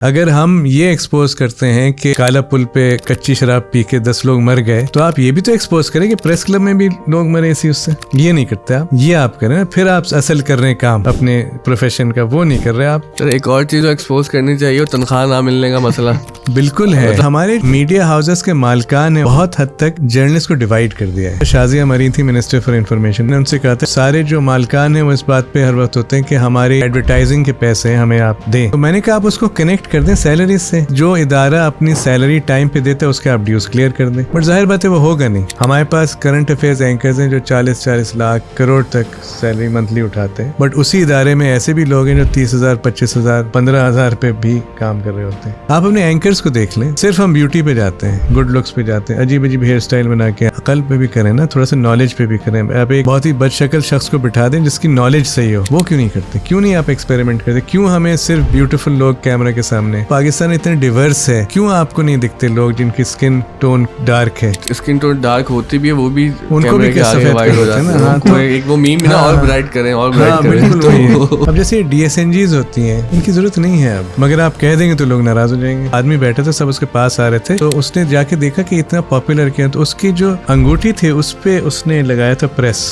अगर हम ये एक्सपोज करते हैं कि काला पुल पे कच्ची शराब पी के 10 लोग मर गए, तो आप ये भी तो एक्सपोज करें कि प्रेस क्लब में भी लोग मरे इसी उससे। ये नहीं करते आप, ये आप करें, फिर आप असल कर रहे हैं काम अपने प्रोफेशन का, वो नहीं कर रहे आप। सर एक और चीज एक्सपोज करनी चाहिए, तनख्वाह ना मिलने का मसला। बिल्कुल है। हमारे मीडिया हाउसेस के मालिकान ने बहुत हद तक जर्नलिस्ट को डिवाइड कर दिया है। शाजिया मरी थी मिनिस्टर फॉर इंफॉर्मेशन, ने उनसे कहा था सारे जो मालिकान है वो इस बात पे हर वक्त होते हैं कि हमारे एडवर्टाइजिंग के पैसे हमें आप दें। तो मैंने कहा आप उसको कनेक्ट कर दें सैलरी से, जो इदारा अपनी सैलरी टाइम पे देता है उसके आप ड्यूज क्लियर कर दें। बट जाहिर बात है वो होगा नहीं। हमारे पास करंट अफेयर्स एंकर्स हैं जो 40-40 लाख करोड़ तक सैलरी मंथली उठाते हैं, बट उसी इदारे में ऐसे भी लोग हैं जो 30,000, 25,000, 15,000 पे भी काम कर रहे होते हैं। आप अपने एंकर्स को देख लें, सिर्फ हम ब्यूटी पे जाते हैं, गुड लुक्स पे जाते हैं, अजीब अजीब हेयर स्टाइल बना के, अकल पे भी करें ना, थोड़ा सा नॉलेज पे भी करें। आप एक बहुत ही बदशक्ल शख्स को बिठा दें जिसकी नॉलेज सही हो, वो क्यों नहीं करते? क्यों नहीं आप एक्सपेरिमेंट करते? क्यों हमें सिर्फ ब्यूटीफुल लोग कैमरा के सामने? पाकिस्तान इतने डिवर्स है, क्यों आपको नहीं दिखते लोग जिनकी स्किन टोन डार्क है? स्किन टोन डार्क होती भी है, वो भी उनको भी क्या सफेद वाइट हो जाते हैं। तो एक वो मीम ना, और ब्राइट करें और ब्राइट करें। तो अब जैसे DSNGs होती हैं, इनकी जरूरत नहीं है अब, मगर आप कह देंगे तो लोग नाराज हो जाएंगे। आदमी बैठे थे, सब उसके पास आ रहे थे, तो उसने जाके देखा कि इतना पॉपुलर किया, तो उसकी जो अंगूठी थी उस पे उसने लगाया था प्रेस,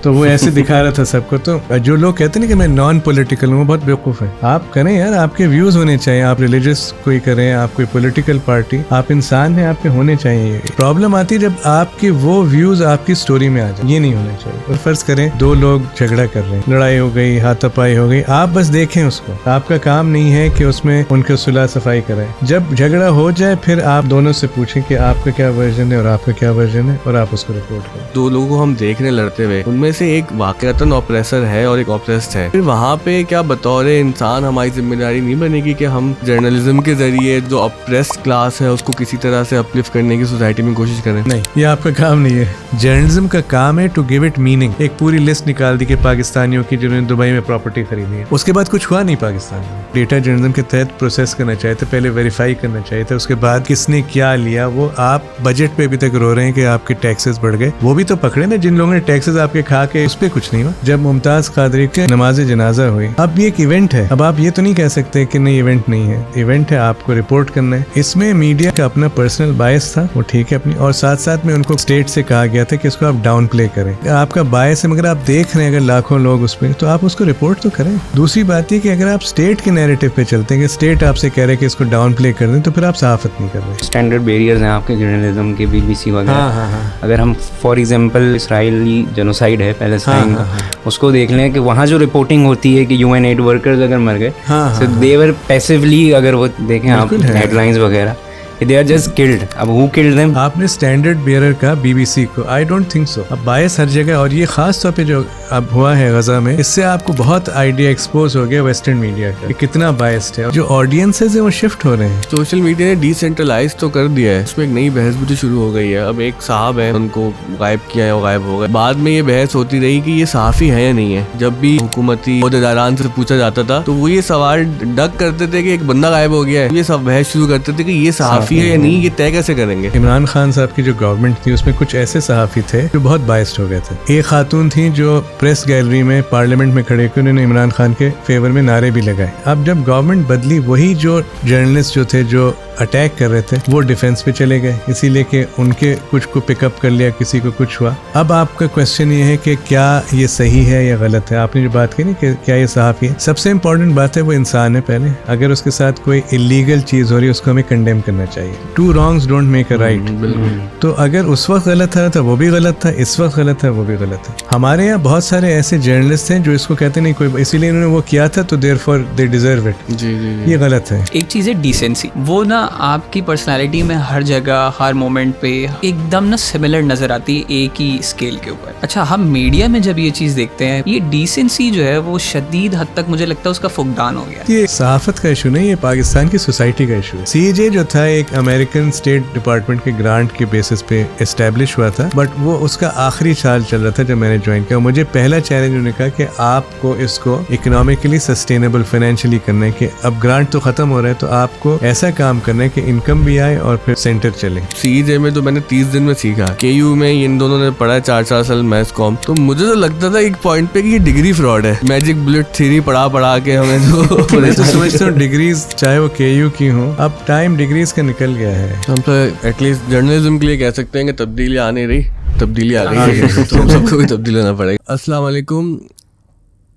तो वो ऐसे दिखा रहा था सबको। तो जो लोग कहते हैं ना कि मैं नॉन पॉलिटिकल हूँ, बहुत बेवकूफ है। आप करें यार, आपके व्यूज होने चाहिए। आप रिलीजियस कोई करें, आप कोई पॉलिटिकल पार्टी, आप इंसान हैं, आपके होने चाहिए। प्रॉब्लम आती है जब आपके वो व्यूज आपकी स्टोरी में आ जाए, ये नहीं होना चाहिए। और फर्ज करें 2 लोग झगड़ा कर रहे हैं, लड़ाई हो गई, हाथापाई हो गई, आप बस देखें उसको, आपका काम नहीं है कि उसमें उनके सुलह सफाई करें। जब झगड़ा हो जाए फिर आप दोनों से पूछें कि आपका क्या वर्जन है और आपका क्या वर्जन है, और आप उसको रिपोर्ट करें। 2 लोगों को हम देख रहे लड़ते हुए, उनमें से एक वाकईतन ऑपरेसर है और एक ऑपरेस्ड है। फिर वहाँ पे क्या बतौर इंसान हमारी जिम्मेदारी नहीं बनेगी कि हम जर्नलिज्म के जरिए जो ऑपरेस्ड क्लास है उसको किसी तरह से अपलिफ्ट करने की सोसाइटी में कोशिश करें? नहीं, ये आपका काम नहीं है। जर्नलिज्म का काम है टू गिव इट मीनिंग। एक पूरी लिस्ट निकाल दी कि पाकिस्तानियों की जिन्होंने दुबई में प्रॉपर्टी खरीदी है, उसके बाद कुछ हुआ नहीं पाकिस्तान में। डेटा जर्नलिज्म के तहत प्रोसेस करना चाहिए था, पहले वेरीफाई करना चाहिए था, उसके बाद किसने क्या लिया। वो आप बजट पे अभी तक रो रहे हैं कि आपके टैक्सेस बढ़ गए, वो भी तो पकड़े ना जिन लोगों ने टैक्सेस आपके खा के, उस पे कुछ नहीं हुआ। जब मुमताज कादरी के नमाज जनाजा हुई, अब ये एक इवेंट है, अब आप ये तो नहीं कह सकते कि नहीं इवेंट नहीं है। इवेंट है, आपको रिपोर्ट करना है। इसमें मीडिया का अपना पर्सनल बायस था, वो ठीक है अपनी, और साथ साथ में उनको स्टेट से कहा गया था कि इसको आप डाउन प्ले करें। आपका बायस है, मगर आप देख रहे हैं अगर लाखों लोग उसमें, तो आप उसको रिपोर्ट तो करें। दूसरी बात ये कि अगर आप स्टेट के नैरेटिव पे चलते हैं कि स्टेट आपसे कह रहे हैं कि इसको डाउन प्ले कर दें, तो फिर आप सहाफत नहीं कर रहे। स्टैंडर्ड बैरियर्स हैं आपके जर्नलिज्म के, BBC वगैरह। अगर हम फॉर एग्जांपल इसराइली जेनोसाइड है पैलेस्टाइन का, उसको देख लें कि वहाँ जो रिपोर्टिंग होती है कि UN एड वर्कर्स अगर मर गए, so they were passively, अगर वो देखें आप हेडलाइंस वगैरह, they are just killed. अब who killed them? आपने स्टैंडर्ड बेयरर का BBC को, आई डोंट थिंक सो। अब बायस हर जगह, और ये खास तौर पे जो अब हुआ है गजा में, इससे आपको बहुत आइडिया एक्सपोज हो गया वेस्टर्न मीडिया का, कितना बायस्ड है। जो ऑडियंसेस है वो शिफ्ट हो रहे हैं। सोशल मीडिया ने डिसेंट्रलाइज तो कर दिया है, उसमें एक नई बहस भी तो शुरू हो गई है। अब एक साहब है, उनको गायब किया है, वो गायब हो गए। बाद में ये बहस होती रही कि ये सहाफी है या नहीं है। जब भी हुकूमती ओहदेदारान से पूछा जाता था तो वो ये सवाल डक करते थे कि एक बंदा गायब हो गया है, ये सब बहस शुरू करते थे कि ये सहाफी है या नहीं, ये तय कैसे करेंगे। इमरान खान साहब की जो गवर्नमेंट थी उसमें कुछ ऐसे सहाफी थे जो बहुत बायस्ड हो गए थे। एक खातून थी जो प्रेस गैलरी में पार्लियामेंट में खड़े होकर उन्होंने इमरान खान के फेवर में नारे भी लगाए। अब जब गवर्नमेंट बदली, वही जो जर्नलिस्ट जो थे जो अटैक कर रहे थे वो डिफेंस पे चले गए, इसीलिए कि उनके कुछ को पिकअप कर लिया, किसी को कुछ हुआ। अब आपका क्वेश्चन ये है कि क्या ये सही है या गलत है। आपने जो बात की ना कि क्या ये सहाफी है, सबसे इम्पोर्टेंट बात है वो इंसान है पहले। अगर उसके साथ कोई इलीगल चीज हो रही है उसको हमें कंडेम करना चाहिए। 2 wrongs don't make a right। तो अगर उस वक्त गलत था वो भी गलत था, इस वक्त गलत है वो भी गलत है। हमारे यहाँ बहुत सारे ऐसे जर्नलिस्ट हैं जो इसको कहते नहीं कोई, इसीलिए इन्होंने वो किया था तो देयरफॉर दे डिजर्व इट। जी। ये गलत है। एक चीज है डिसेंसी, वो ना आपकी पर्सनालिटी में हर जगह हर मोमेंट पे एकदम ना सिमिलर नजर आती है, एक ही स्केल के ऊपर। अच्छा, हम मीडिया में जब ये चीज देखते हैं, ये डिसेंसी जो है वो शदीद हद तक मुझे लगता है उसका फुकदान हो गया। ये सहाफत का इशू नहीं, ये पाकिस्तान की सोसाइटी का इशू है। CAJ जो था एक अमेरिकन स्टेट डिपार्टमेंट के ग्रांट के बेसिस पे एस्टेब्लिश हुआ था, बट वो उसका आखिरी साल चल रहा था जब मैंने ज्वाइन किया। मुझे पहला चैलेंज उन्होंने कहा कि आपको इसको इकोनॉमिकली सस्टेनेबल फाइनेंशियली करना है, कि अब ग्रांट तो खत्म हो रहा है तो आपको ऐसा काम करना करना है कि इनकम भी आए और फिर सेंटर चले। CJ में तो मैंने 30 दिन में सीखा, KU में इन दोनों ने पढ़ा है 4 साल मैथ्स कॉम, तो मुझे तो लगता था एक पॉइंट पे कि ये डिग्री फ्रॉड है, मैजिक बुलेट थ्योरी पढ़ा के हमें तो मैं तो समझता हूँ डिग्रीज चाहे वो KU की हो, अब टाइम डिग्रीज का निकल गया है। हम तो एटलीस्ट जर्नलिज्म के लिए कह सकते हैं कि तब्दीली आ नहीं रही, तब्दीली आ गई है, तो हम सबको भी तब्दील होना पड़ेगा। अस्सलाम वालेकुम।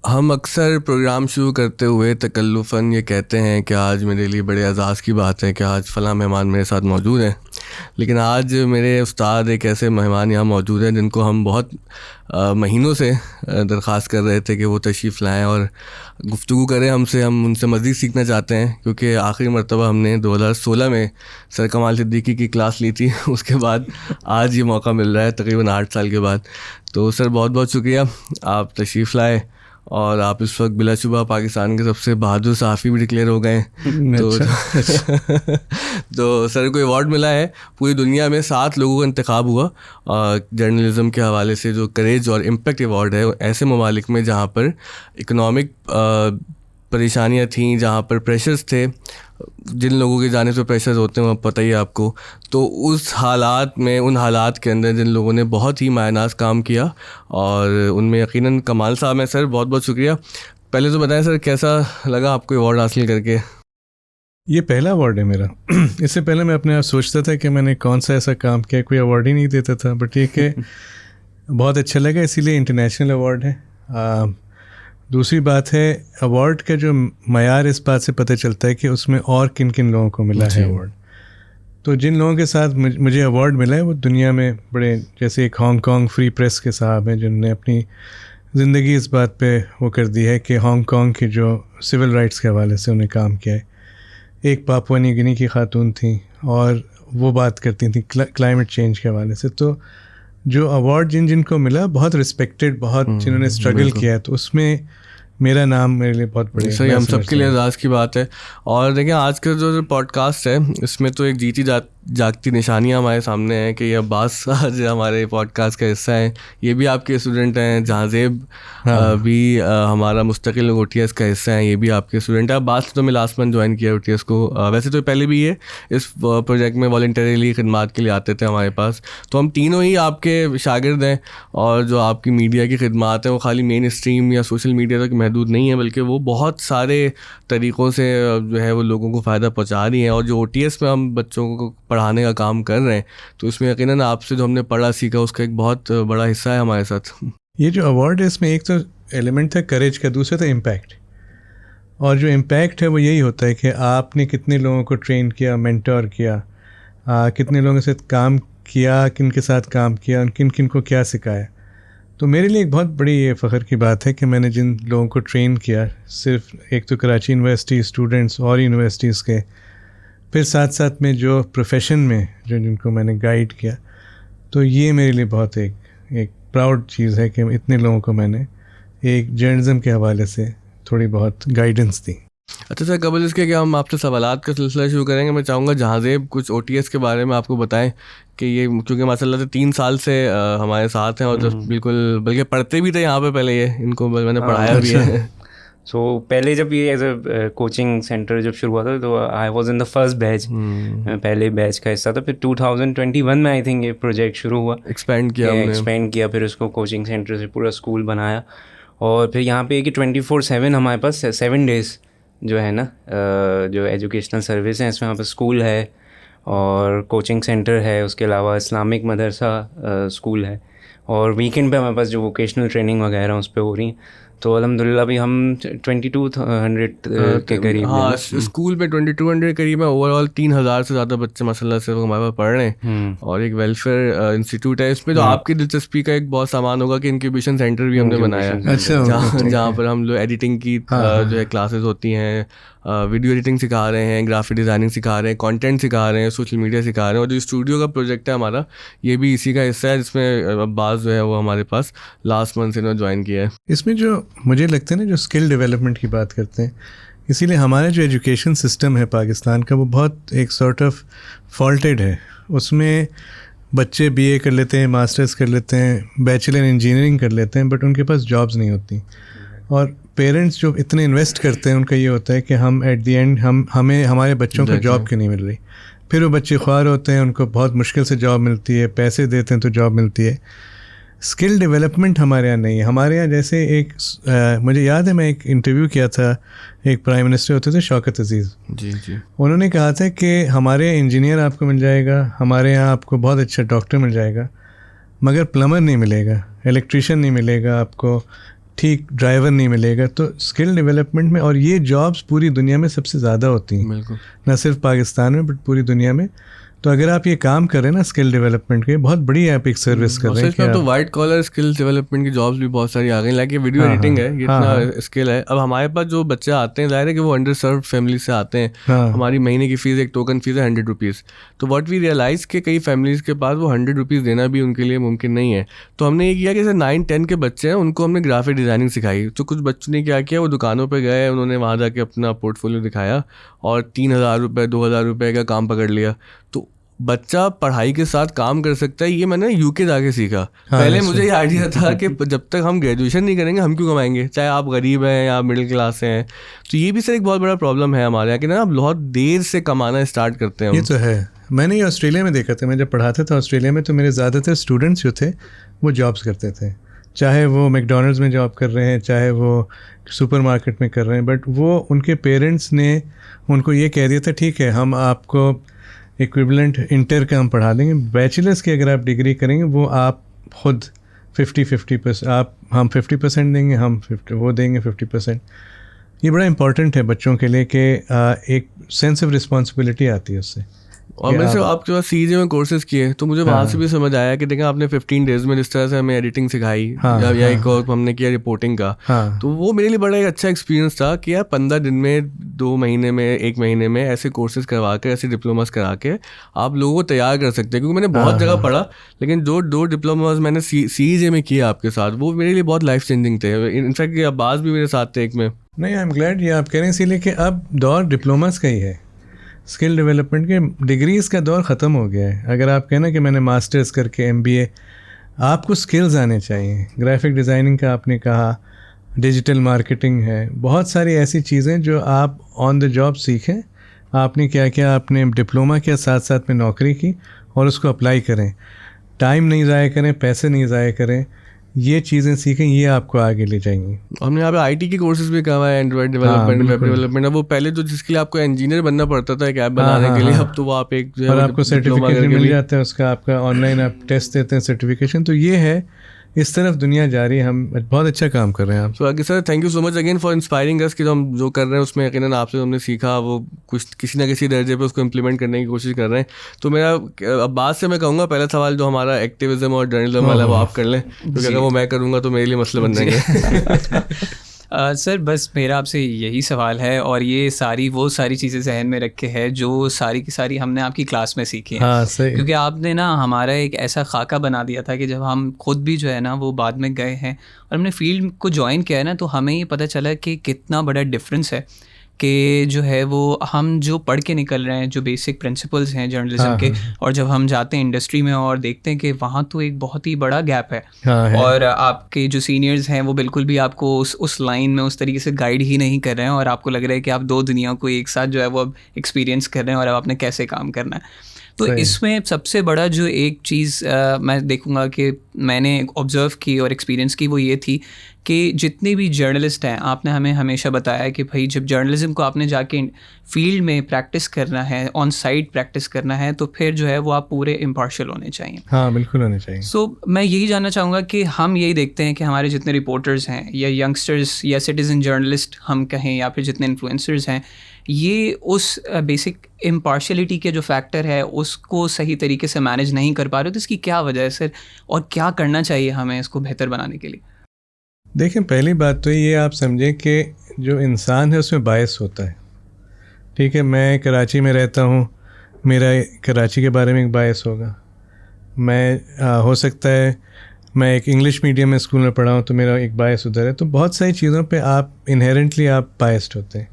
हम अक्सर प्रोग्राम शुरू करते हुए तकल्लुफ़न ये कहते हैं कि आज मेरे लिए बड़े एज़ाज़ की बात है कि आज फ़लाँ मेहमान मेरे साथ मौजूद हैं, लेकिन आज मेरे उस्ताद एक ऐसे मेहमान यहाँ मौजूद हैं जिनको हम बहुत महीनों से दरख्वास्त कर रहे थे कि वो तशरीफ़ लाएँ और गुफ्तगू करें हमसे। हम उनसे मज़ीद सीखना चाहते हैं, क्योंकि आखिरी मरतबा हमने 2016 में सर कमाल सिद्दीकी की क्लास ली थी, उसके बाद आज ये मौका मिल रहा है तकरीबन 8 साल के बाद। तो सर बहुत बहुत शुक्रिया, आप तशरीफ़ लाए और आप इस वक्त बिलाशुबा पाकिस्तान के सबसे बहादुर सहाफ़ी भी डिक्लेयर हो गए हैं। तो सर को अवार्ड मिला है, पूरी दुनिया में 7 लोगों का इंतखाब हुआ जर्नलिज़म के हवाले से, जो करेज और इम्पैक्ट अवार्ड है ऐसे ममालिक में जहाँ पर इकनॉमिक परेशानियाँ थीं, जहाँ पर प्रेशर्स थे, जिन लोगों के जाने से प्रेशर्स होते हैं वो पता ही है आपको। तो उस हालात में, उन हालात के अंदर जिन लोगों ने बहुत ही मायनास काम किया और उनमें यकीनन कमाल साहब हैं। सर बहुत बहुत शुक्रिया। पहले तो बताएं सर, कैसा लगा आपको अवार्ड हासिल करके? ये पहला अवार्ड है मेरा। इससे पहले मैं अपने आप सोचता था कि मैंने कौन सा ऐसा काम किया, कोई अवार्ड ही नहीं देता था, बट ये कि बहुत अच्छा लगा, इसीलिए इंटरनेशनल अवार्ड है। दूसरी बात है, अवार्ड का जो मयार इस बात से पता चलता है कि उसमें और किन किन लोगों को मिला है अवार्ड। तो जिन लोगों के साथ मुझे अवार्ड मिला है वो दुनिया में बड़े, जैसे एक हांगकांग फ्री प्रेस के साहब हैं जिन्होंने अपनी ज़िंदगी इस बात पे वो कर दी है कि हांगकांग की जो सिविल राइट्स के हवाले से उन्हें काम किया है। एक पापुआ न्यू गिनी की खातून थी और वो बात करती थी क्लाइमेट चेंज के हवाले से। तो जो अवार्ड जिनको मिला, बहुत रिस्पेक्टेड, बहुत जिन्होंने स्ट्रगल किया है, तो उसमें मेरा नाम मेरे लिए बहुत बड़ी, सही, हम सबके लिए एजाज़ की बात है। और देखिए आज का जो पॉडकास्ट है इसमें तो एक जीती जागती निशानियाँ हमारे सामने हैं कि ये अब्बास आज हमारे पॉडकास्ट का हिस्सा है, ये भी आपके स्टूडेंट हैं। जहाज़ेब भी हमारा मुस्तकिल OTS का हिस्सा है, ये भी आपके स्टूडेंट है। अब्बास तो मैं लास्ट मंथ ज्वाइन किया OTS को, वैसे तो पहले भी ये इस प्रोजेक्ट में वॉलंटरीली खिदमत के लिए आते थे हमारे पास। तो हम तीनों ही आपके शागिर्द हैं और जो आपकी मीडिया की खिदमत है वो खाली मेन स्ट्रीम या सोशल मीडिया तक महदूद नहीं है, बल्कि वो बहुत सारे तरीक़ों से जो है वो लोगों को फ़ायदा पहुँचा रही हैं। और जो OTS में हम बच्चों को पढ़ाने का काम कर रहे हैं, तो इसमें यकीनन आपसे जो हमने पढ़ा सीखा उसका एक बहुत बड़ा हिस्सा है हमारे साथ। ये जो अवार्ड है इसमें एक तो एलिमेंट है करेज का, दूसरा था इम्पैक्ट। और जो इम्पैक्ट है वो यही होता है कि आपने कितने लोगों को ट्रेन किया, मेंटोर किया, कितने लोगों के साथ काम किया, किन के साथ काम किया, किन किन को क्या सिखाया। तो मेरे लिए एक बहुत बड़ी ये फ़ख्र की बात है कि मैंने जिन लोगों को ट्रेन किया, सिर्फ एक तो कराची यूनिवर्सिटी स्टूडेंट्स और यूनिवर्सिटीज़ के, फिर साथ साथ में जो प्रोफेशन में जिनको मैंने गाइड किया, तो ये मेरे लिए बहुत एक प्राउड चीज़ है कि इतने लोगों को मैंने एक जर्नलिज्म के हवाले से थोड़ी बहुत गाइडेंस दी। अच्छा सर, कबल इसके कि हम आपसे सवालात का सिलसिला शुरू करेंगे, मैं चाहूँगा जहाज़ेब कुछ OTS के बारे में आपको बताएं कि ये, क्योंकि माशाल्लाह से 3 साल से हमारे साथ हैं और जो बिल्कुल बल्कि पढ़ते भी थे यहाँ पे पहले, ये इनको मैंने पढ़ाया भी है। सो पहले जब ये एज अ कोचिंग सेंटर जब शुरू हुआ था तो I was in the first batch, पहले बैच का हिस्सा था। फिर 2021 में आई थिंक ये प्रोजेक्ट शुरू हुआ, एक्सपेंड किया, फिर उसको कोचिंग सेंटर से पूरा स्कूल बनाया। और फिर यहाँ पे कि 24/7 हमारे पास 7 डेज़ जो है ना, जो एजुकेशनल सर्विस है इसमें, यहाँ पर स्कूल है और कोचिंग सेंटर है, उसके अलावा इस्लामिक मदरसा स्कूल है, और वीकेंड पे हमारे पास जो वोकेशनल ट्रेनिंग वगैरह उस पर हो रही हैं। तो अल्हम्दुलिल्लाह भी हम 2200 के करीब, हाँ स्कूल पे 2200 करीब है। ओवरऑल 3000 से ज़्यादा बच्चे माशाल्लाह से हमारे पास पढ़ रहे हैं और एक वेलफेयर इंस्टीट्यूट है इसमें। तो आपकी दिलचस्पी का एक बहुत सामान होगा कि इंक्यूबेशन सेंटर भी हमने बनाया, जहाँ पर हम लोग एडिटिंग की जो है क्लासेस होती हैं, वीडियो एडिटिंग सिखा रहे हैं, ग्राफिक डिज़ाइनिंग सिखा रहे हैं, कंटेंट सिखा रहे हैं, सोशल मीडिया सिखा रहे हैं। और जो स्टूडियो का प्रोजेक्ट है हमारा, ये भी इसी का हिस्सा है, जिसमें अब्बास जो है वो हमारे पास लास्ट मंथ से इन्होंने ज्वाइन किया है। इसमें जो मुझे लगता है ना, जो स्किल डेवलपमेंट की बात करते हैं, इसीलिए हमारा जो एजुकेशन सिस्टम है पाकिस्तान का, वो बहुत एक सॉर्ट ऑफ फॉल्टेड है। उसमें बच्चे BA कर लेते हैं, मास्टर्स कर लेते हैं, बैचलर इंजीनियरिंग कर लेते हैं, बट उनके पास जॉब्स नहीं होती। और पेरेंट्स जो इतने इन्वेस्ट करते हैं उनका ये होता है कि हम एट द एंड हमें हमारे बच्चों को जॉब क्यों नहीं मिल रही। फिर वो बच्चे ख्वार होते हैं, उनको बहुत मुश्किल से जॉब मिलती है, पैसे देते हैं तो जॉब मिलती है। स्किल डेवलपमेंट हमारे यहाँ नहीं है। हमारे यहाँ जैसे एक मुझे याद है, मैं एक इंटरव्यू किया था, एक प्राइम मिनिस्टर होते थे शौकत अजीज़ जी जी, उन्होंने कहा था कि हमारे यहाँ इंजीनियर आपको मिल जाएगा, हमारे यहाँ आपको बहुत अच्छा डॉक्टर मिल जाएगा, मगर प्लम्बर नहीं मिलेगा, इलेक्ट्रिशियन नहीं मिलेगा, आपको ठीक ड्राइवर नहीं मिलेगा। तो स्किल डेवलपमेंट में, और ये जॉब्स पूरी दुनिया में सबसे ज़्यादा होती हैं, बिल्कुल, ना सिर्फ पाकिस्तान में बट पूरी दुनिया में। तो अगर आप ये काम करें ना स्किल डेवलपमेंट के, बहुत बड़ी आप एक सर्विस कर रहे हैं। तो वाइट कॉलर स्किल डेवलपमेंट की जॉब्स भी बहुत सारी आ गई, लाइक वीडियो एडिटिंग है, ये इतना स्किल है। अब हमारे पास जो बच्चे आते हैं, जाहिर है कि वो अंडर सर्व फैमिली से आते हैं। हमारी महीने की फीस, एक टोकन फीस है 100 रुपीज़। तो व्हाट वी रियलाइज़ कि कई फैमिलीज़ के पास वो 100 रुपीज़ देना भी उनके लिए मुमकिन नहीं है। तो हमने ये किया कि जैसे 9-10 के बच्चे हैं, उनको हमने ग्राफिक डिज़ाइनिंग सिखाई। तो कुछ बच्चों ने क्या किया, वो दुकानों पर गए, उन्होंने वहाँ जाके अपना पोर्टफोलियो दिखाया और 3,000 रुपये 2,000 रुपये का काम पकड़ लिया। तो बच्चा पढ़ाई के साथ काम कर सकता है। ये मैंने यूके जाके सीखा। पहले मुझे ये आइडिया था कि जब तक हम ग्रेजुएशन नहीं करेंगे हम क्यों कमाएंगे, चाहे आप गरीब हैं या मिडिल क्लास से हैं। तो ये भी सर एक बहुत बड़ा प्रॉब्लम है हमारे यहाँ कि ना, आप बहुत देर से कमाना स्टार्ट करते हैं। ये तो है, मैंने ये ऑस्ट्रेलिया में देखा था। मैं जब पढ़ाता था ऑस्ट्रेलिया में, तो मेरे ज़्यादातर स्टूडेंट्स जो थे वो जॉब्स करते थे, चाहे वो मैकडॉनल्ड्स में जॉब कर रहे हैं, चाहे वो सुपरमार्केट में कर रहे हैं। बट वो उनके पेरेंट्स ने उनको ये कह दिया था, ठीक है हम आपको इक्विवेलेंट इंटर का हम पढ़ा देंगे, बैचलर्स की अगर आप डिग्री करेंगे वो आप खुद 50-50% हम 50% देंगे, हम 50 वो देंगे 50%। ये बड़ा इंपॉर्टेंट है बच्चों के लिए कि एक सेंस ऑफ रिस्पॉन्सिबिलिटी आती है उससे। और मैंने सिर्फ आपके पास सीजे में कोर्सेज किए, तो मुझे वहाँ से भी समझ आया कि देखा आपने 15 डेज में जिस तरह से हमें एडिटिंग सिखाई, या एक और हमने किया रिपोर्टिंग का, तो वो मेरे लिए बड़ा एक अच्छा एक्सपीरियंस था कि यार 15 दिन में, 2 महीने में, 1 महीने में ऐसे कोर्सेज करवा के, ऐसे डिप्लोमास करा के आप लोगों को तैयार कर सकते हैं। क्योंकि मैंने बहुत जगह पढ़ा, लेकिन जो 2 डिप्लोमास मैंने सीजे में किए आपके साथ, वो मेरे लिए बहुत लाइफ चेंजिंग थे। इनफैक्ट अब्बास भी मेरे साथ थे एक में। नहीं, आई एम ग्लैड ये आप कह रहे हैं, इसीलिए कि अब दौर डिप्लोमास का ही है। स्किल डेवलपमेंट के डिग्रीज़ का दौर ख़त्म हो गया है। अगर आप कहना कि मैंने मास्टर्स करके MBA, आपको स्किल्स आने चाहिए। ग्राफिक डिज़ाइनिंग का आपने कहा, डिजिटल मार्केटिंग है, बहुत सारी ऐसी चीज़ें जो आप ऑन द जॉब सीखें। आपने क्या किया, आपने डिप्लोमा किया, साथ साथ में नौकरी की, और उसको अप्लाई करें। टाइम नहीं ज़ाया करें, पैसे नहीं ज़ाया करें, ये चीज़ें सीखें, ये आपको आगे ले जाएंगी। हमने यहाँ पे IT की कोर्सेज भी करा है, एंड्रॉइड डेवलपमेंट, वेब डेवलपमेंट। अब वो पहले जो जिसके लिए आपको इंजीनियर बनना पड़ता था एक ऐप बनाने के लिए, अब तो वो आप एक और आपको सर्टिफिकेशन मिल जाता है उसका, आपका ऑनलाइन आप टेस्ट देते हैं सर्टिफिकेशन। तो ये है, इस तरफ दुनिया जा रही है, हम बहुत अच्छा काम कर रहे हैं। आप सो आगे sir, thank you so much again for inspiring अस कि हम जो कर रहे हैं उसमें यकीनन आपसे हमने सीखा, वो कुछ किसी ना किसी दर्जे पे उसको इम्प्लीमेंट करने की कोशिश कर रहे हैं। तो मेरा अब्बास से मैं कहूँगा, पहला सवाल जो हमारा एक्टिविज्म और जर्नलिज्म वाला वो आप कर लें, क्योंकि अगर वो मैं करूँगा तो मेरे लिए मसले बन जाएंगे। सर बस मेरा आपसे यही सवाल है, और ये वो सारी चीज़ें जहन में रखे है जो सारी की सारी हमने आपकी क्लास में सीखी हैं। हाँ, सही। क्योंकि आपने ना हमारा एक ऐसा खाका बना दिया था कि जब हम खुद भी जो है ना वो बाद में गए हैं और हमने फील्ड को ज्वाइन किया है ना, तो हमें ये पता चला कि कितना बड़ा डिफरेंस है कि जो है वो हम जो पढ़ के निकल रहे हैं, जो बेसिक प्रिंसिपल्स हैं जर्नलिज्म के, और जब हम जाते हैं इंडस्ट्री में और देखते हैं कि वहाँ तो एक बहुत ही बड़ा गैप है। और आपके जो सीनियर्स हैं वो बिल्कुल भी आपको उस लाइन में उस तरीके से गाइड ही नहीं कर रहे हैं, और आपको लग रहा है कि आप 2 दुनिया को एक साथ जो है वो अब एक्सपीरियंस कर रहे हैं और अब आपने कैसे काम करना है। तो इसमें सबसे बड़ा जो एक चीज़ मैं देखूंगा कि मैंने ऑब्ज़र्व की और एक्सपीरियंस की, वो ये थी कि जितने भी जर्नलिस्ट हैं, आपने हमें हमेशा बताया कि भाई जब जर्नलिज्म को आपने जाके फील्ड में प्रैक्टिस करना है, ऑन साइट प्रैक्टिस करना है, तो फिर जो है वो आप पूरे इम्पार्शियल होने चाहिए। हाँ, बिल्कुल होने चाहिए। सो मैं यही जानना चाहूँगा कि हम यही देखते हैं कि हमारे जितने रिपोर्टर्स हैं या यंगस्टर्स या सिटीज़न जर्नलिस्ट हम कहें, या फिर जितने इन्फ्लुएंसर्स हैं, ये उस बेसिक इम्पार्शियलिटी के जो फैक्टर है उसको सही तरीके से मैनेज नहीं कर पा रहे। तो इसकी क्या वजह है सर, और क्या करना चाहिए हमें इसको बेहतर बनाने के लिए? देखें, पहली बात तो ये आप समझें कि जो इंसान है उसमें बायस होता है। ठीक है, मैं कराची में रहता हूँ, मेरा कराची के बारे में एक बायस होगा। मैं हो सकता है मैं एक इंग्लिश मीडियम में स्कूल में पढ़ा हूँ तो मेरा एक बायस उधर है। तो बहुत सारी चीज़ों पे आप इनहेरेंटली आप बायस्ड होते हैं।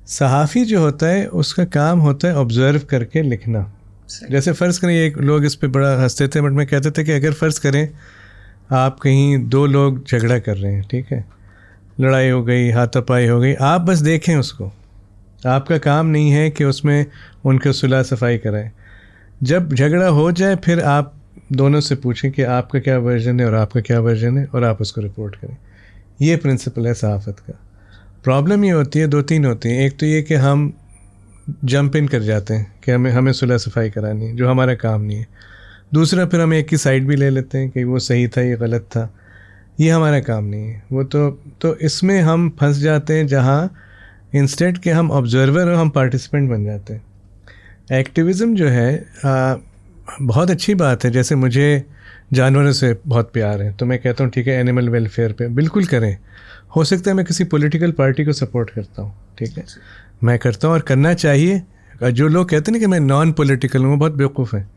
सहाफ़ी जो होता है उसका काम होता है ऑब्ज़र्व करके लिखना। जैसे फ़र्ज़ करें, एक लोग इस पे बड़ा हंसते थे, बट मैं कहते थे कि अगर फ़र्ज़ करें आप कहीं 2 लोग झगड़ा कर रहे हैं, ठीक है, लड़ाई हो गई, हाथापाई हो गई, आप बस देखें उसको, आपका काम नहीं है कि उसमें उनके सुलह सफाई कराएं। जब झगड़ा हो जाए फिर आप दोनों से पूछें कि आपका क्या वर्जन है और आपका क्या वर्जन है, और आप उसको रिपोर्ट करें। ये प्रिंसिपल है सहाफ़त का। प्रॉब्लम ये होती है, 2-3 होती हैं। एक तो ये कि हम जंप इन कर जाते हैं कि हमें सुलह सफाई करानी है, जो हमारा काम नहीं है। दूसरा, फिर हम एक की साइड भी ले लेते हैं कि वो सही था, ये गलत था, ये हमारा काम नहीं है। वो तो इसमें हम फंस जाते हैं, जहाँ इंस्टेड के हम ऑब्जर्वर और हम पार्टिसिपेंट बन जाते हैं। एक्टिविज़म जो है बहुत अच्छी बात है। जैसे मुझे जानवरों से बहुत प्यार है, तो मैं कहता हूँ ठीक है, एनिमल वेलफेयर पे बिल्कुल करें। हो सकता है मैं किसी पॉलिटिकल पार्टी को सपोर्ट करता हूँ, ठीक है, मैं करता हूँ और करना चाहिए। जो लोग कहते हैं ना कि मैं नॉन पॉलिटिकल हूँ, वो बहुत बेवकूफ़ है।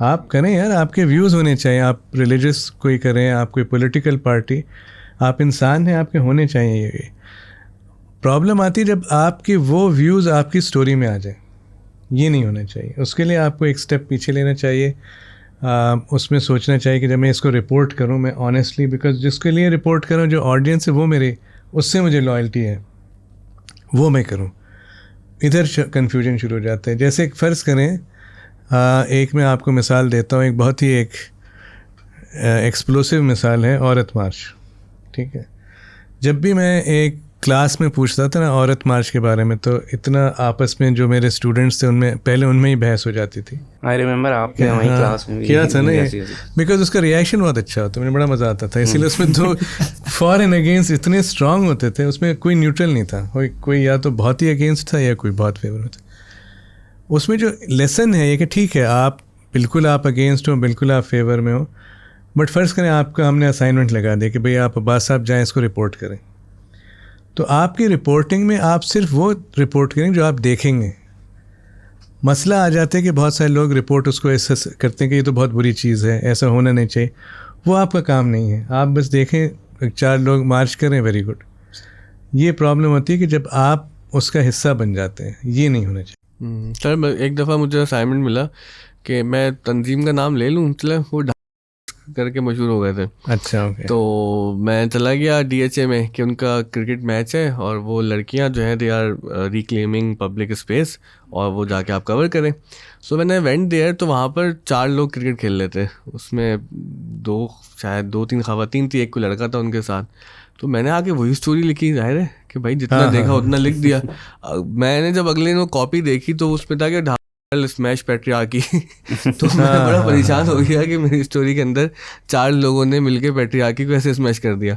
आप करें यार, आपके व्यूज़ होने चाहिए। आप रिलीजियस कोई करें, आप कोई पॉलिटिकल पार्टी, आप इंसान हैं, आपके होने चाहिए। ये प्रॉब्लम आती है जब आपके वो व्यूज़ आपकी स्टोरी में आ जाए, ये नहीं होना चाहिए। उसके लिए आपको एक स्टेप पीछे लेना चाहिए। उसमें सोचना चाहिए कि जब मैं इसको रिपोर्ट करूं, मैं ऑनेस्टली, बिकॉज जिसके लिए रिपोर्ट करूं, जो ऑडियंस है वो मेरे, उससे मुझे लॉयल्टी है, वो मैं करूं। इधर कन्फ्यूजन शुरू हो जाता है। जैसे एक फ़र्ज़ करें, एक मैं आपको मिसाल देता हूँ, एक बहुत ही एक एक्सप्लोसिव मिसाल है, औरत मार्च, ठीक है। जब भी मैं एक क्लास में पूछता था ना औरत मार्च के बारे में, तो इतना आपस में जो मेरे स्टूडेंट्स थे उनमें पहले उनमें ही बहस हो जाती थी। आई रिमेंबर आपके वहीं क्लास में भी किया था ना ये, बिकॉज उसका रिएक्शन बहुत अच्छा होता, मुझे बड़ा मज़ा आता था। इसीलिए उसमें तो फॉर एंड अगेंस्ट इतने स्ट्रांग होते थे, उसमें कोई न्यूट्रल नहीं था, कोई या तो बहुत ही अगेंस्ट था या कोई बहुत फेवर होता। उसमें जो लेसन है ये कि ठीक है, आप बिल्कुल आप अगेंस्ट हो, बिल्कुल आप फेवर में हो, बट फ़र्ज़ करें आपका हमने असाइनमेंट लगा दिया कि भाई आप अब्बास साहब जाएँ इसको रिपोर्ट करें। तो आपकी रिपोर्टिंग में आप सिर्फ वो रिपोर्ट करेंगे जो आप देखेंगे। मसला आ जाता है कि बहुत सारे लोग रिपोर्ट उसको ऐसा करते हैं कि ये तो बहुत बुरी चीज़ है, ऐसा होना नहीं चाहिए। वो आपका काम नहीं है। आप बस देखें 4 लोग मार्च करें, वेरी गुड। ये प्रॉब्लम होती है कि जब आप उसका हिस्सा बन जाते हैं, ये नहीं होना चाहिए। सर एक दफ़ा मुझे असाइनमेंट मिला कि मैं तंजीम का नाम ले लूँ, चले वो करके मशहूर हो गए थे। अच्छा, ओके। तो मैं चला गया DHA में कि उनका क्रिकेट मैच है और वो लड़कियां जो हैं they are reclaiming public space, और वो जाके आप कवर करें। सो मैंने वेंट देयर, तो वहाँ पर 4 लोग क्रिकेट खेल रहे थे। उसमें 2-3 ख़वातीन थी, एक कोई लड़का था उनके साथ। तो मैंने आके वही स्टोरी लिखी, जाहिर है कि भाई जितना देखा उतना लिख दिया। मैंने जब अगले दिन वो कॉपी देखी तो उसमें था कि स्मैश पैट्रियार्की। तो मैं बड़ा परेशान हो गया कि मेरी स्टोरी के अंदर 4 लोगों ने मिलकर पैट्रियार्की को ऐसे स्मैश कर दिया।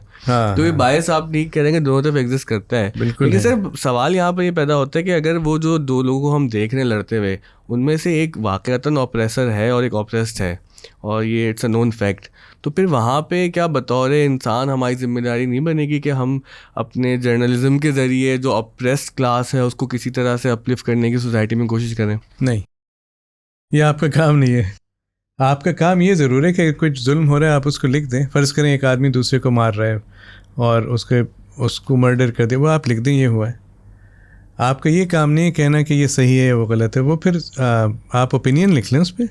तो ये बायस आप ठीक कह रहे हैं कि दोनों तरफ एग्जिस्ट करता है। लेकिन सर सवाल यहाँ पर ये पैदा होता है कि अगर वो जो 2 लोगों को हम देख रहे हैं लड़ते हुए, उनमें से एक वाकईतन ऑप्रेसर है और एक ऑप्रेस्ड है, और ये इट्स अ नोन फैक्ट, तो फिर वहाँ पे क्या बतौर इंसान हमारी जिम्मेदारी नहीं बनेगी कि हम अपने जर्नलिज्म के ज़रिए जो ऑप्रेस्ड क्लास है उसको किसी तरह से अपलिफ्ट करने की सोसाइटी में कोशिश करें? नहीं, ये आपका काम नहीं है। आपका काम ये ज़रूर है कि कुछ जुल्म हो रहा है आप उसको लिख दें। फ़र्ज़ करें एक आदमी दूसरे को मार रहा है और उसको मर्डर कर दे, वो आप लिख दें ये हुआ है। आपका ये काम नहीं है कहना कि ये सही है वो गलत है। वो फिर आप ओपिनियन लिख लें उस पर।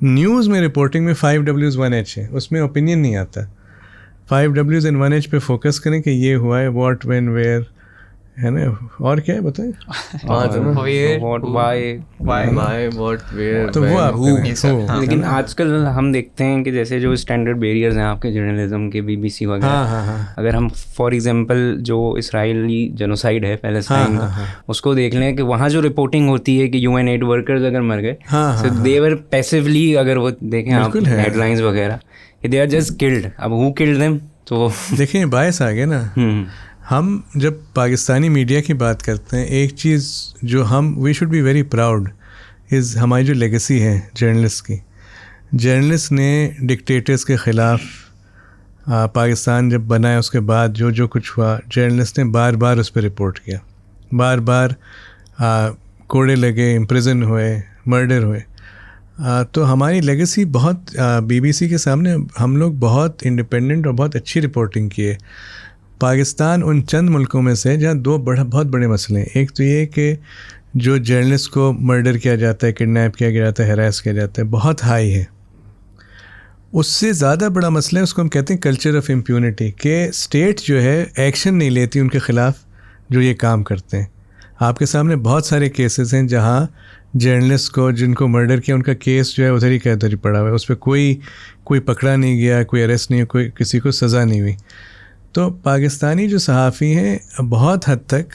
न्यूज़ में रिपोर्टिंग में 5 Ws 1 H है, उसमें ओपिनियन नहीं आता। 5 Ws and 1 H पे फोकस करें कि ये हुआ है, व्हाट, व्हेन, वेयर, है ना, और क्या है बताएं। तो वो आप लेकिन आजकल हम देखते हैं कि जैसे जो स्टैंडर्ड बैरियर्स हैं आपके जर्नलिज्म के, BBC वगैरह, अगर हम फॉर एग्जांपल जो इसराइली जेनोसाइड है पैलेस्टाइन का, उसको देख लें कि वहाँ जो रिपोर्टिंग होती है कि UN8 वर्कर्स अगर मर गए, सो दे वर पैसिवली, अगर वो देखें आप हेडलाइंस वगैरह, दे आर जस्ट किल्ड। अब हु किल्ड देम? तो देखें बायस आ गया ना। हम जब पाकिस्तानी मीडिया की बात करते हैं, एक चीज़ जो we should be very proud is हमारी जो लेगेसी है जर्नलिस्ट की। जर्नलिस्ट ने डिक्टेटर्स के ख़िलाफ़ पाकिस्तान जब बना है उसके बाद जो कुछ हुआ, जर्नलिस्ट ने बार बार उस पर रिपोर्ट किया, बार बार कोड़े लगे, इम्प्रिजन हुए, मर्डर हुए। तो हमारी लेगेसी बहुत BBC के सामने हम लोग बहुत इंडिपेंडेंट और बहुत अच्छी रिपोर्टिंग की है। पाकिस्तान उन चंद मुल्कों में से जहाँ 2 बहुत बड़े मसले हैं। एक तो ये कि जो जर्नलिस्ट को मर्डर किया जाता है, किडनैप किया जाता है, हैरेस किया जाता है, बहुत हाई है। उससे ज़्यादा बड़ा मसला है, उसको हम कहते हैं कल्चर ऑफ इम्प्यूनिटी, कि स्टेट जो है एक्शन नहीं लेती उनके ख़िलाफ़ जो ये काम करते हैं। आपके सामने बहुत सारे केसेस हैं जहाँ जर्नलिस्ट को जिनको मर्डर किया उनका केस जो है उधर ही का उधर ही पड़ा हुआ है, उस पर कोई पकड़ा नहीं गया, कोई अरेस्ट नहीं, कोई किसी को सज़ा नहीं हुई। तो पाकिस्तानी जो सहाफ़ी हैं बहुत हद तक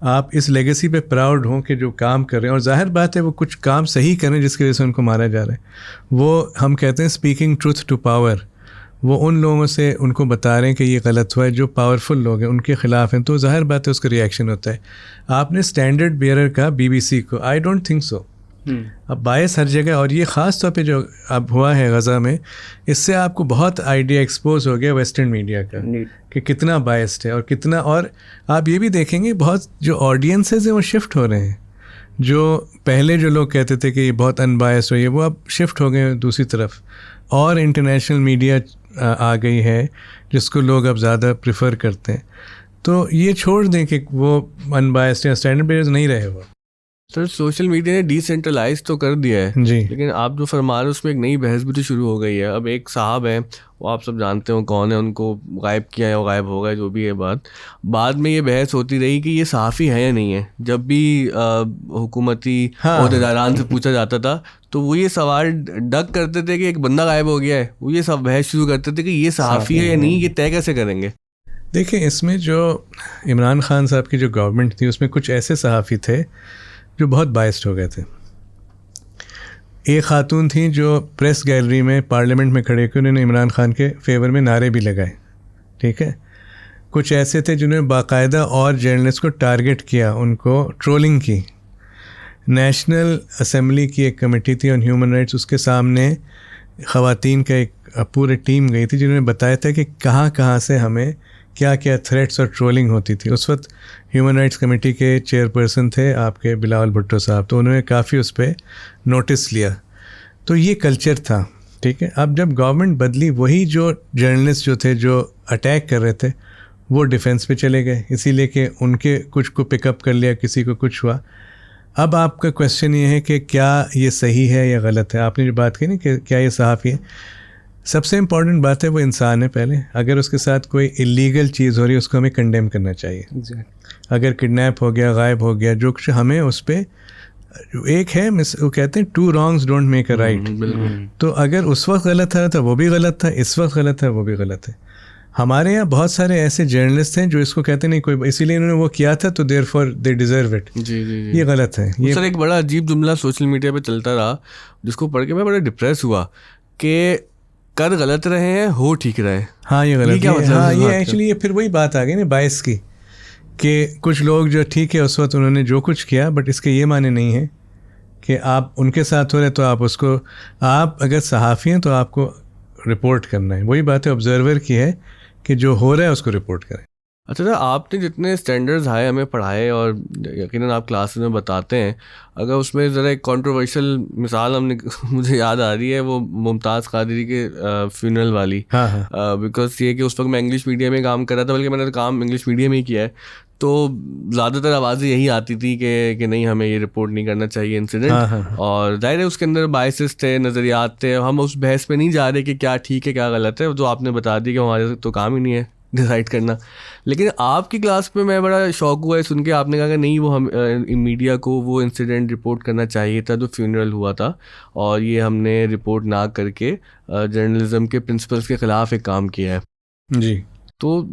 आप इस लेगेसी पे प्राउड हों कि जो काम कर रहे हैं, और जाहिर बात है वो कुछ काम सही कर रहे हैं जिसकी वजह से उनको मारा जा रहा है। वो हम कहते हैं स्पीकिंग ट्रूथ टू पावर, वो उन लोगों से उनको बता रहे हैं कि ये गलत हुआ है, जो पावरफुल लोग हैं उनके ख़िलाफ़ हैं, तो ज़ाहिर बात है उसका रिएक्शन होता है। आपने स्टैंडर्ड बेयरर का BBC को, आई डोंट थिंक सो। अब बायस हर जगह, और ये ख़ास तौर पे जो अब हुआ है गज़ा में, इससे आपको बहुत आइडिया एक्सपोज हो गया वेस्टर्न मीडिया का कि कितना बायस्ड है और कितना। और आप ये भी देखेंगे बहुत जो ऑडियंसेस हैं वो शिफ्ट हो रहे हैं। जो पहले जो लोग कहते थे कि ये बहुत अनबायस्ड हो, ये वो अब शिफ्ट हो गए दूसरी तरफ, और इंटरनेशनल मीडिया आ गई है जिसको लोग अब ज़्यादा प्रेफर करते हैं। तो ये छोड़ दें कि वो अनबायस्ड या स्टैंडर्ड बेयर्स नहीं रहे वो। सर सोशल मीडिया ने डिसेंट्रलाइज तो कर दिया है जी, लेकिन आप जो फरमा रहे हैं उसमें एक नई बहस भी तो शुरू हो गई है। अब एक साहब हैं, वो आप सब जानते हो कौन है, उनको गायब किया है, वो गायब हो गए, जो भी है बात। बाद में ये बहस होती रही कि ये सहाफ़ी है या नहीं है। जब भी हुकूमती ओहदेदारान से पूछा जाता था तो वो ये सवाल डक करते थे कि एक बंदा गायब हो गया है, वो ये सब बहस शुरू करते थे कि ये सहाफ़ी है या नहीं, ये तय कैसे करेंगे। देखिए इसमें जो इमरान खान साहब की जो गवर्नमेंट थी उसमें कुछ ऐसे सहाफ़ी थे जो बहुत बायस्ड हो गए थे। एक खातून थी जो प्रेस गैलरी में पार्लियामेंट में खड़े होकर उन्होंने इमरान खान के फेवर में नारे भी लगाए, ठीक है। कुछ ऐसे थे जिन्होंने बाकायदा और जर्नलिस्ट को टारगेट किया, उनको ट्रोलिंग की। नेशनल असेंबली की एक कमेटी थी ऑन ह्यूमन राइट्स, उसके सामने ख़वातीन का एक पूरी टीम गई थी जिन्होंने बताया था कि कहाँ कहाँ से हमें क्या क्या थ्रेट्स और ट्रोलिंग होती थी। उस वक्त ह्यूमन राइट्स कमेटी के चेयरपर्सन थे आपके बिलावल भुट्टो साहब, तो उन्होंने काफ़ी उस पर नोटिस लिया। तो ये कल्चर था, ठीक है। अब जब गवर्नमेंट बदली, वही जो जर्नलिस्ट जो थे जो अटैक कर रहे थे वो डिफेंस पे चले गए, इसीलिए कि उनके कुछ को पिकअप कर लिया, किसी को कुछ हुआ। अब आपका क्वेश्चन ये है कि क्या ये सही है या गलत है। आपने जो बात की ना कि क्या ये सहाफ़ी है, सबसे इम्पॉर्टेंट बात है वो इंसान है पहले। अगर उसके साथ कोई इलीगल चीज़ हो रही है उसको हमें कंडेम करना चाहिए। अगर किडनैप हो गया, गायब हो गया, जो कुछ हमें उस पर एक है, वो कहते हैं 2 wrongs don't make a right। तो अगर उस वक्त गलत था तो वो भी गलत था, इस वक्त गलत है वो भी गलत है। हमारे यहाँ बहुत सारे ऐसे जर्नलिस्ट हैं जो इसको कहते नहीं कोई, इसीलिए इन्होंने वो किया था तो देयरफॉर दे डिजर्व इट। जी। ये गलत है। ये सर एक बड़ा अजीब जुमला सोशल मीडिया पे चलता रहा जिसको पढ़ के मैं बड़ा डिप्रेस हुआ कि कर गलत रहे हैं हो ठीक रहे। हाँ ये गलत क्या मतलब? हाँ ये एक्चुअली ये फिर वही बात आ गई ना बायस की, कि कुछ लोग जो ठीक है उस वक्त उन्होंने जो कुछ किया, बट इसके ये माने नहीं है कि आप उनके साथ हो रहे तो आप उसको, आप अगर सहाफ़ी हैं तो आपको रिपोर्ट करना है। वही बात है ऑब्जर्वर की है कि जो हो रहा है उसको रिपोर्ट करें। अच्छा सर, आपने जितने स्टैंडर्ड्स हाई हमें पढ़ाए और यकीनन आप क्लासेस में बताते हैं, अगर उसमें ज़रा एक कंट्रोवर्शियल मिसाल हमने मुझे याद आ रही है, वो मुमताज़ कादरी के फ्यूनरल वाली। बिकॉज ये कि उस वक्त मैं इंग्लिश मीडियम में काम कर रहा था, बल्कि मैंने काम इंग्लिश मीडियम में ही किया है, तो ज़्यादातर आवाज़ें यही आती थी कि नहीं हमें ये रिपोर्ट नहीं करना चाहिए इंसिडेंट। और जाहिर है उसके अंदर बायसेस थे, नज़रियात थे। हम उस बहस पे नहीं जा रहे कि क्या ठीक है क्या गलत है, जो आपने बता दी कि हमारे तो काम ही नहीं है डिसाइड करना। लेकिन आपकी क्लास में मैं बड़ा शौक हुआ है सुन के, आपने कहा कि नहीं वो हम मीडिया को वो इंसिडेंट रिपोर्ट करना चाहिए था जो फ्यूनरल हुआ था, और ये हमने रिपोर्ट ना करके जर्नलिज्म के प्रिंसिपल्स के ख़िलाफ़ एक काम किया है। जी, तो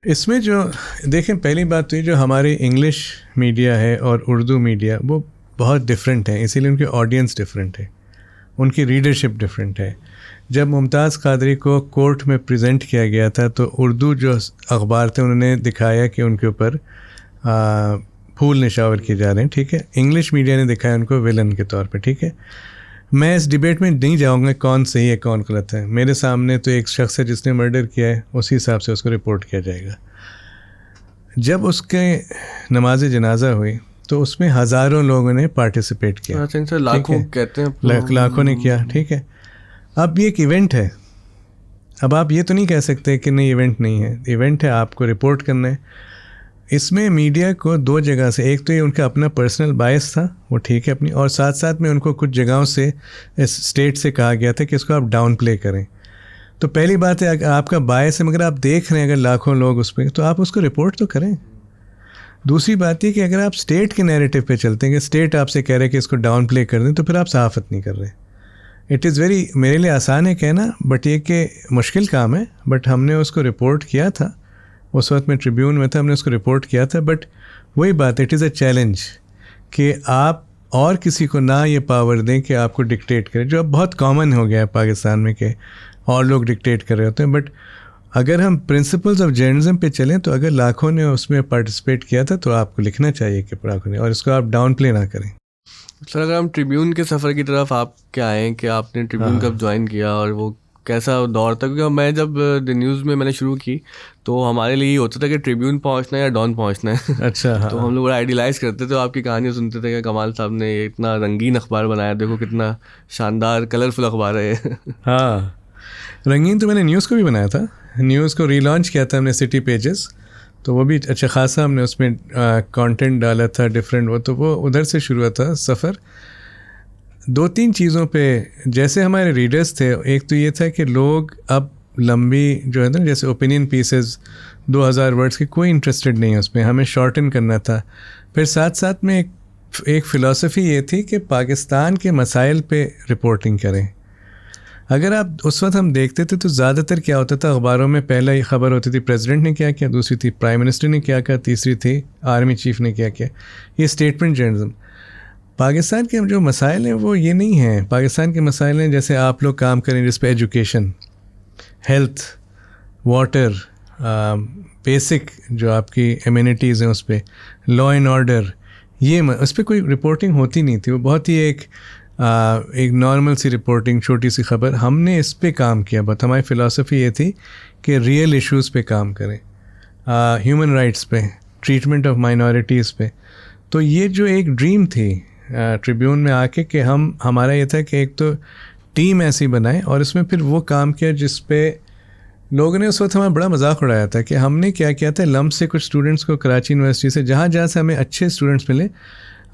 इसमें जो देखें, पहली बात तो ये जो हमारे इंग्लिश मीडिया है और उर्दू मीडिया वो बहुत डिफरेंट है, इसीलिए उनके ऑडियंस डिफरेंट है, उनकी रीडरशिप डिफरेंट है। जब मुमताज़ कादरी को कोर्ट में प्रेजेंट किया गया था तो उर्दू जो अखबार थे उन्होंने दिखाया कि उनके ऊपर फूल निशावर किए जा रहे हैं, ठीक है। इंग्लिश मीडिया ने दिखाया उनको विलन के तौर पे, ठीक है। मैं इस डिबेट में नहीं जाऊंगा कौन सही है कौन गलत है। मेरे सामने तो एक शख्स है जिसने मर्डर किया है, उसी हिसाब से उसको रिपोर्ट किया जाएगा। जब उसके नमाज जनाजा हुई तो उसमें हज़ारों लोगों ने पार्टिसिपेट किया, लाखों कहते हैं, लाखों ने किया, ठीक है। अब ये एक इवेंट है, अब आप ये तो नहीं कह सकते कि नहीं इवेंट नहीं है, इवेंट है, आपको रिपोर्ट करना है। इसमें मीडिया को दो जगह से, एक तो ये उनका अपना पर्सनल बायस था, वो ठीक है अपनी, और साथ साथ में उनको कुछ जगहों से इस स्टेट से कहा गया था कि इसको आप डाउन प्ले करें। तो पहली बात है, अगर आपका बायस है मगर आप देख रहे हैं अगर लाखों लोग उस पर, तो आप उसको रिपोर्ट तो करें। दूसरी बात ये कि अगर आप स्टेट के नैरेटिव पे चलते हैं कि स्टेट आपसे कह रहे हैं कि इसको डाउन प्ले कर दें, तो फिर आप सहाफ़त नहीं कर रहे। इट इज़ वेरी, मेरे लिए आसान है कहना, बट ये कि मुश्किल काम है। बट हमने उसको रिपोर्ट किया था, उस वक्त मैं ट्रिब्यून में था, हमने उसको रिपोर्ट किया था। बट वही बात, इट इज़ अ चैलेंज कि आप और किसी को ना ये पावर दें कि आपको डिक्टेट करें, जो अब बहुत कॉमन हो गया है पाकिस्तान में कि और लोग डिक्टेट कर रहे होते हैं। बट अगर हम प्रिंसिपल्स ऑफ जर्नलिज्म पे चलें तो अगर लाखों ने उसमें पार्टिसिपेट किया था तो आपको लिखना चाहिए कि लाखों ने, और इसको आप डाउन प्ले ना करें। सर अगर हम ट्रिब्यून के सफ़र की तरफ आप क्या आए कि आपने ट्रिब्यून कब ज्वाइन किया और वो कैसा दौर था? क्योंकि मैं जब द न्यूज़ में मैंने शुरू की तो हमारे लिए ये होता था कि ट्रिब्यून पहुंचना है या डॉन पहुंचना है। अच्छा, हाँ। तो हम लोग बड़ा आइडियलाइज़ करते थे, आपकी कहानियाँ सुनते थे कि कमाल साहब ने ये इतना रंगीन अखबार बनाया, देखो कितना शानदार कलरफुल अखबार है। हाँ, रंगीन तो मैंने न्यूज़ को भी बनाया था, न्यूज़ को रीलॉन्च किया था हमने, सिटी पेजेस, तो वो भी अच्छा खासा हमने उसमें कंटेंट डाला था डिफरेंट, वो उधर से शुरू हुआ था सफ़र। 2-3 चीज़ों पे जैसे हमारे रीडर्स थे, एक तो ये था कि लोग अब लंबी जो है ना, जैसे ओपिनियन पीसेस 2000 वर्ड्स की, कोई इंटरेस्टेड नहीं है उसमें, हमें शॉर्टन करना था। फिर साथ साथ में एक फ़िलासफ़ी ये थी कि पाकिस्तान के मसाइल पे रिपोर्टिंग करें। अगर आप उस वक्त हम देखते थे तो ज़्यादातर क्या होता था अखबारों में, पहला ये ख़बर होती थी प्रेसिडेंट ने क्या किया, दूसरी थी प्राइम मिनिस्टर ने क्या किया, तीसरी थी आर्मी चीफ ने क्या किया। ये स्टेटमेंट जर्नलिज्म। पाकिस्तान के जो मसाइल हैं वो ये नहीं हैं। पाकिस्तान के मसाइल हैं जैसे आप लोग काम करें जिस पे एजुकेशन, हेल्थ, वाटर, बेसिक जो आपकी एमिनिटीज़ हैं उस पर, लॉ एंड ऑर्डर, ये उस पर कोई रिपोर्टिंग होती नहीं थी। वो बहुत ही एक नॉर्मल सी रिपोर्टिंग, छोटी सी खबर। हमने इस पे काम किया, बट हमारी फ़िलासफ़ी ये थी कि रियल इश्यूज़ पे काम करें, ह्यूमन राइट्स पे, ट्रीटमेंट ऑफ माइनॉरिटीज़ पे। तो ये जो एक ड्रीम थी ट्रिब्यून में आके कि हमारा ये था कि एक तो टीम ऐसी बनाए, और इसमें फिर वो काम किया जिस पे लोगों ने उस वक्त हमारा बड़ा मजाक उड़ाया था कि हमने क्या किया था, लम्ब से कुछ स्टूडेंट्स को कराची यूनिवर्सिटी से, जहाँ जहाँ से हमें अच्छे स्टूडेंट्स मिले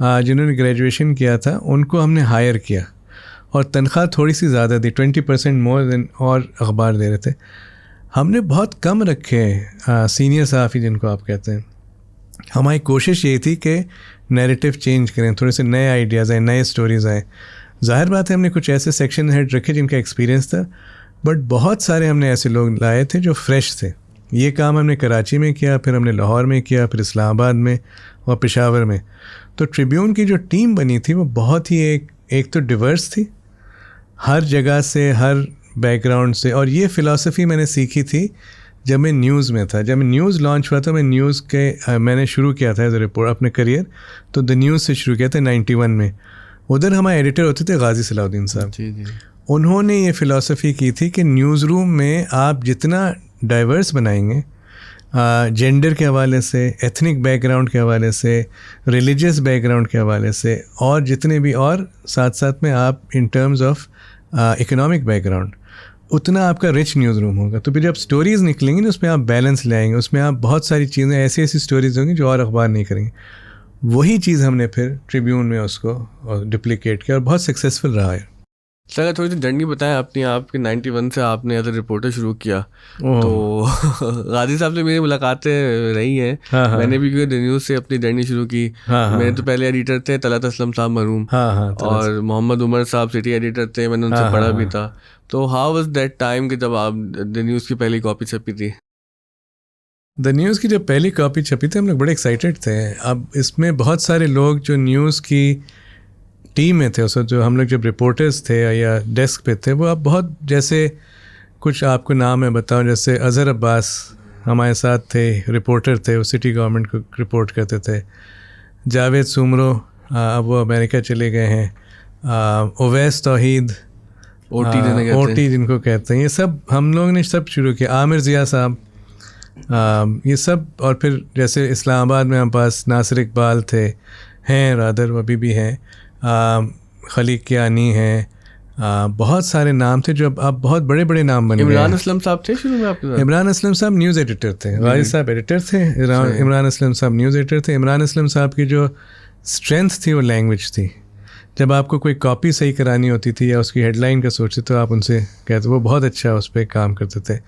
जिन्होंने ग्रेजुएशन किया था, उनको हमने हायर किया और तनख्वाह थोड़ी सी ज़्यादा दी, 20% मोर देन और अखबार दे रहे थे। हमने बहुत कम रखे सीनियर सहाफ़ी जिनको आप कहते हैं। हमारी कोशिश ये थी कि नैरेटिव चेंज करें, थोड़े से नए आइडियाज़ आए, नए स्टोरीज़ आए। ज़ाहिर बात है हमने कुछ ऐसे सेक्शन हेड रखे जिनका एक्सपीरियंस था, बट बहुत सारे हमने ऐसे लोग लाए थे जो फ्रेश थे। ये काम हमने कराची में किया, फिर हमने लाहौर में किया, फिर इस्लामाबाद में और पेशावर में। तो ट्रिब्यून की जो टीम बनी थी वो बहुत ही एक तो डिवर्स थी, हर जगह से, हर बैकग्राउंड से। और ये फ़िलासफ़ी मैंने सीखी थी जब मैं न्यूज़ में था। जब मैं न्यूज़ लॉन्च हुआ था, मैं न्यूज़ के मैंने शुरू किया था एज ए रिपोर्ट अपने करियर, तो द न्यूज़ से शुरू किया था 91 में। उधर हमारे एडिटर होते थे गाजी सलाउद्दीन साहब। जी जी। उन्होंने ये फ़िलासफ़ी की थी कि न्यूज़ रूम में आप जितना डाइवर्स बनाएंगे, जेंडर के हवाले से, एथनिक बैकग्राउंड के हवाले से, रिलीजियस बैकग्राउंड के हवाले से, और जितने भी, और साथ साथ में आप in terms of economic background, उतना आपका रिच न्यूज़ रूम होगा। तो फिर जब स्टोरीज़ निकलेंगी ना, उसमें आप बैलेंस लाएंगे, उसमें आप बहुत सारी चीज़ें, ऐसी ऐसी स्टोरीज़ होंगी जो और अखबार नहीं करेंगे। वही चीज़ हमने फिर ट्रिब्यून में उसको डुप्लीकेट किया और बहुत सक्सेसफुल रहा है। सर थोड़ी सी जर्नी बताएं अपनी, आपके 91 से आपने एज ए रिपोर्टर शुरू किया, तो गाजी साहब से मेरी मुलाकातें रही हैं। हाँ। मैंने भी क्योंकि न्यूज़ से अपनी जर्नी शुरू की। मेरे तो पहले एडिटर थे तलत असलम साहब मरूम, और मोहम्मद उमर साहब सिटी एडिटर थे, मैंने उनसे पढ़ा भी था। तो हाउ वाज दैट टाइम कि जब आप द न्यूज़ की पहली कॉपी छपी थी? द न्यूज़ की जब पहली कॉपी छपी थी हम लोग बड़े एक्साइटेड थे। अब इसमें बहुत सारे लोग जो न्यूज़ की टीम में थे, उस वक्त जो हम लोग जब रिपोर्टर्स थे या डेस्क पे थे, वो अब बहुत, जैसे कुछ आपको नाम मैं बताऊं, जैसे अज़हर अब्बास हमारे साथ थे, रिपोर्टर थे, वो सिटी गवर्नमेंट को रिपोर्ट करते थे। जावेद सुमरो अब वो अमेरिका चले गए हैं। ओवैस तौहीद, ओटी जिनको कहते हैं, ये सब हम लोग ने सब शुरू किया। आमिर ज़िया साहब, ये सब। और फिर जैसे इस्लामाबाद में हमारे पास नासिर इकबाल थे, हैं रादर, अभी भी हैं। खलीक कियानी हैं, बहुत सारे नाम थे जो अब बहुत बड़े बड़े नाम बन गए। इमरान असलम साहब थे शुरू में आपके साथ? इमरान असलम साहब न्यूज़ एडिटर थे, वाजिद साहब एडिटर थे, इमरान असलम साहब न्यूज़ एडिटर थे। इमरान असलम साहब की जो स्ट्रेंथ थी वो लैंग्वेज थी। जब आपको कोई कॉपी सही करानी होती थी या उसकी हेडलाइन का सोचते तो आप उनसे कहते, वो बहुत अच्छा उस पर काम करते थे।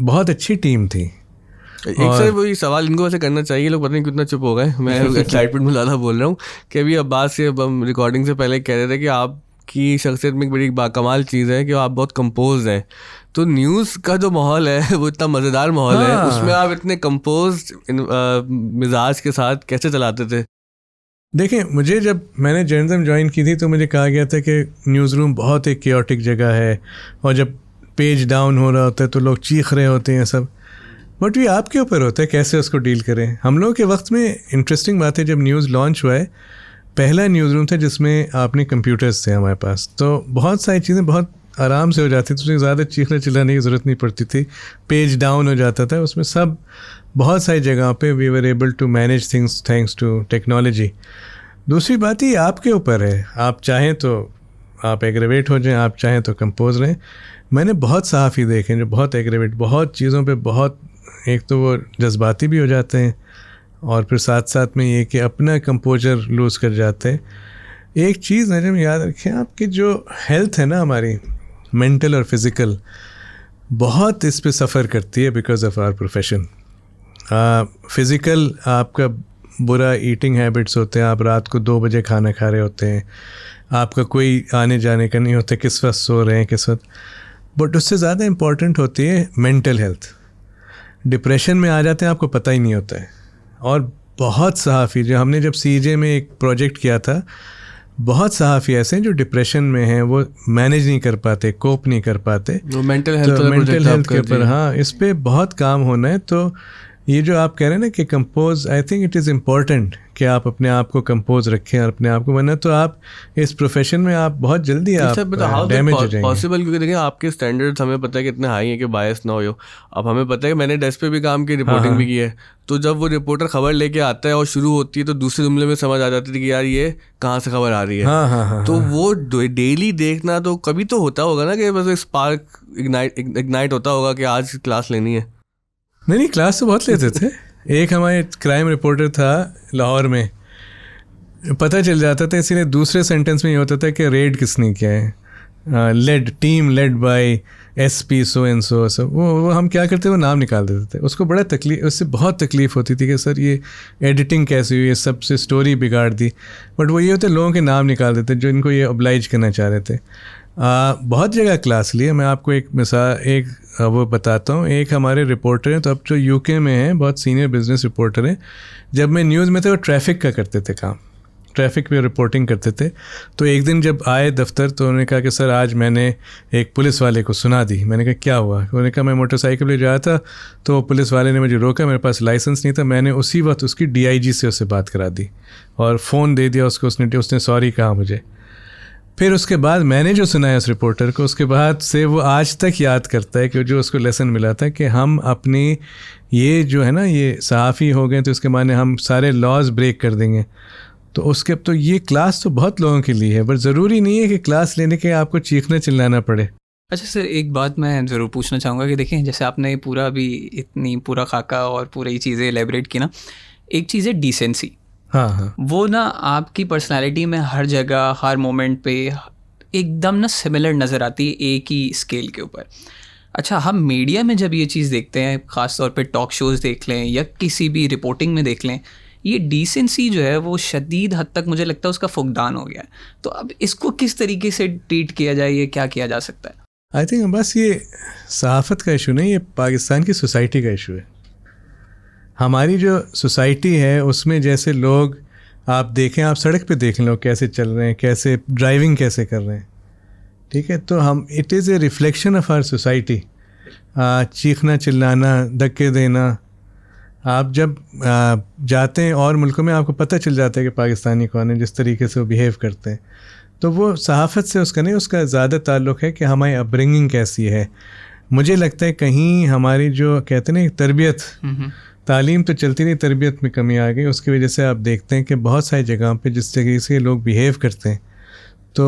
बहुत अच्छी टीम थी। एक सर वही सवाल इनको वैसे करना चाहिए, लोग पता नहीं कितना चुप हो गए। मैं एक्साइटमेंट में ज़्यादा बोल रहा हूँ कि अभी अब्बास से हम रिकॉर्डिंग से पहले कह रहे थे कि आपकी शख्सियत में एक बड़ी बाकमाल चीज़ है कि आप बहुत कंपोज हैं। तो न्यूज़ का जो माहौल है वो इतना मज़ेदार माहौल है, उसमें आप इतने कंपोज मिजाज के साथ कैसे चलाते थे? देखिए, मुझे जब मैंने जर्नलिज्म ज्वाइन की थी तो मुझे कहा गया था कि न्यूज़ रूम बहुत एक केओटिक जगह है और जब पेज डाउन हो रहा होता है तो लोग चीख रहे होते हैं सब, बट ये आपके ऊपर होता है कैसे उसको डील करें। हम लोग के वक्त में इंटरेस्टिंग बात है, जब न्यूज़ लॉन्च हुआ है पहला न्यूज़ रूम था जिसमें आपने कंप्यूटर्स थे हमारे पास, तो बहुत सारी चीज़ें बहुत आराम से हो जाती थी, उसमें ज़्यादा चीखने चिल्लाने की ज़रूरत नहीं पड़ती थी। पेज डाउन हो जाता था, उसमें सब बहुत सारी जगहों पे we were able to manage things thanks to technology. दूसरी बात ही आपके ऊपर है, आप चाहें तो आप एग्रेवेट हो जाएं, आप चाहें तो कंपोज रहें। मैंने बहुत सहाफ़ी देखे जो बहुत एग्रेवेट, बहुत चीज़ों पे बहुत, एक तो वो जज्बाती भी हो जाते हैं और फिर साथ साथ में ये कि अपना कंपोजर लूज़ कर जाते हैं। एक चीज़ नज़र में याद रखें, आपकी जो हेल्थ है ना हमारी मेंटल और फिज़िकल, बहुत इस पे सफ़र करती है because of our profession. Physical आपका बुरा ईटिंग हैबिट्स होते हैं, आप रात को 2 बजे खाना खा रहे होते हैं, आपका कोई आने जाने का नहीं होता, किस वक्त सो रहे हैं किस वक्त, बट उससे ज़्यादा इम्पॉर्टेंट होती है मेंटल हेल्थ। डिप्रेशन में आ जाते हैं आपको पता ही नहीं होता है। और बहुत सहाफ़ी, जो हमने जब CJ में एक प्रोजेक्ट किया था, बहुत सहाफ़ी ऐसे हैं जो डिप्रेशन में हैं, वो मैनेज नहीं कर पाते, कोप नहीं कर पाते, मेंटल हेल्थ के ऊपर हाँ इस पर बहुत काम होना है। तो ये जो आप कह रहे हैं ना कि compose, I think it is important कि आप अपने आप को कंपोज रखें और अपने आप को, वरना तो आप इस प्रोफेशन में आप बहुत जल्दी आप डैमेज हो जाएंगे। पॉसिबल, क्योंकि देखिए आपके स्टैंडर्ड्स हमें पता है कि इतने हाई हैं कि बायस ना हो। अब हमें पता है कि मैंने डेस्क पे भी काम की, रिपोर्टिंग भी की है, तो जब वो रिपोर्टर खबर लेके आता है और शुरू होती है तो दूसरे जुमले में समझ आ जाती थी कि यार ये कहाँ से खबर आ रही है। तो वो डेली देखना तो कभी तो होता होगा ना कि बस एक स्पार्क इग्नाइट होता होगा कि आज क्लास लेनी है। नहीं, क्लास तो बहुत लेते थे। एक हमारे क्राइम रिपोर्टर था लाहौर में, पता चल जाता था, इसीलिए दूसरे सेंटेंस में ये होता था कि रेड किसने किया है, team led by SP so and so. वो हम क्या करते, वो नाम निकाल देते थे। उसको बड़ा तकलीफ, उससे बहुत तकलीफ़ होती थी कि सर ये एडिटिंग कैसे हुई, ये सबसे स्टोरी बिगाड़ दी, बट वो ये होते लोगों के नाम निकाल देते जो इनको ये ऑब्लाइज करना चाह रहे थे। बहुत जगह क्लास लिए। मैं आपको एक मिसाल वो बताता हूँ। एक हमारे रिपोर्टर हैं, तो अब जो UK में हैं, बहुत सीनियर बिजनेस रिपोर्टर हैं। जब मैं न्यूज़ में थे वो ट्रैफिक का करते थे काम, ट्रैफिक पे रिपोर्टिंग करते थे। तो एक दिन जब आए दफ्तर तो उन्होंने कहा कि सर आज मैंने एक पुलिस वाले को सुना दी। मैंने कहा क्या हुआ? उन्होंने कहा मैं मोटरसाइकिल पे जा रहा था तो पुलिस वाले ने मुझे रोका, मेरे पास लाइसेंस नहीं था, मैंने उसी वक्त उसकी DIG से उससे बात करा दी और फ़ोन दे दिया उसको, उसने सॉरी कहा मुझे। फिर उसके बाद मैंने जो सुनाया उस रिपोर्टर को, उसके बाद से वो आज तक याद करता है कि जो उसको लेसन मिला था कि हम अपनी ये जो है ना, ये सहाफ़ी हो गए तो उसके माने हम सारे लॉज ब्रेक कर देंगे। तो उसके तो ये क्लास तो बहुत लोगों के लिए है, पर ज़रूरी नहीं है कि क्लास लेने के आपको चीखना चिल्लाना पड़े। अच्छा सर, एक बात मैं ज़रूर पूछना चाहूँगा कि देखें, जैसे आपने पूरा भी इतनी पूरा खाका और पूरी चीज़ें एलेबरेट की ना, एक चीज़ है डिसेंसी। हाँ, वो ना आपकी पर्सनालिटी में हर जगह हर मोमेंट पे एकदम ना सिमिलर नज़र आती है, एक ही स्केल के ऊपर। अच्छा, हम मीडिया में जब ये चीज़ देखते हैं, ख़ास तौर पे टॉक शोज़ देख लें या किसी भी रिपोर्टिंग में देख लें, ये डिसेंसी जो है वो शदीद हद तक मुझे लगता है उसका फुकदान हो गया है। तो अब इसको किस तरीके से ट्रीट किया जाए, ये क्या किया जा सकता है? आई थिंक बस ये सहाफ़त का इशू नहीं, ये पाकिस्तान की सोसाइटी का इशू है। हमारी जो सोसाइटी है उसमें जैसे लोग आप देखें, आप सड़क पे देख लें लोग कैसे चल रहे हैं, कैसे ड्राइविंग कैसे कर रहे हैं, ठीक है। तो हम it is a reflection of our society. चीखना चिल्लाना, धक्के देना, आप जब जाते हैं और मुल्कों में आपको पता चल जाता है कि पाकिस्तानी कौन है, जिस तरीके से वो बिहेव करते हैं। तो वो सहाफ़त से उसका नहीं, उसका ज़्यादा ताल्लुक़ है कि हमारी अपब्रिंगिंग कैसी है। मुझे लगता है कहीं हमारी जो कहते हैं ना तरबियत, तालीम तो चलती रही, तरबियत में कमी आ गई। उसकी वजह से आप देखते हैं कि बहुत सारी जगहों पे जिस तरीके से लोग बिहेव करते हैं तो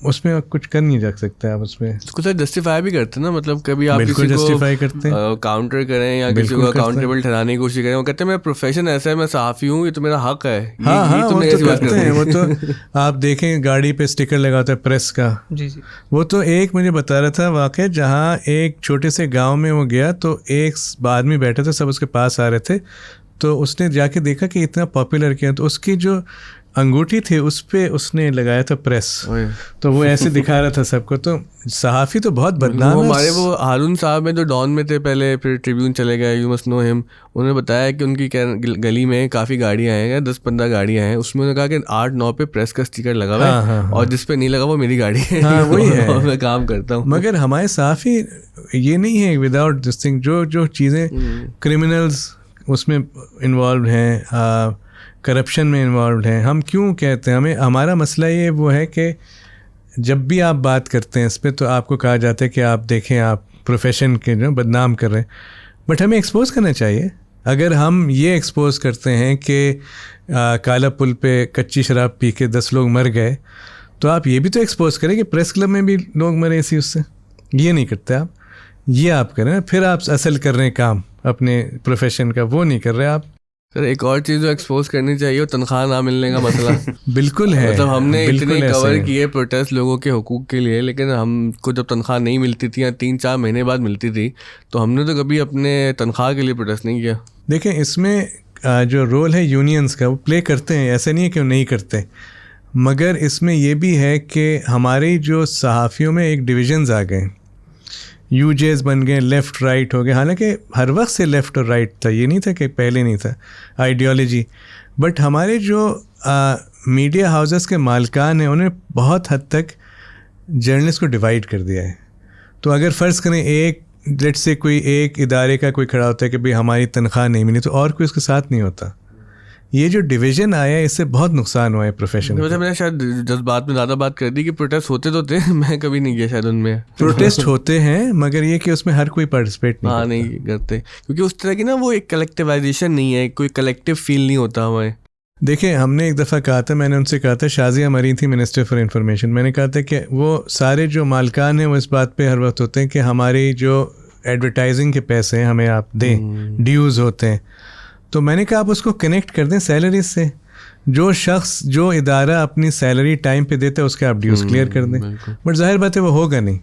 उसमें कुछ कर नहीं जा सकते आप उसमें। उसको सर जस्टिफाई भी करते हैं ना, मतलब कभी आप बिल्कुल किसी जस्टिफाई करते हैं, काउंटर करें या किसी को अकाउंटेबल ठहराने की कोशिश करें, वो कहते हैं मेरा प्रोफेशन ऐसा है, मैं सहाफ़ी हूँ, ये तो मेरा हक है। हाँ हाँ, वो तो करते हैं। वो तो आप देखें गाड़ी पे स्टिकर लगाता है प्रेस का। जी जी। वो तो एक मुझे बता रहा था वाकई, जहाँ एक छोटे से गांव में वो गया तो एक आदमी बैठे थे, सब उसके पास आ रहे थे, तो उसने जाके देखा कि इतना पॉपुलर किया, तो उसकी जो अंगूठी थी उस पे उसने लगाया था प्रेस, तो वो ऐसे दिखा रहा था सबको। तो सहाफ़ी तो बहुत बदनाम है। हमारे वो हारून साहब हैं जो डॉन में थे पहले, फिर ट्रिब्यून चले गए, यू मस्ट नो हिम। उन्होंने बताया कि उनकी गली में काफ़ी गाड़ियाँ हैं, 10-15 गाड़ियाँ हैं, उसमें उन्होंने कहा कि 8-9 पे प्रेस का स्टिकर लगा हुआ है, और जिस पे नहीं लगा वो मेरी गाड़ी है। हाँ, वही है। मैं काम करता हूँ। मगर हमारे सहाफ़ी ये नहीं है विदाउट दिस थिंग, जो चीज़ें क्रिमिनल्स उसमें इन्वॉल्व हैं, करप्शन में इन्वॉल्व हैं, हम क्यों कहते हैं? हमें हमारा मसला ये वो है कि जब भी आप बात करते हैं इस पर तो आपको कहा जाता है कि आप देखें आप प्रोफेशन के जो बदनाम कर रहे हैं, बट हमें एक्सपोज करना चाहिए। अगर हम ये एक्सपोज करते हैं कि काला पुल पे कच्ची शराब पी के 10 लोग मर गए, तो आप ये भी तो एक्सपोज करें कि प्रेस क्लब में भी लोग मरे इसी उससे। ये नहीं करते आप, ये आप करें, फिर आप असल कर रहे हैं काम अपने प्रोफेशन का, वो नहीं कर रहे आप। सर एक और चीज़ जो एक्सपोज करनी चाहिए वो तनख्वाह ना मिलने का मसला। बिल्कुल है। मतलब हमने इतने कवर किए प्रोटेस्ट लोगों के हुकूक के लिए, लेकिन हमको जब तनख्वाह नहीं मिलती थी या 3-4 महीने बाद मिलती थी, तो हमने तो कभी अपने तनख्वाह के लिए प्रोटेस्ट नहीं किया। देखें इसमें जो रोल है यूनियंस का वो प्ले करते हैं, ऐसे नहीं है कि वो नहीं करते, मगर इसमें यह भी है कि हमारी जो सहाफ़ियों में एक डिविजन्स आ गए, यूजेस बन गए, लेफ़्ट राइट हो गए। हालांकि हर वक्त से लेफ़्ट और राइट था, ये नहीं था कि पहले नहीं था आइडियोलॉजी, बट हमारे जो मीडिया हाउसेस के मालिकान हैं उन्हें बहुत हद तक जर्नलिस्ट को डिवाइड कर दिया है। तो अगर फ़र्ज़ करें एक लेट्स से कोई एक इदारे का कोई खड़ा होता है कि भाई हमारी तनख्वाह नहीं मिली, तो और कोई उसके साथ नहीं होता। ये जो डिवीज़न आया है इससे बहुत नुकसान हुआ है प्रोफेशन को। मैंने शायद जज्बात में ज़्यादा बात कर दी कि प्रोटेस्ट होते तो थे, मैं कभी नहीं गया शायद उनमें। प्रोटेस्ट होते हैं मगर ये कि उसमें हर कोई पार्टिसिपेट नहीं करते, क्योंकि उस तरह की ना वो एक कलेक्टिवाइजेशन नहीं है, कोई कलेक्टिव फील नहीं होता हमें। देखिए हमने एक दफ़ा कहा था, मैंने उनसे कहा था, शाजिया मरीन थी मिनिस्टर फॉर इंफॉर्मेशन, मैंने कहा था कि वो सारे जो मालिकान हैं वो इस बात पे हर वक्त होते हैं कि हमारी जो एडवर्टाइजिंग के पैसे हैं हमें आप दें, ड्यूज़ होते हैं। तो मैंने कहा आप उसको कनेक्ट कर दें सैलरी से, जो शख्स जो इदारा अपनी सैलरी टाइम पे देता है उसके आप ड्यूज़ क्लियर कर दें। बट जाहिर बात है वो होगा नहीं,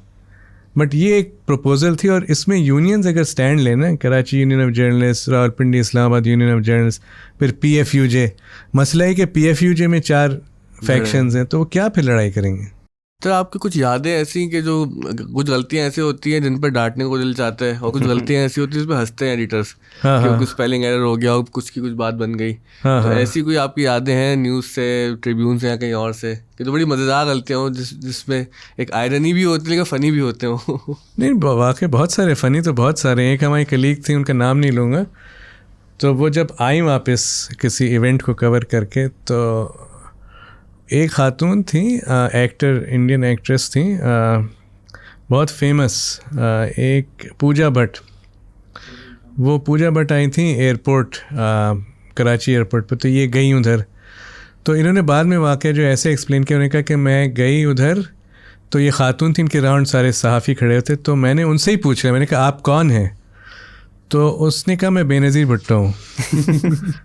बट ये एक प्रपोजल थी। और इसमें यूनियंस अगर स्टैंड लेना, Karachi union of journalist, Rawalpindi Islamabad union of journalist, फिर PFUJ, मसला है कि PFUJ में 4 फैक्शंस हैं, तो वो क्या फिर लड़ाई करेंगे? तो आपकी कुछ यादें ऐसी कि जो कुछ गलतियां ऐसी होती हैं जिन पर डांटने को दिल चाहता है, और कुछ गलतियां ऐसी होती हैं जिस पर हंसते हैं एडिटर्स, कि कुछ स्पेलिंग एरर हो गया, कुछ की कुछ बात बन गई। तो ऐसी कोई आपकी यादें हैं न्यूज़ से, ट्रिब्यून से या कहीं और से, कि तो बड़ी मज़ेदार गलतियाँ हो जिसमें एक आयरनी भी होती है लेकिन फ़नी भी होते हो? नहीं, वाकई बहुत सारे फ़नी तो बहुत सारे। एक हमारी कलीग थी, उनका नाम नहीं लूँगा, तो वो जब आई वापस किसी इवेंट को कवर करके, तो एक खातून थी, एक्टर, इंडियन एक्ट्रेस थी, बहुत फेमस, एक पूजा भट्ट। वो पूजा भट्ट आई थी एयरपोर्ट, कराची एयरपोर्ट पे, तो ये गई उधर। तो इन्होंने बाद में वाक़या जो ऐसे एक्सप्लेन किया, उन्होंने कहा कि मैं गई उधर, तो ये खातून थी, इनके राउंड सारे सहाफ़ी खड़े होते, तो मैंने उनसे ही पूछा, मैंने कहा आप कौन हैं? तो उसने कहा मैं बेनज़ीर भुट्टो हूँ।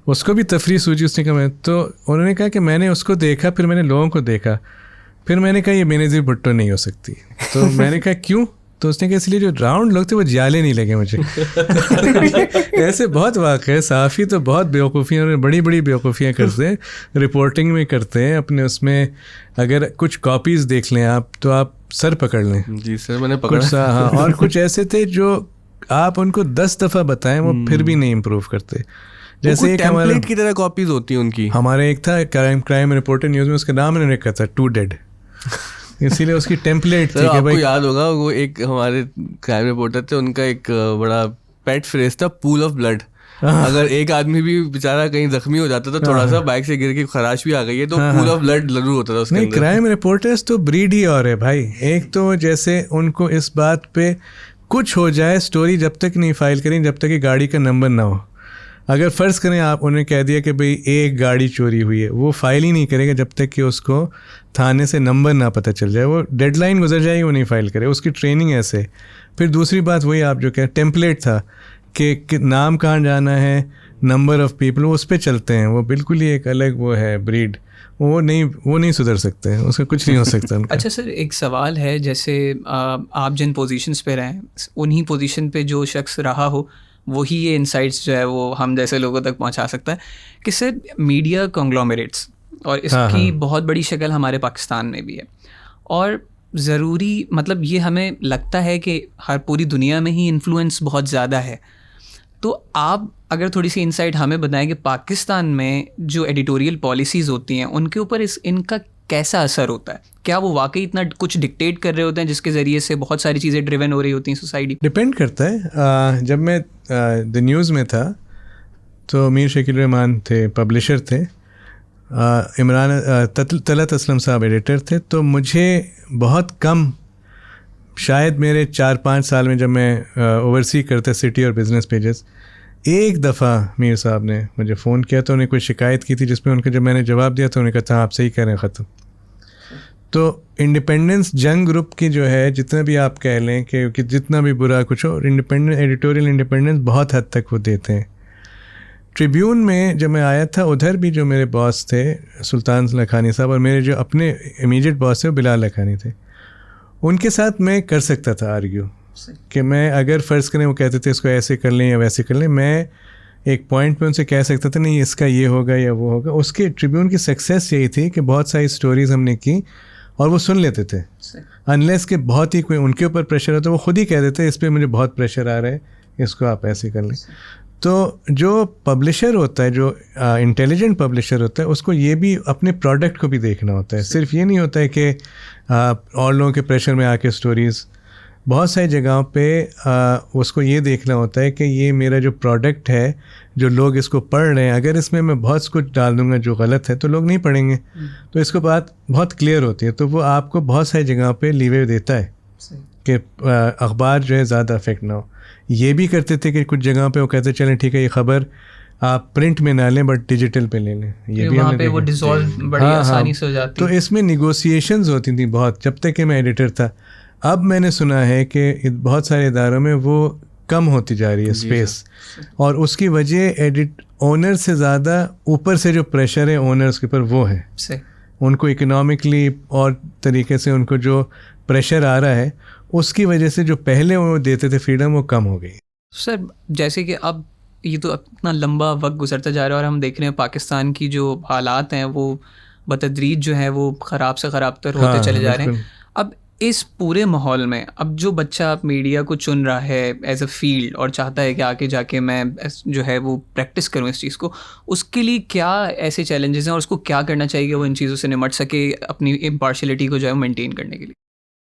उसको भी तफरी सूझी, उसने कहा मैं, तो उन्होंने कहा कि मैंने उसको देखा, फिर मैंने लोगों को देखा, फिर मैंने कहा ये बेनज़ीर भुट्टो नहीं हो सकती। तो मैंने कहा क्यों? तो उसने कहा इसलिए जो राउंड लोग थे वो जाले नहीं लगे मुझे। ऐसे बहुत वाक़ है, सहाफ़ी तो बहुत बेवकूफ़ियाँ, बड़ी बड़ी बेवकूफ़ियाँ करते हैं, रिपोर्टिंग में करते हैं अपने उसमें। अगर कुछ कॉपीज़ देख लें आप तो आप सर पकड़ लें। जी सर, मैंने पकड़ा। हाँ, और कुछ ऐसे थे जो आप उनको 10 दफ़ा बताएं वो फिर भी नहीं इम्प्रूव करते। जैसे एक टेम्पलेट की तरह कॉपीज होती हैं उनकी। हमारे एक था क्राइम रिपोर्टर न्यूज़ में, उसका नाम मैंने रखा था टू डेड, इसीलिए उसकी टेम्पलेट थी। आपको याद होगा वो एक हमारे क्राइम रिपोर्टर थे, उनका एक बड़ा पेट फ्रेज था, पूल ऑफ ब्लड। अगर एक आदमी भी बेचारा कहीं जख्मी हो जाता था, थोड़ा सा बाइक से गिर के खराश भी आ गई है, तो पूल ऑफ ब्लड जरूर होता था उसके अंदर। क्राइम रिपोर्टर्स तो ब्रीड ही और है भाई। एक तो जैसे उनको इस बात पे कुछ हो जाए, स्टोरी जब तक नहीं फाइल करें जब तक कि गाड़ी का नंबर ना हो, अगर फ़र्ज़ करें आप उन्हें कह दिया कि भाई एक गाड़ी चोरी हुई है, वो फाइल ही नहीं करेगा जब तक कि उसको थाने से नंबर ना पता चल जाए। वो डेडलाइन गुजर जाएगी, वो नहीं फाइल करे। उसकी ट्रेनिंग ऐसे। फिर दूसरी बात वही आप जो कह टेम्पलेट था कि नाम कहाँ जाना है, नंबर ऑफ़ पीपल, वो उस पर चलते हैं। वो बिल्कुल ही एक अलग वो है ब्रीड। वो नहीं सुधर सकते हैं, उसका कुछ नहीं हो सकता उनका। अच्छा सर, एक सवाल है, जैसे आप जिन पोजीशंस पे रहें, उन्हीं पोजीशन पे जो शख्स रहा हो वही ये इंसाइट्स जो है वो हम जैसे लोगों तक पहुंचा सकता है कि सर मीडिया कॉन्ग्लोमरेट्स, और इसकी बहुत बड़ी शक्ल हमारे पाकिस्तान में भी है। और ज़रूरी मतलब ये हमें लगता है कि हर पूरी दुनिया में ही इन्फ्लुएंस बहुत ज़्यादा है। तो आप अगर थोड़ी सी इंसाइट हमें बताएं कि पाकिस्तान में जो एडिटोरियल पॉलिसीज़ होती हैं उनके ऊपर इनका कैसा असर होता है? क्या वो वाकई इतना कुछ डिक्टेट कर रहे होते हैं जिसके ज़रिए से बहुत सारी चीज़ें ड्रिवन हो रही होती हैं सोसाइटी? डिपेंड करता है। जब मैं द न्यूज़ में था तो मीर शकील रहमान थे, पब्लिशर थे, तलत असलम साहब एडिटर थे। तो मुझे बहुत कम, शायद मेरे 4-5 साल में जब मैं ओवरसी करता सिटी और बिज़नेस पेजेस, एक दफ़ा मीर साहब ने मुझे फ़ोन किया तो उन्हें कोई शिकायत की थी जिसमें उनका, जब मैंने जवाब दिया तो उन्होंने कहा था आप सही कह रहे हैं, ख़त्म। तो इंडिपेंडेंस जंग ग्रुप की जो है, जितना भी आप कह लें कि जितना भी बुरा कुछ हो, इंडिपेंडेंस, एडिटोरियल इंडिपेंडेंस बहुत हद तक वो देते हैं। ट्रिब्यून में जब मैं आया था, उधर भी जो मेरे बॉस थे सुल्तान लखानी साहब, और मेरे जो अपने इमीडिएट बॉस थे वो बिलाल लखानी थे, उनके साथ मैं कर सकता था आर्ग्यू कि मैं, अगर फ़र्ज़ करें वो कहते थे इसको ऐसे कर लें या वैसे कर लें, मैं एक पॉइंट पे उनसे कह सकता था नहीं इसका ये होगा या वो होगा। उसके ट्रिब्यून की सक्सेस यही थी कि बहुत सारी स्टोरीज़ हमने की और वो सुन लेते थे, अनलेस कि बहुत ही कोई उनके ऊपर प्रेशर होता, वो खुद ही कह देते इस पर मुझे बहुत प्रेशर आ रहा है, इसको आप ऐसे कर लें। तो जो पब्लिशर होता है, जो इंटेलिजेंट पब्लिशर होता है, उसको ये भी अपने प्रोडक्ट को भी देखना होता है। सिर्फ ये नहीं होता है कि और लोगों के प्रेशर में आके स्टोरीज़, बहुत सारी जगहों पे उसको ये देखना होता है कि ये मेरा जो प्रोडक्ट है, जो लोग इसको पढ़ रहे हैं, अगर इसमें मैं बहुत कुछ डाल दूंगा जो गलत है तो लोग नहीं पढ़ेंगे। तो इसको बात बहुत क्लियर होती है। तो वो आपको बहुत सारी जगहों पे लीवे देता है कि अखबार जो है ज़्यादा अफेक्ट ना हो। ये भी करते थे कि कुछ जगहों पे वो कहते चलें ठीक है ये ख़बर आप प्रिंट में ना लें बट डिजिटल पे ले लें, ये भी हमने वो डिसॉल्व बड़ी आसानी से हो जाती है। तो इसमें निगोसिएशंस होती थी बहुत, जब तक कि मैं एडिटर था। अब मैंने सुना है कि बहुत सारे इदारों में वो कम होती जा रही है स्पेस, और उसकी वजह एडिट ओनर से ज़्यादा ऊपर से जो प्रेशर है ओनर्स के ऊपर वो है। उनको इकोनॉमिकली और तरीके से उनको जो प्रेशर आ रहा है उसकी वजह से जो पहले वो देते थे फ्रीडम वो कम हो गई। सर जैसे कि अब ये तो इतना लंबा वक्त गुजरता जा रहा है और हम देख रहे हैं पाकिस्तान की जो हालात हैं वो बतदरीज जो है वो ख़राब से ख़राब तर होते चले जा रहे हैं। अब इस पूरे माहौल में अब जो बच्चा मीडिया को चुन रहा है एज अ फील्ड और चाहता है कि आगे जाके मैं जो है वो प्रैक्टिस करूं इस चीज़ को, उसके लिए क्या ऐसे चैलेंजेस हैं और उसको क्या करना चाहिए वो इन चीज़ों से निमट सके अपनी इम्पार्शलिटी को जो है मेंटेन करने के लिए?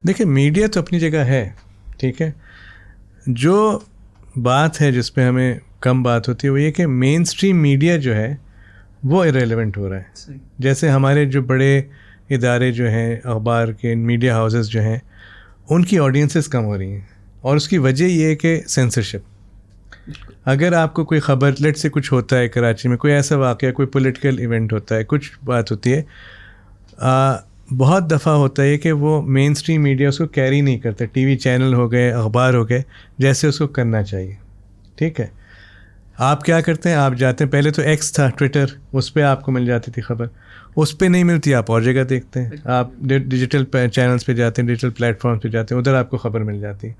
देखिए, मीडिया तो अपनी जगह है, ठीक है। जो बात है जिस पे हमें कम बात होती है वो ये कि मेन स्ट्रीम मीडिया जो है वो इरेलेवेंट हो रहा है। जैसे हमारे जो बड़े इदारे जो हैं, अखबार के मीडिया हाउसेस जो हैं, उनकी ऑडियंसेस कम हो रही हैं, और उसकी वजह ये है कि सेंसरशिप। अगर आपको कोई ख़बर, लेट से कुछ होता है कराची में, कोई ऐसा वाक़या, कोई पॉलिटिकल इवेंट होता है, कुछ बात होती है, बहुत दफ़ा होता है कि वो मेन स्ट्रीम मीडिया उसको कैरी नहीं करता। टीवी चैनल हो गए, अखबार हो गए, जैसे उसको करना चाहिए, ठीक है। आप क्या करते हैं, आप जाते हैं, पहले तो एक्स था ट्विटर, उस पर आपको मिल जाती थी खबर, उस पर नहीं मिलती आप और जगह देखते हैं, आप डिजिटल चैनल्स पे जाते हैं, डिजिटल प्लेटफॉर्म्स पे जाते हैं, उधर आपको ख़बर मिल जाती है।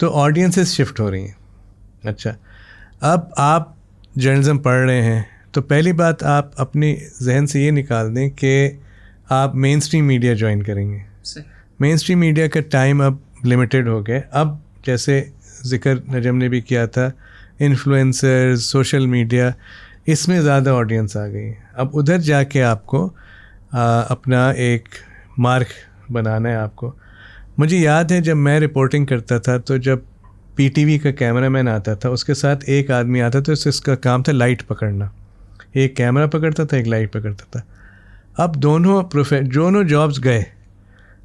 तो ऑडियंसेस शिफ्ट हो रही हैं। अच्छा, अब आप जर्नलिज्म पढ़ रहे हैं तो पहली बात आप अपनी जहन से ये निकाल दें कि आप मेन स्ट्रीम मीडिया ज्वाइन करेंगे। मेन स्ट्रीम मीडिया का टाइम अब लिमिटेड हो गया। अब जैसे ज़िक्र नजम ने भी किया था, इन्फ्लुएंसर्स, सोशल मीडिया, इसमें ज़्यादा ऑडियंस आ गई है। अब उधर जाके आपको अपना एक मार्क बनाना है आपको। मुझे याद है जब मैं रिपोर्टिंग करता था तो जब पीटीवी का कैमरामैन आता था उसके साथ एक आदमी आता था, इसका काम था लाइट पकड़ना। एक कैमरा पकड़ता था, एक लाइट पकड़ता था। अब दोनों जॉब्स गए,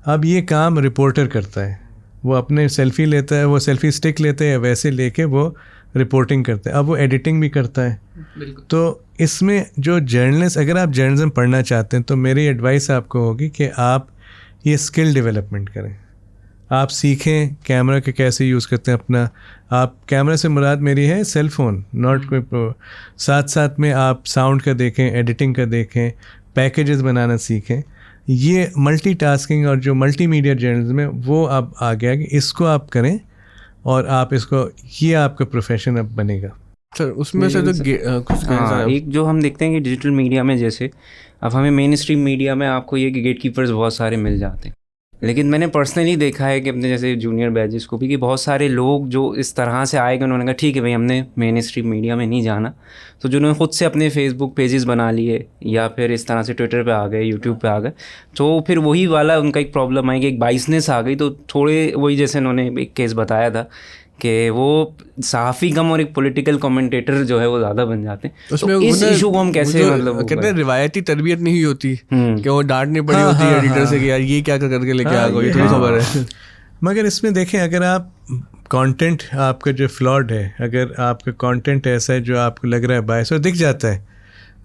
अब ये काम रिपोर्टर करता है। वो अपने सेल्फी लेता है, वो सेल्फी स्टिक लेते हैं, वैसे लेके वो रिपोर्टिंग करते हैं। अब वो एडिटिंग भी करता है। तो इसमें जो जर्नलिस्ट, अगर आप जर्नलिज्म पढ़ना चाहते हैं तो मेरी एडवाइस आपको होगी कि आप ये स्किल डेवलपमेंट करें, आप सीखें कैमरा के कैसे यूज़ करते हैं अपना। आप कैमरा से मुराद मेरी है सेल फोन, नॉट कोई प्रो। साथ साथ में आप साउंड का देखें, एडिटिंग का देखें, पैकेजेस बनाना सीखें। ये मल्टीटास्किंग और जो मल्टीमीडिया जर्नलिज्म है वो अब आ गया कि इसको आप करें और आप इसको, ये आपका प्रोफेशन अब बनेगा। सर उसमें से तो कुछ एक जो हम देखते हैं कि डिजिटल मीडिया में जैसे अब हमें मेन स्ट्रीम मीडिया में आपको ये कि गेट कीपर्स बहुत सारे मिल जाते हैं, लेकिन मैंने पर्सनली देखा है कि अपने जैसे जूनियर बैचेस को भी कि बहुत सारे लोग जो इस तरह से आए कि उन्होंने कहा ठीक है भाई हमने मेन स्ट्रीम मीडिया में नहीं जाना, तो जिन्होंने खुद से अपने फेसबुक पेजेस बना लिए या फिर इस तरह से ट्विटर पे आ गए, यूट्यूब पे आ गए, तो फिर वही वाला उनका एक प्रॉब्लम आई कि एक बाइसनेस आ गई। तो थोड़े वही जैसे उन्होंने एक केस बताया था कि वो सहाफ़ी कम और एक पॉलिटिकल कमेंटेटर जो है वो ज़्यादा बन जाते हैं। उसमें इस इशू को हम कैसे मतलब कहते हैं रिवायती तरबियत नहीं होती कि वो डांटनी पड़ी होती है एडिटर से कि यार ये क्या करके लेके आ गए, तो खबर है। मगर इसमें देखें, अगर आप कंटेंट आपका जो फ्लॉड है, अगर आपका कंटेंट ऐसा है जो आपको लग रहा है बायस, और दिख जाता है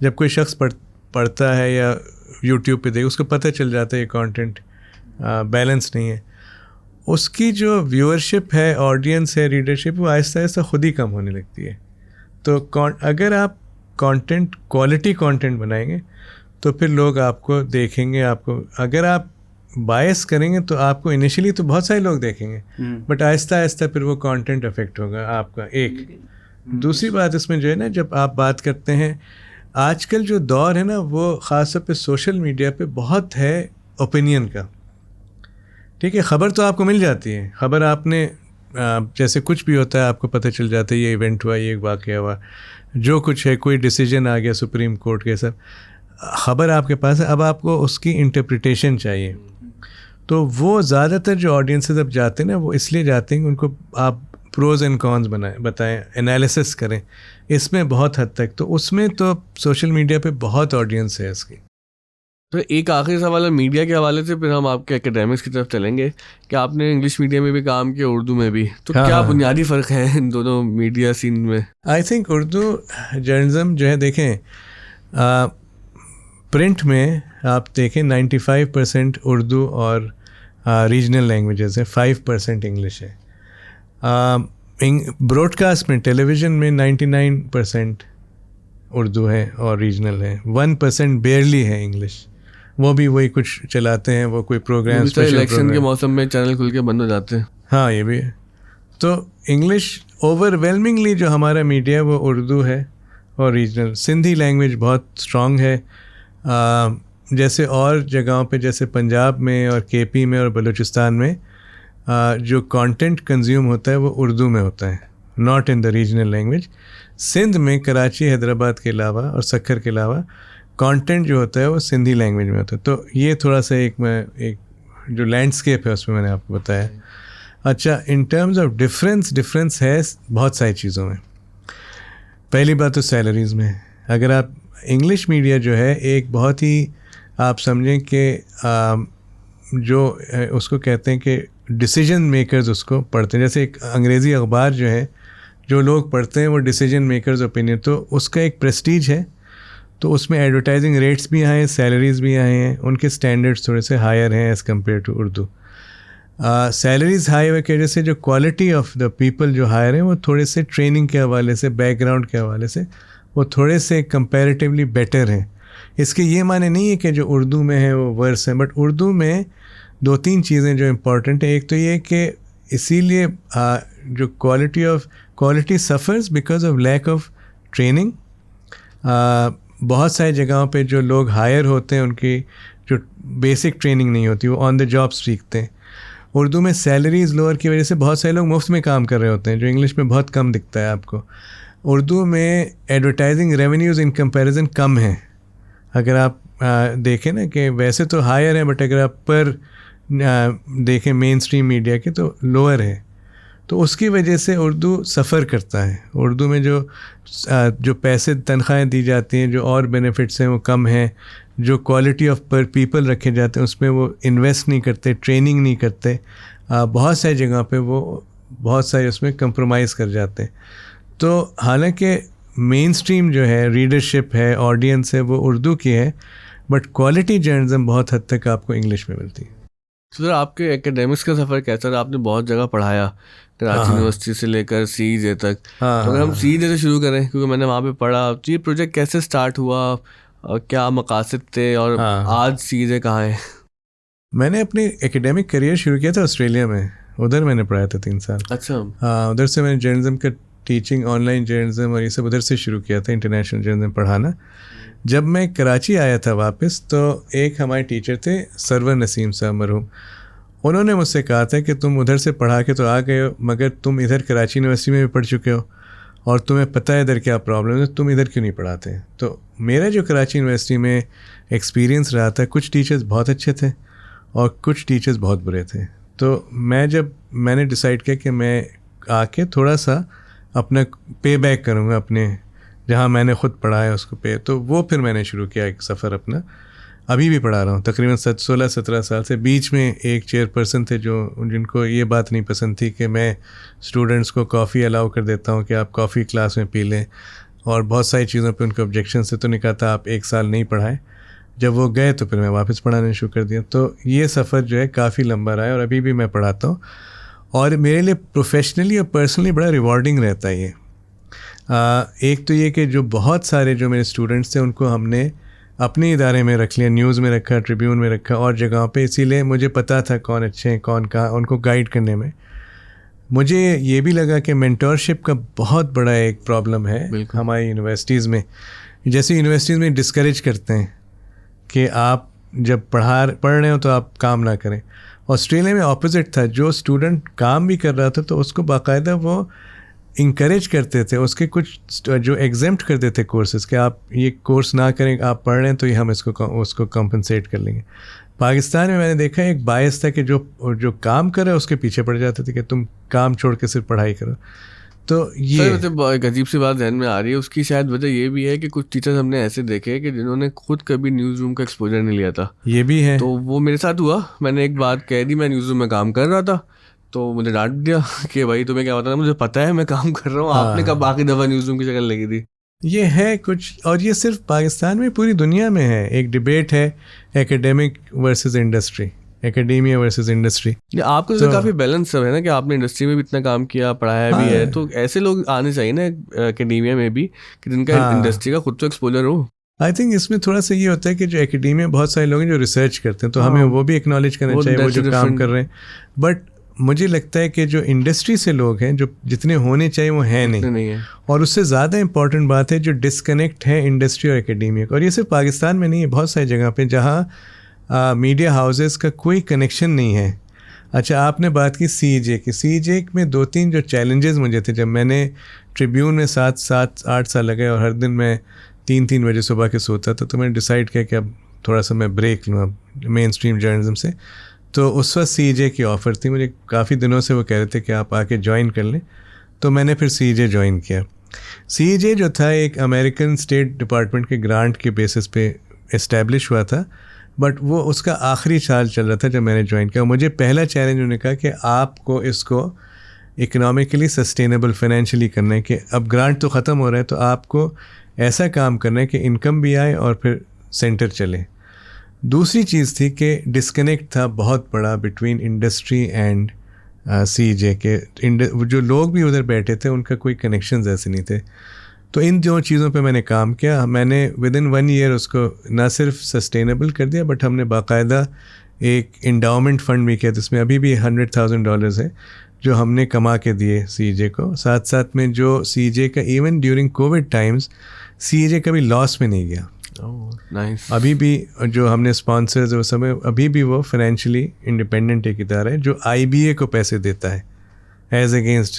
जब कोई शख्स पढ़ता है या यूट्यूब पे देख, उसको पता चल जाता है ये कंटेंट बैलेंस नहीं है, उसकी जो व्यूअरशिप है, ऑडियंस है, रीडरशिप, वो आहिस्ता आहिस्ता खुद ही कम होने लगती है। तो अगर आप कंटेंट, क्वालिटी कंटेंट बनाएंगे तो फिर लोग आपको देखेंगे। आपको अगर आप बायस करेंगे तो आपको इनिशियली तो बहुत सारे लोग देखेंगे, बट आहिस्ता आहिस्ता फिर वो कंटेंट अफेक्ट होगा आपका। एक दूसरी बात इसमें जो है ना, जब आप बात करते हैं, आजकल जो दौर है ना वो ख़ास तौर पे सोशल मीडिया पे बहुत है ओपिनियन का। ठीक है, ख़बर तो आपको मिल जाती है, ख़बर आपने जैसे कुछ भी होता है आपको पता चल जाता है, ये इवेंट हुआ, ये वाक़या हुआ, जो कुछ है, कोई डिसीजन आ गया सुप्रीम कोर्ट के, सब ख़बर आपके पास है। अब आपको उसकी इंटरप्रिटेशन चाहिए। तो वो ज़्यादातर जो ऑडियंसेस अब जाते हैं ना, वो इसलिए जाते हैं कि उनको आप प्रोज एंड कॉन्स बताएं, एनालिसिस करें, इसमें बहुत हद तक। तो उसमें तो सोशल मीडिया पे बहुत ऑडियंस है इसकी। तो एक आखिरी सवाल है मीडिया के हवाले से, फिर हम आपके एकेडमिक्स की तरफ चलेंगे कि आपने इंग्लिश मीडिया में भी काम किया, उर्दू में भी, तो क्या बुनियादी फ़र्क है इन दोनों मीडिया सीन में? आई थिंक उर्दू जर्नलिज्म जो है, देखें प्रिंट में आप देखें 95% उर्दू और रीजनल लैंग्वेजेस है, 5% इंग्लिश है। ब्रॉडकास्ट में, टेलीविज़न में 99% उर्दू है और रीजनल है, 1% बेयरली है इंग्लिश। वो भी वही कुछ चलाते हैं, वो कोई प्रोग्राम, इलेक्शन के मौसम में चैनल खुल के बंद हो जाते हैं। हाँ, ये भी है। तो इंग्लिश ओवरवेलमिंगली जो हमारा मीडिया है वो उर्दू है और रीजनल। सिंधी लैंग्वेज बहुत स्ट्रॉन्ग है। जैसे और जगहों पे, जैसे पंजाब में और केपी में और बलूचिस्तान में जो कंटेंट कंज्यूम होता है वो उर्दू में होता है, not in the regional language. Sindh में, कराची, हैदराबाद के अलावा और सक्खर के अलावा कंटेंट जो होता है वो सिंधी लैंग्वेज में होता है। तो ये थोड़ा सा एक जो लैंडस्केप है उसमें मैंने आपको बताया। अच्छा, इन टर्म्स ऑफ डिफरेंस है बहुत सारी चीज़ों में। पहली बात तो सैलरीज़ में, अगर आप इंग्लिश मीडिया जो है एक बहुत ही, आप समझें कि जो उसको कहते हैं कि डिसीजन मेकर्स उसको पढ़ते हैं, जैसे एक अंग्रेज़ी अखबार जो है, जो लोग पढ़ते हैं वो डिसीजन मेकर्स ओपिनियन, तो उसका एक प्रेस्टीज है। तो उसमें एडवर्टाइजिंग रेट्स भी आए हैं, सैलरीज़ भी आए हैं, उनके स्टैंडर्ड्स थोड़े से हायर हैं as compare to Urdu. Salaries high हुए की वजह से जो क्वालिटी ऑफ द पीपल जो हायर हैं वो थोड़े से ट्रेनिंग के हवाले से, बैकग्राउंड के हवाले से वो थोड़े से कंपैरेटिवली बेटर हैं। इसके ये माने नहीं है कि जो उर्दू में है वो वर्स है, बट उर्दू में 2-3 चीज़ें जो इम्पॉर्टेंट है। एक तो ये कि इसीलिए जो quality suffers because of lack of training. बहुत सारी जगहों पे जो लोग हायर होते हैं उनकी जो बेसिक ट्रेनिंग नहीं होती, वो ऑन द जॉब सीखते हैं। उर्दू में सैलरीज़ लोअर की वजह से बहुत सारे लोग मुफ्त में काम कर रहे होते हैं, जो इंग्लिश में बहुत कम दिखता है आपको। उर्दू में एडवर्टाइजिंग रेवेन्यूज़ इन कंपैरिजन कम हैं। अगर आप देखें ना कि वैसे तो हायर है, बट अगर आप पर देखें मेन स्ट्रीम मीडिया के तो लोअर है। तो उसकी वजह से उर्दू सफ़र करता है। उर्दू में जो पैसे तनख्वाहें दी जाती हैं, जो और बेनिफिट्स हैं वो कम हैं। जो क्वालिटी ऑफ पर पीपल रखे जाते हैं उसमें वो इन्वेस्ट नहीं करते, ट्रेनिंग नहीं करते। बहुत सारी जगह पे वो बहुत सारे उसमें कंप्रोमाइज़ कर जाते हैं। तो हालांकि मेन स्ट्रीम जो है, रीडरशिप है, ऑडियंस है, वो उर्दू की है, बट क्वालिटी जर्नलिज्म बहुत हद तक आपको इंग्लिश में मिलती है। तो सर आपके एकेडमिक्स का सफ़र कैसा रहा? आपने बहुत जगह पढ़ाया, कराची यूनिवर्सिटी से लेकर CJ तक। तो अगर हम CJ से शुरू करें, क्योंकि मैंने वहाँ पे पढ़ा, तो ये प्रोजेक्ट कैसे स्टार्ट हुआ और क्या मकासद थे, और आज CJ कहाँ है? मैंने अपनी एकेडमिक करियर शुरू किया था ऑस्ट्रेलिया में, उधर मैंने पढ़ाया था 3 साल। अच्छा। हाँ, उधर से मैंने जर्नलिज्म का टीचिंग, ऑनलाइन जर्नलिज्म और ये सब उधर से शुरू किया था, इंटरनेशनल जर्नलिज्म पढ़ाना। जब मैं कराची आया था वापस, तो एक हमारे टीचर थे सरवर नसीम साहब मरहूम, उन्होंने मुझसे कहा था कि तुम उधर से पढ़ा के तो आ गए हो, मगर तुम इधर कराची यूनिवर्सिटी में भी पढ़ चुके हो और तुम्हें पता है इधर क्या प्रॉब्लम है, तुम इधर क्यों नहीं पढ़ाते? तो मेरा जो कराची यूनिवर्सिटी में एक्सपीरियंस रहा था, कुछ टीचर्स बहुत अच्छे थे और कुछ टीचर्स बहुत बुरे थे। तो मैंने डिसाइड किया कि मैं आके थोड़ा सा अपना पे बैक करूँगा अपने जहाँ मैंने ख़ुद पढ़ा है उसको पे। तो वो फिर मैंने शुरू किया एक सफ़र अपना, अभी भी पढ़ा रहा हूँ तकरीबन 16-17 साल से। बीच में एक चेयरपर्सन थे जिनको ये बात नहीं पसंद थी कि मैं स्टूडेंट्स को कॉफ़ी अलाउ कर देता हूँ कि आप कॉफ़ी क्लास में पी लें, और बहुत सारी चीज़ों पे उनको ऑब्जेक्शन से, तो नहीं कहा था आप 1 साल नहीं पढ़ाएं। जब वो गए तो फिर मैं वापस पढ़ाना शुरू कर दिया। तो ये सफ़र जो है काफ़ी लंबा रहा है और अभी भी मैं पढ़ाता हूँ, और मेरे लिए प्रोफेशनली और पर्सनली बड़ा रिवॉर्डिंग रहता है ये। एक तो ये कि जो बहुत सारे जो मेरे स्टूडेंट्स थे उनको हमने अपने इदारे में रख लिया, न्यूज़ में रखा, ट्रिब्यून में रखा और जगहों पे, इसीलिए मुझे पता था कौन अच्छे हैं कौन कहाँ, उनको गाइड करने में। मुझे ये भी लगा कि मेंटोरशिप का बहुत बड़ा एक प्रॉब्लम है हमारी यूनिवर्सिटीज़ में। जैसे यूनिवर्सिटीज़ में डिस्करेज करते हैं कि आप जब पढ़ रहे हो तो आप काम ना करें। ऑस्ट्रेलिया में ऑपोजिट था, जो स्टूडेंट काम भी कर रहा था तो उसको बाकायदा वो इंकरेज करते थे, उसके कुछ जो एग्जेम्प्ट कर देते कोर्सेज़ कि आप ये कोर्स ना करें, आप पढ़ रहे हैं तो ये हम उसको कंपनसेट कर लेंगे। पाकिस्तान में मैंने देखा एक बायस था कि जो काम कर रहा है उसके पीछे पड़ जाते थे कि तुम काम छोड़ के सिर्फ पढ़ाई करो। तो ये मतलब एक अजीब सी बात ध्यान में आ रही है। उसकी शायद वजह ये भी है कि कुछ टीचर्स हमने ऐसे देखे कि जिन्होंने खुद कभी न्यूज़ रूम का एक्सपोजर नहीं लिया था। ये भी है। तो वो मेरे साथ हुआ, मैंने एक बात कह दी, मैं न्यूज़ रूम में काम कर रहा था, तो मुझे डांट दिया कि भाई तुम्हें क्या पता था, मुझे पता है मैं काम कर रहा हूँ, आपने कब बाकी दफ़ा न्यूज़ रूम की शक्ल लगी थी। ये है कुछ, और ये सिर्फ पाकिस्तान में, पूरी दुनिया में है। एक डिबेट है academic versus industry, academia versus industry. आपको तो काफ़ी बैलेंस सब है ना, कि आपने इंडस्ट्री में भी इतना काम किया, पढ़ाया भी है, तो ऐसे लोग आने चाहिए ना एकेडेमिया में भी, कि जिनका इंडस्ट्री का खुद तो एक्सपोजर हो। आई थिंक इसमें थोड़ा सा ये होता है कि जो एकेडेमिया बहुत सारे लोग हैं जो रिसर्च करते हैं, तो हमें वो भी एक्नॉलेज करना चाहिए वो जो काम कर रहे हैं। बट मुझे लगता है कि जो इंडस्ट्री से लोग हैं, जो जितने होने चाहिए वो हैं नहीं है। और उससे ज़्यादा इंपॉर्टेंट बात है जो डिस्कनेक्ट है इंडस्ट्री और एकेडेमिया का। और ये सिर्फ पाकिस्तान में नहीं है, बहुत सारी जगह पे जहाँ मीडिया हाउसेस का कोई कनेक्शन नहीं है। अच्छा, आपने बात की CJ की। CJ में 2-3 जो चैलेंजेस मुझे थे, जब मैंने ट्रिब्यून में 7-8 साल लगे और हर दिन मैं 3-3 बजे सुबह के सोता था, तो मैंने डिसाइड किया कि अब थोड़ा सा मैं ब्रेक लूँ अब मेन स्ट्रीम जर्नलिज्म से। तो उस वक्त CJ की ऑफ़र थी, मुझे काफ़ी दिनों से वो कह रहे थे कि आप आके ज्वाइन कर लें, तो मैंने फिर CJ ज्वाइन किया। CJ जो था एक अमेरिकन स्टेट डिपार्टमेंट के ग्रांट के बेसिस पे इस्टेब्लिश हुआ था, बट वो उसका आखिरी साल चल रहा था जब मैंने ज्वाइन किया। मुझे पहला चैलेंज उन्होंने कहा कि आपको इसको इकोनॉमिकली सस्टेनेबल फाइनेंशियली करना है, कि अब ग्रांट तो ख़त्म हो रहा है, तो आपको ऐसा काम करना है कि इनकम भी आए और फिर सेंटर चले। दूसरी चीज़ थी कि डिस्कनेक्ट था बहुत बड़ा बिटवीन इंडस्ट्री एंड CJ के। जो लोग भी उधर बैठे थे उनका कोई कनेक्शंस ऐसे नहीं थे। तो इन दो चीज़ों पे मैंने काम किया। मैंने विदिन 1 ईयर उसको ना सिर्फ सस्टेनेबल कर दिया, बट हमने बाकायदा एक इंडाउमेंट फ़ंड भी किया, जिसमें अभी भी $100,000 है जो हमने कमा के दिए CJ को। साथ साथ में जो CJ का even during Covid times CJ कभी लॉस में नहीं गया। Nice. अभी भी जो हमने स्पॉन्सर्स उस समय, अभी भी वो फाइनेंशियली इंडिपेंडेंट एक इदारा है जो IBA को पैसे देता है एज अगेंस्ट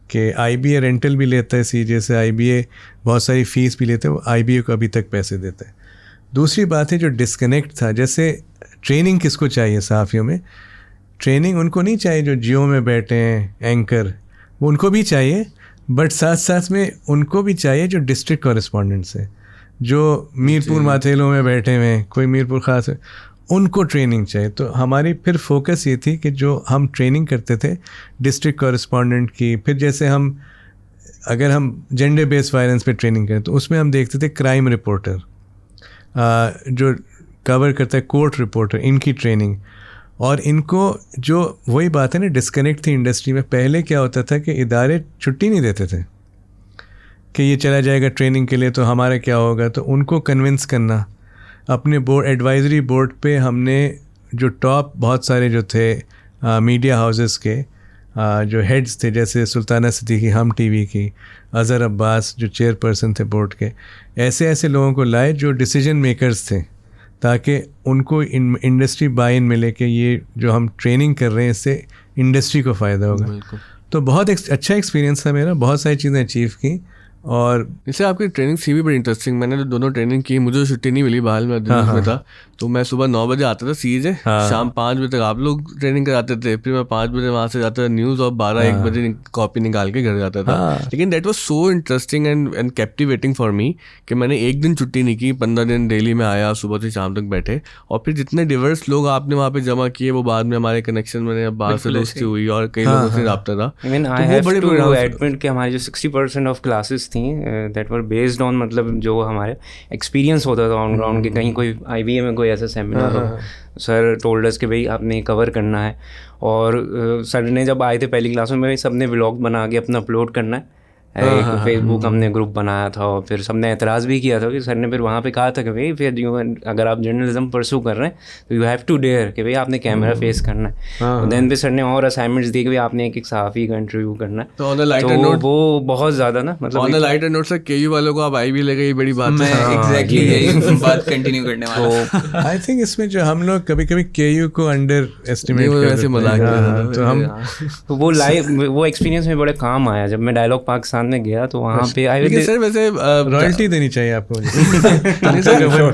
कि IBA रेंटल भी लेता है CJ से, IBA बहुत सारी फ़ीस भी लेता है, वो IBA को अभी तक पैसे देता है। दूसरी बात है जो डिस्कनेक्ट था, जैसे ट्रेनिंग किसको चाहिए सहाफ़ियों में, ट्रेनिंग उनको नहीं चाहिए जो जियो में बैठे हैं एंकर, वो उनको भी चाहिए, बट साथ साथ में उनको भी चाहिए जो डिस्ट्रिक्ट कॉरेस्पॉन्डेंट्स हैं, जो मीरपुर माथेलों में बैठे हुए हैं, कोई मीरपुर ख़ास है, उनको ट्रेनिंग चाहिए। तो हमारी फिर फोकस ये थी कि जो हम ट्रेनिंग करते थे डिस्ट्रिक्ट कॉरेस्पॉन्डेंट की, फिर जैसे हम अगर हम जेंडर बेस्ड वायलेंस पे ट्रेनिंग करें तो उसमें हम देखते थे क्राइम रिपोर्टर जो कवर करता है, कोर्ट रिपोर्टर, इनकी ट्रेनिंग। और इनको जो वही बात है ना, डिस्कनेक्ट थी इंडस्ट्री में। पहले क्या होता था कि इदारे छुट्टी नहीं देते थे कि ये चला जाएगा ट्रेनिंग के लिए तो हमारा क्या होगा, तो उनको कन्विंस करना। अपने बोर्ड एडवाइजरी बोर्ड पे हमने जो टॉप बहुत सारे जो थे मीडिया हाउसेस के जो हेड्स थे, जैसे सुल्ताना सिद्दीकी हम टीवी की, अज़हर अब्बास जो चेयरपर्सन थे बोर्ड के, ऐसे ऐसे लोगों को लाए जो डिसीजन मेकर्स थे, ताकि उनको इंडस्ट्री बाय इन मिले कि ये जो हम ट्रेनिंग कर रहे हैं इससे इंडस्ट्री को फ़ायदा होगा। तो बहुत अच्छा एक्सपीरियंस था मेरा, बहुत सारी चीज़ें अचीव की। और इससे आपकी ट्रेनिंग सी भी बड़ी इंटरेस्टिंग। मैंने तो दोनों ट्रेनिंग की, मुझे छुट्टी नहीं मिली, बहाल में दिल्ली में था, तो मैं सुबह 9 बजे आता था सीजे, शाम 5 बजे तक आप लोग ट्रेनिंग कराते थे, फिर मैं 5 बजे वहाँ से जाता था न्यूज़, और 12-1 बजे कॉपी निकाल के घर जाता था। लेकिन that was so interesting and captivating for me कि मैंने एक दिन छुट्टी नहीं की, 15 दिन डेली में आया, सुबह से शाम तक बैठे। और फिर जितने डिवर्स लोग आपने वहाँ पे जमा किए, वो बाद में हमारे कनेक्शन में बाहर से दोस्ती हुई और कई लोगों से रब्ता था। हमारे जो 60% ऑफ क्लासेस थी दैट वर बेस्ड ऑन, मतलब जो हमारे एक्सपीरियंस होता था ऑन ग्राउंड के, कहीं कोई IBA में कोई ऐसा सेमिनार हो, सर टोल्ड अस कि भाई आपने कवर करना है। और सर ने जब आए थे पहली क्लास में, सब ने व्लॉग बना के अपना अपलोड करना है। एक फेसबुक हमने ग्रुप बनाया था, और फिर सबने एतराज़ भी किया था कि सर ने फिर वहाँ पे कहा था कि भाई फिर अगर आप जर्नलिज्म परसू कर रहे हैं तो यू हैव टू डेयर कि भाई आपने कैमरा फेस करना है। देन फिर सर ने और असाइनमेंट्स दिए कि भाई आपने एक सहाफ़ी का इंटरव्यू करना है। तो ऑन द लाइटर नोट वो बहुत ज़्यादा ना, मतलब ऑन द लाइटर नोट से KU वालों को आप IB ले गई, बड़ी बात है। एग्जैक्टली यही बात कंटिन्यू करने वाला। आई थिंक इसमें जो हम लोग कभी कभी KU को अंडर एस्टिमेट ऐसे मजाक तो हम तो वो लाइव वो एक्सपीरियंस में बड़े काम आया जब मैं डायलॉग पाकिस्तान में गया, तो वहाँ पे सर वैसे रॉयल्टी देनी चाहिए आपको।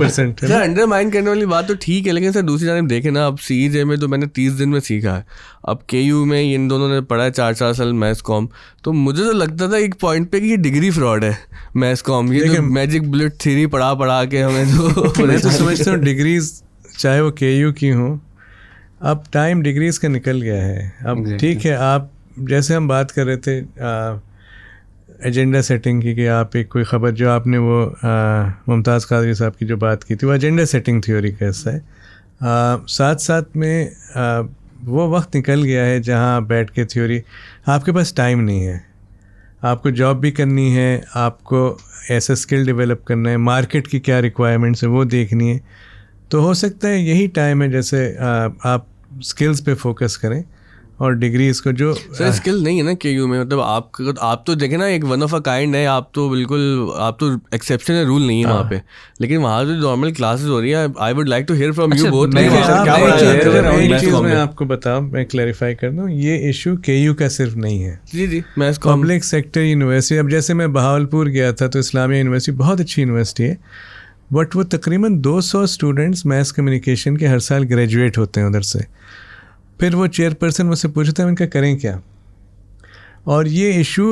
सर अंडरमाइन करने वाली बात तो ठीक है, लेकिन सर दूसरी जानिब देखें ना, अब CJ में तो मैंने 30 दिन में सीखा है, अब KU में इन दोनों ने पढ़ा है 4 साल मैथ्स कॉम। तो मुझे तो लगता था एक पॉइंट पे कि ये डिग्री फ्रॉड है मैथ्स कॉम, ये जो मैजिक बुलेट थ्योरी पढ़ा के हमें जो मैं तो समझता हूँ डिग्रीज चाहे वो KU की हो, अब टाइम डिग्रीज का निकल गया है। अब ठीक है, आप जैसे हम बात कर रहे थे एजेंडा सेटिंग की, कि आप एक कोई ख़बर जो आपने वो मुमताज़ कादरी साहब की जो बात की थी, वो एजेंडा सेटिंग थ्योरी का हिस्सा है। साथ साथ में वो वक्त निकल गया है जहाँ बैठ के थ्योरी, आपके पास टाइम नहीं है, आपको जॉब भी करनी है, आपको ऐसा स्किल डेवलप करना है, मार्केट की क्या रिक्वायरमेंट्स है वो देखनी है। तो हो सकता है यही टाइम है जैसे आप स्किल्स पे फोकस करें और डिग्रीज को जो सर स्किल नहीं है ना KU में, मतलब आप तो देखें ना, एक वन ऑफ अ काइंड है, आप तो बिल्कुल, आप तो एक्सेप्शन है, रूल नहीं है वहाँ पे। लेकिन वहाँ जो नॉर्मल क्लासेस हो रही है, I would like to hear from you both. एक चीज़ मैं आपको बताऊँ, मैं क्लैरिफाई कर दूँ, ये इशू KU का सिर्फ नहीं है। जी पब्लिक सेक्टर यूनिवर्सिटी, अब जैसे मैं बहावलपुर गया था तो इस्लामिया यूनिवर्सिटी बहुत अच्छी यूनिवर्सिटी है, बट वो तकरीबन 200 स्टूडेंट्स मैथ्स कम्युनिकेशन के हर साल ग्रेजुएट होते हैं उधर से। फिर वो चेयरपर्सन मुझसे पूछते हैं इनका करें क्या। और ये इशू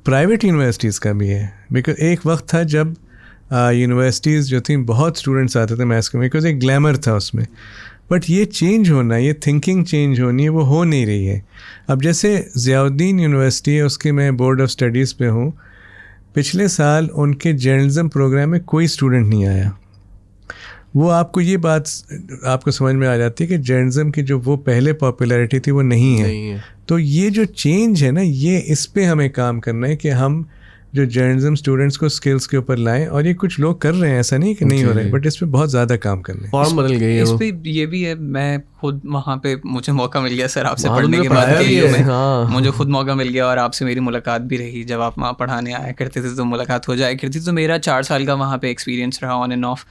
प्राइवेट यूनिवर्सिटीज़ का भी है, बिकॉज एक वक्त था जब यूनिवर्सिटीज़ जो थी बहुत स्टूडेंट्स आते थे मैथ्स में, बिकॉज एक ग्लैमर था उसमें। बट ये चेंज होना, ये थिंकिंग चेंज होनी है, वो हो नहीं रही है। अब जैसे ज़ियाउद्दीन यूनिवर्सिटी है, उसके मैं बोर्ड ऑफ स्टडीज़ पे हूँ, पिछले साल उनके जर्नलिज्म प्रोग्राम में कोई स्टूडेंट नहीं आया। वो आपको ये बात आपको समझ में आ जाती है कि जर्नलिज्म की जो वो पहले पॉपुलैरिटी थी वो नहीं है। तो ये जो चेंज है ना, ये इस पे हमें काम करना है कि हम जो जर्नलिज्म स्टूडेंट्स को स्किल्स के ऊपर लाएं। और ये कुछ लोग कर रहे हैं, ऐसा नहीं कि नहीं हो रहे, बट इस पे बहुत ज़्यादा काम करना है। फॉर्म बदल गई है इस पे ये भी है। मैं खुद वहाँ पे मुझे मौका मिल गया सर आपसे पढ़ने के बाद, मुझे खुद मौका मिल गया और आपसे मेरी मुलाकात भी रही। जब आप वहाँ पढ़ाने आया करते थे तो मुलाकात हो जाया करती। तो मेरा 4 साल का वहाँ पे एक्सपीरियंस रहा ऑन एंड ऑफ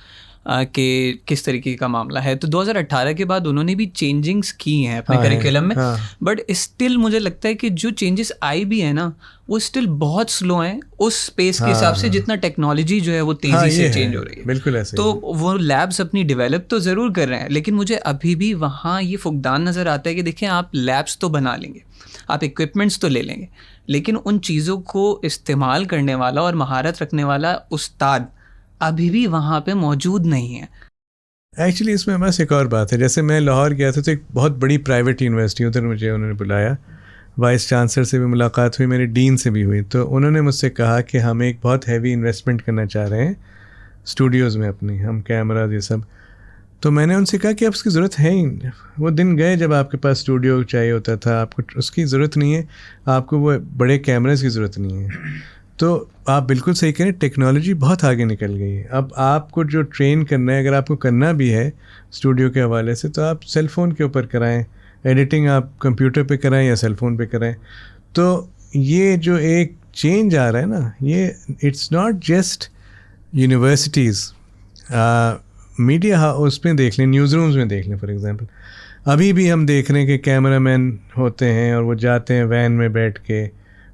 कि किस तरीके का मामला है। तो 2018 के बाद उन्होंने भी चेंजिंग्स की हैं अपने करिकुलम में, बट स्टिल मुझे लगता है कि जो चेंजेस आई भी है ना, वो स्टिल बहुत स्लो हैं उस स्पेस के हिसाब से जितना टेक्नोलॉजी जो है वो तेज़ी से चेंज हो रही है। बिल्कुल ऐसे। तो वो लैब्स अपनी डेवलप तो ज़रूर कर रहे हैं, लेकिन मुझे अभी भी वहाँ ये फुकदान नज़र आता है कि देखें, आप लैब्स तो बना लेंगे, आप इक्विपमेंट्स तो ले लेंगे, लेकिन उन चीज़ों को इस्तेमाल करने वाला और महारत रखने वाला उस्ताद अभी भी वहाँ पे मौजूद नहीं है। एक्चुअली इसमें बस एक और बात है, जैसे मैं लाहौर गया था तो एक बहुत बड़ी प्राइवेट यूनिवर्सिटी, उधर मुझे उन्होंने बुलाया, वाइस चांसलर से भी मुलाकात हुई, मेरी डीन से भी हुई, तो उन्होंने मुझसे कहा कि हम एक बहुत हैवी इन्वेस्टमेंट करना चाह रहे हैं स्टूडियोज़ में अपनी, हम कैमराज ये सब। तो मैंने उनसे कहा कि अब उसकी ज़रूरत है ही, वो दिन गए जब आपके पास स्टूडियो चाहिए होता था, आपको उसकी ज़रूरत नहीं है, आपको वो बड़े कैमराज की ज़रूरत नहीं है। तो आप बिल्कुल सही करें, टेक्नोलॉजी बहुत आगे निकल गई है। अब आपको जो ट्रेन करना है, अगर आपको करना भी है स्टूडियो के हवाले से, तो आप सेल फ़ोन के ऊपर कराएं, एडिटिंग आप कंप्यूटर पे कराएं या सेल फ़ोन पे कराएं। तो ये जो एक चेंज आ रहा है ना, ये it's not just universities, media house में देख लें, न्यूज़ रूम्स में देख लें फॉर एग्जांपल, अभी भी हम देख रहे हैं कि कैमरामैन होते हैं और वो जाते हैं वैन में बैठ के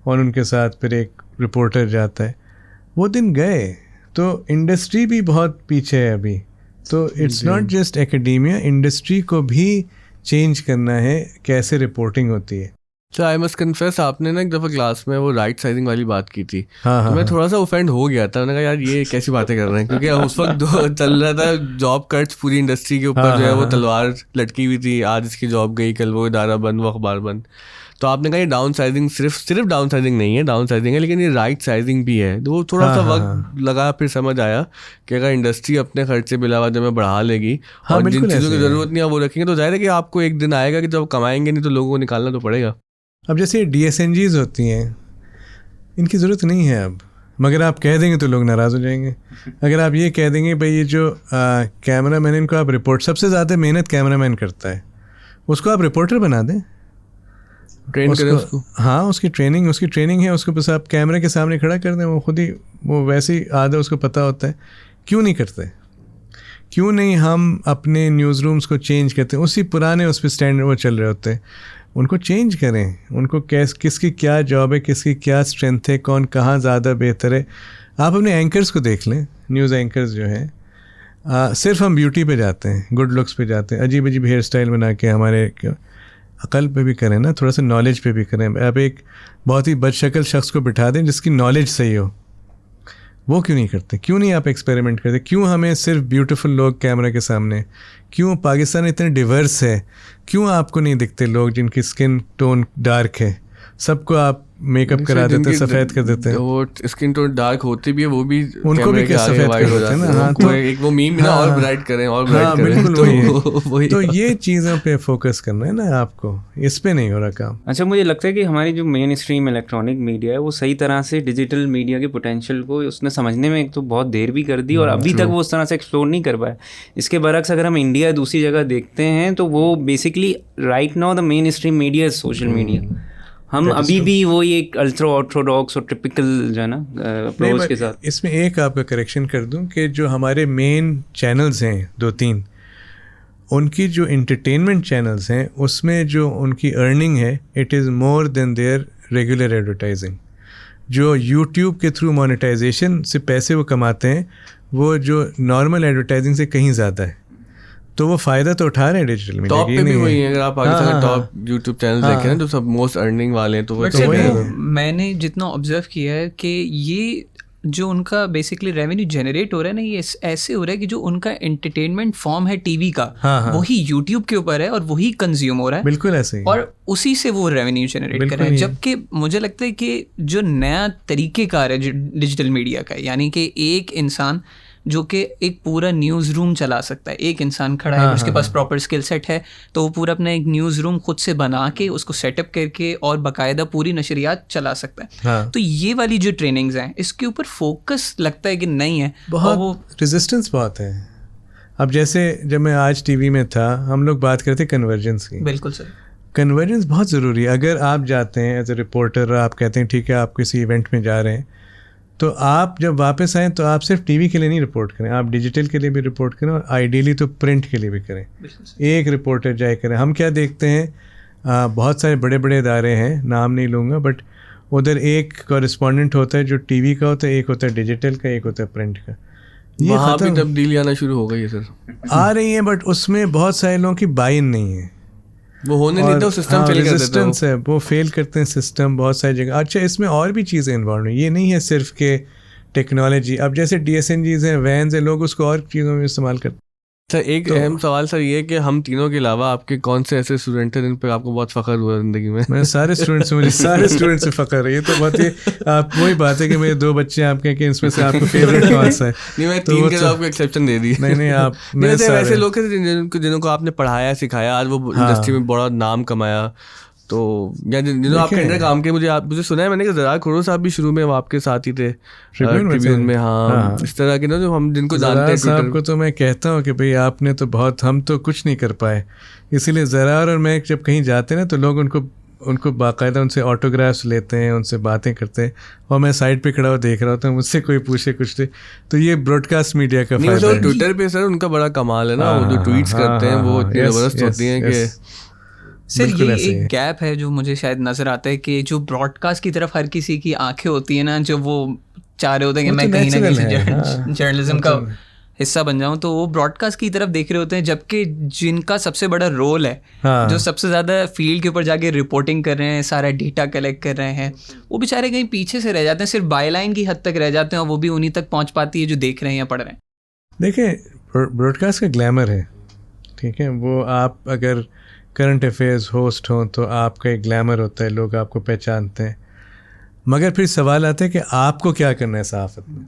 और उनके साथ फिर एक रिपोर्टर जाता है। वो दिन गए। तो इंडस्ट्री भी बहुत पीछे है अभी। तो it's not just academia, industry को भी चेंज करना है कैसे रिपोर्टिंग होती है। तो आई मस्ट कन्फेस, आपने ना एक दफ़ा क्लास में वो राइट साइजिंग वाली बात की थी। हाँ, तो मैं थोड़ा सा ऑफेंड हो गया था। मैंने कहा यार ये कैसी बातें कर रहे हैं, क्योंकि उस वक्त चल रहा था जॉब कट्स पूरी इंडस्ट्री के ऊपर, जो है वो तलवार लटकी हुई थी, आज इसकी जॉब गई, कल वो इदारा बंद, वो अखबार बंद। तो आपने कहा ये डाउन साइजिंग सिर्फ डाउन साइजिंग नहीं है, डाउन साइजिंग है, लेकिन ये राइट साइजिंग भी है। तो वो थोड़ा सा वक्त लगा, फिर समझ आया कि अगर इंडस्ट्री अपने खर्चे बिलावजह में बढ़ा लेगी और जिन चीज़ों की ज़रूरत नहीं है वो रखेंगे, तो जाहिर है कि आपको एक दिन आएगा कि जब कमाएंगे नहीं तो लोगों को निकालना तो पड़ेगा। अब जैसे DSNGs होती हैं, इनकी ज़रूरत नहीं है अब, मगर आप कह देंगे तो लोग नाराज़ हो जाएंगे। अगर आप ये कह देंगे भाई ये जो कैमरा मैन, इनको आप रिपोर्ट, सबसे ज़्यादा मेहनत कैमरा मैन करता है, उसको आप रिपोर्टर बना दें, ट्रेन करें उसको। हाँ, उसकी ट्रेनिंग है, उसको बस आप कैमरे के सामने खड़ा कर दें, वो खुद ही वो वैसे ही आधा उसको पता होता है। क्यों नहीं करते? क्यों नहीं हम अपने न्यूज़ रूम्स को चेंज करते हैं? उसी पुराने उस पर स्टैंडर्ड वो चल रहे होते हैं, उनको चेंज करें। उनको किसकी क्या जॉब है, किसकी क्या स्ट्रेंथ है, कौन कहाँ ज़्यादा बेहतर है। आप अपने एंकर्स को देख लें, न्यूज़ एंकर्स जो हैं, सिर्फ हम ब्यूटी पे जाते हैं, गुड लुक्स पे जाते हैं, अजीब अजीब हेयर स्टाइल बना के, हमारे अकल पे भी करें ना, थोड़ा सा नॉलेज पे भी करें। आप एक बहुत ही बदशक्ल शख्स को बिठा दें जिसकी नॉलेज सही हो, वो क्यों नहीं करते? क्यों नहीं आप एक्सपेरिमेंट करते? क्यों हमें सिर्फ ब्यूटीफुल लोग कैमरा के सामने? क्यों पाकिस्तान इतने डिवर्स है? क्यों आपको नहीं दिखते लोग जिनकी स्किन टोन डार्क है? सबको आप मेकअप करा देते हैं, सफ़ेद कर देते हैं। वो स्किन टोन डार्क होती भी है, वो भी उनको भी क्या सफ़ेद कर देते हैं ना। हाँ, तो एक वो मीम ना, और ब्राइट करें, और ब्राइट करें, बिल्कुल तो वही। तो ये चीज़ों पे फोकस करना है ना आपको, इस पे नहीं हो रहा काम। अच्छा, मुझे लगता है कि हमारी जो मेन स्ट्रीम इलेक्ट्रॉनिक मीडिया है वो सही तरह से डिजिटल मीडिया के पोटेंशियल को उसने समझने में एक तो बहुत देर भी कर दी, और अभी तक वो उस तरह से एक्सप्लोर नहीं कर पाया। इसके बरक्स अगर हम इंडिया दूसरी जगह देखते हैं तो वो basically right now the main stream media is social media. हम अभी भी वो एक अल्ट्रा ऑर्थोडॉक्स और टिपिकल जो है ना अप्रोच के साथ। इसमें एक आपका करेक्शन कर दूं कि जो हमारे मेन चैनल्स हैं 2-3, उनकी जो इंटरटेनमेंट चैनल्स हैं उसमें जो उनकी अर्निंग है, it is more than there regular advertising. जो यूट्यूब के थ्रू मोनेटाइजेशन से पैसे वो कमाते हैं, वो जो नॉर्मल एडवर्टाइजिंग से कहीं ज़्यादा है। तो वो फ़ायदा तो उठा रहे हैं डिजिटल मीडिया। टॉप पे भी वही है, अगर आप पाकिस्तान के टॉप यूट्यूब चैनल देखें ना, जो सब मोस्ट अर्निंग वाले हैं, तो वो मैंने जितना ऑब्जर्व किया है कि ये जो उनका बेसिकली रेवेन्यू जनरेट हो रहा है ना, ये ऐसे हो रहा है कि जो उनका एंटरटेनमेंट फॉर्म है टीवी का, वही यूट्यूब के ऊपर है और वही कंज्यूम हो रहा है। बिल्कुल ऐसे ही। और उसी से वो रेवेन्यू जनरेट कर रहे हैं। जबकि मुझे लगता है कि जो नया तरीक़ेकार है डिजिटल मीडिया का, यानी कि एक इंसान जो कि एक पूरा न्यूज़ रूम चला सकता है, एक इंसान खड़ा है, उसके पास प्रॉपर स्किल सेट है, तो वो पूरा अपना एक न्यूज़ रूम खुद से बना के उसको सेटअप करके और बाकायदा पूरी नशरियात चला सकता है। तो ये वाली जो ट्रेनिंग्स हैं, इसके ऊपर फोकस लगता है कि नहीं है, बहुत वो रेजिस्टेंस बहुत है। अब जैसे जब मैं आज टीवी में था, हम लोग बात करते थे कन्वर्जेंस की। बिल्कुल सर, कन्वर्जेंस बहुत ज़रूरी है। अगर आप जाते हैं एज ए रिपोर्टर, आप कहते हैं ठीक है आप किसी इवेंट में जा रहे हैं, तो आप जब वापस आएँ तो आप सिर्फ टीवी के लिए नहीं रिपोर्ट करें, आप डिजिटल के लिए भी रिपोर्ट करें, और आइडियली तो प्रिंट के लिए भी करें। एक रिपोर्टर जाए करें। हम क्या देखते हैं, बहुत सारे बड़े बड़े इदारे हैं, नाम नहीं लूँगा, बट उधर एक कॉरेस्पॉन्डेंट होता है जो टीवी का होता है, एक होता है डिजिटल का, एक होता है प्रिंट का। ये वहाँ भी तब्दीली आना शुरू हो गई है सर। आ रही हैं, बट उसमें बहुत सारे लोगों की बाइन नहीं है, वो होने नहीं देते, सिस्टम फेल कर देता है, वो फेल करते हैं सिस्टम बहुत सारी जगह। अच्छा, इसमें और भी चीज़ें इन्वॉल्व हैं, ये नहीं है सिर्फ के टेक्नोलॉजी। अब जैसे DSNGs हैं, वैन्स हैं, लोग उसको और चीज़ों में इस्तेमाल करते हैं। सर एक अहम सवाल सर ये है कि हम तीनों के अलावा आपके कौन से ऐसे स्टूडेंट हैं जिन पर आपको बहुत फख्र हुआ जिंदगी में? मैं सारे स्टूडेंट्स से, मुझे सारे स्टूडेंट से फख्र है। ये तो बहुत ही आप वही बात है कि मेरे 2 बच्चे आपके कि इसमें से आपको फेवरेट कौन सा है? नहीं मैं तो 3 वो के तो- आपको एक्सेप्शन दे दी। नहीं आप नहीं वैसे लोग थे जिनको आपने पढ़ाया सिखाया, आज वो इंडस्ट्री में बड़ा नाम कमाया, तो या जिन्होंने आपके अंडर काम किया। मुझे सुना है मैंने कि ज़रा खुरो साहब भी शुरू में वो आपके साथ ही थे ट्रिब्यून में। हाँ इस तरह के ना जो हम जिनको जानते हैं साहब को तो मैं कहता हूँ कि भाई आपने तो बहुत, हम तो कुछ नहीं कर पाए, इसीलिए ज़रार और मैं जब कहीं जाते हैं ना तो लोग उनको बाकायदा उनसे ऑटोग्राफ्स लेते हैं, उनसे बातें करते हैं, और मैं साइड पे खड़ा हुआ देख रहा होता हूँ, मुझसे कोई पूछे कुछ नहीं। तो ये ब्रॉडकास्ट मीडिया का फायदा है। ट्विटर पे सर उनका बड़ा कमाल है ना, वो जो ट्वीट्स करते हैं वो इतनी ज़बरदस्त होती हैं कि सर ये एक गैप है जो मुझे शायद नजर आता है कि जो ब्रॉडकास्ट की तरफ हर किसी की आंखें होती है ना, जो वो चाह रहे होते हैं कि मैं कहीं ना कहीं जर्नलिज्म का हिस्सा बन जाऊं, तो वो ब्रॉडकास्ट की तरफ देख रहे होते हैं, जबकि जिनका सबसे बड़ा रोल है, जो सबसे ज़्यादा फील्ड के ऊपर जाके रिपोर्टिंग कर रहे हैं, सारा डेटा कलेक्ट कर रहे हैं, वो बेचारे कहीं पीछे से रह जाते हैं, सिर्फ बायलाइन की हद तक रह जाते हैं, और वो भी उन्हीं तक पहुँच पाती है जो देख रहे हैं या पढ़ रहे हैं। देखिए ब्रॉडकास्ट का ग्लैमर है, ठीक है, वो आप अगर करंट अफेयर्स होस्ट हों तो आपका एक ग्लैमर होता है, लोग आपको पहचानते हैं। मगर फिर सवाल आता है कि आपको क्या करना है सहाफ़त में।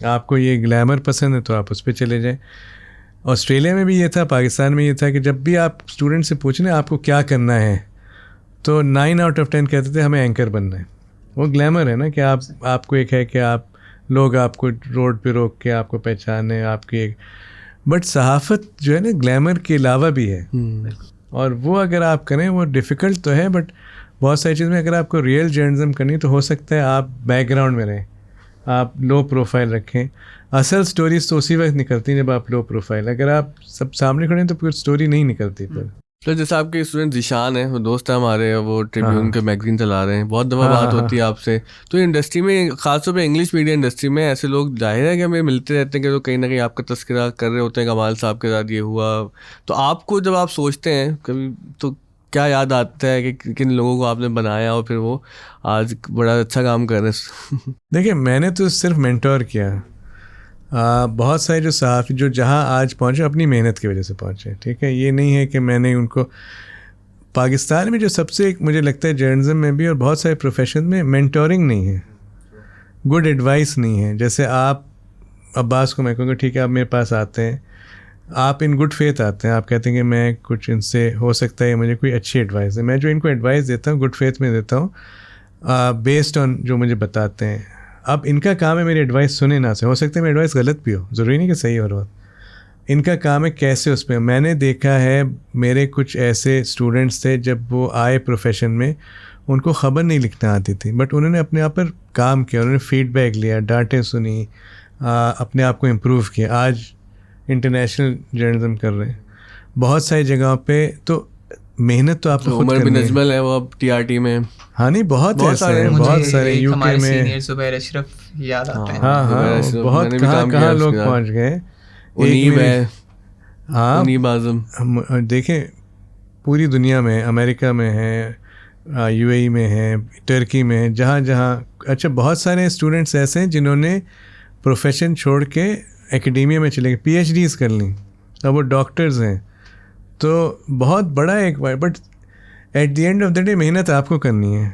आपको ये ग्लैमर पसंद है तो आप उस पर चले जाएं। ऑस्ट्रेलिया में भी ये था, पाकिस्तान में ये था कि जब भी आप स्टूडेंट से पूछने आपको क्या करना है तो 9 आउट ऑफ 10 कहते थे हमें एंकर बनना है। वो ग्लैमर है ना कि आपको एक है कि आप लोग आपको रोड पे रोक के आपको पहचाने, आपकी एक, बट सहाफ़त जो है ना ग्लैमर के अलावा भी है, और वो अगर आप करें वो डिफ़िकल्ट तो है, बट बहुत सारी चीज़ में अगर आपको रियल जर्नलिज्म करनी तो हो सकता है आप बैकग्राउंड में रहें, आप लो प्रोफाइल रखें। असल स्टोरीज तो उसी वक्त निकलती हैं जब आप लो प्रोफाइल, अगर आप सब सामने खड़े हैं तो फिर स्टोरी नहीं निकलती। फिर तो जैसे आपके स्टूडेंट जिशान है, वो दोस्त है हमारे, वो ट्रिब्यून के मैगजीन चला रहे हैं, बहुत दफ़ा बात होती है आपसे। तो इंडस्ट्री में खासतौर पे इंग्लिश मीडिया इंडस्ट्री में ऐसे लोग जाहिर है कि हमें मिलते रहते हैं कि तो कहीं ना कहीं आपका तस्करा कर रहे होते हैं, कमाल साहब के साथ ये हुआ। तो आपको जब आप सोचते हैं कभी तो क्या याद आता है कि किन लोगों को आपने बनाया और फिर वो आज बड़ा अच्छा काम कर रहे हैं? देखिए मैंने तो सिर्फ मेंटोर किया। बहुत सारे जो सहाफ़ी जो जहाँ आज पहुँचे अपनी मेहनत की वजह से पहुँचे, ठीक है, ये नहीं है कि मैंने उनको। पाकिस्तान में जो सबसे मुझे लगता है जर्नलिज्म में भी और बहुत सारे प्रोफेशन में मेंटोरिंग नहीं है, गुड एडवाइस नहीं है। जैसे आप अब्बास को मैं कहूँगा ठीक है आप मेरे पास आते हैं, आप इन गुड फेथ आते हैं, आप कहते हैं कि मैं कुछ इनसे हो सकता है मुझे कोई अच्छी एडवाइस है। मैं जो इनको एडवाइस देता हूँ गुड फेथ में देता हूँ, बेस्ड ऑन जो मुझे बताते हैं। अब इनका काम है मेरी एडवाइस सुने ना से, हो सकता है मेरी एडवाइस गलत भी हो, ज़रूरी नहीं कि सही हो रहा। इनका काम है कैसे उस पर। मैंने देखा है मेरे कुछ ऐसे स्टूडेंट्स थे जब वो आए प्रोफेशन में उनको ख़बर नहीं लिखना आती थी, बट उन्होंने अपने आप पर काम किया, उन्होंने फीडबैक लिया, डांटें सुनी, अपने आप को इम्प्रूव किया। आज इंटरनेशनल जर्नलिज्म कर रहे हैं बहुत सारी जगहों पे। तो मेहनत तो आपको खुद करनी है। नजमल है वो अब टीआरटी में। हाँ नहीं बहुत ऐसे हैं, बहुत सारे यूके में ज़ुबैर अशरफ याद आते हैं। हाँ बहुत कहाँ लोग पहुँच गए। उनीब है, हाँ उनीब आज़म, हम देखें पूरी दुनिया में, अमेरिका में है, यूएई में है, टर्की में है, जहाँ जहाँ। अच्छा बहुत सारे स्टूडेंट्स ऐसे हैं जिन्होंने प्रोफेशन छोड़ के एकेडेमिया में चले गए, PhDs कर ली, अब वो डॉक्टर्स हैं। तो बहुत बड़ा एक, but at the end of the day मेहनत आपको करनी है,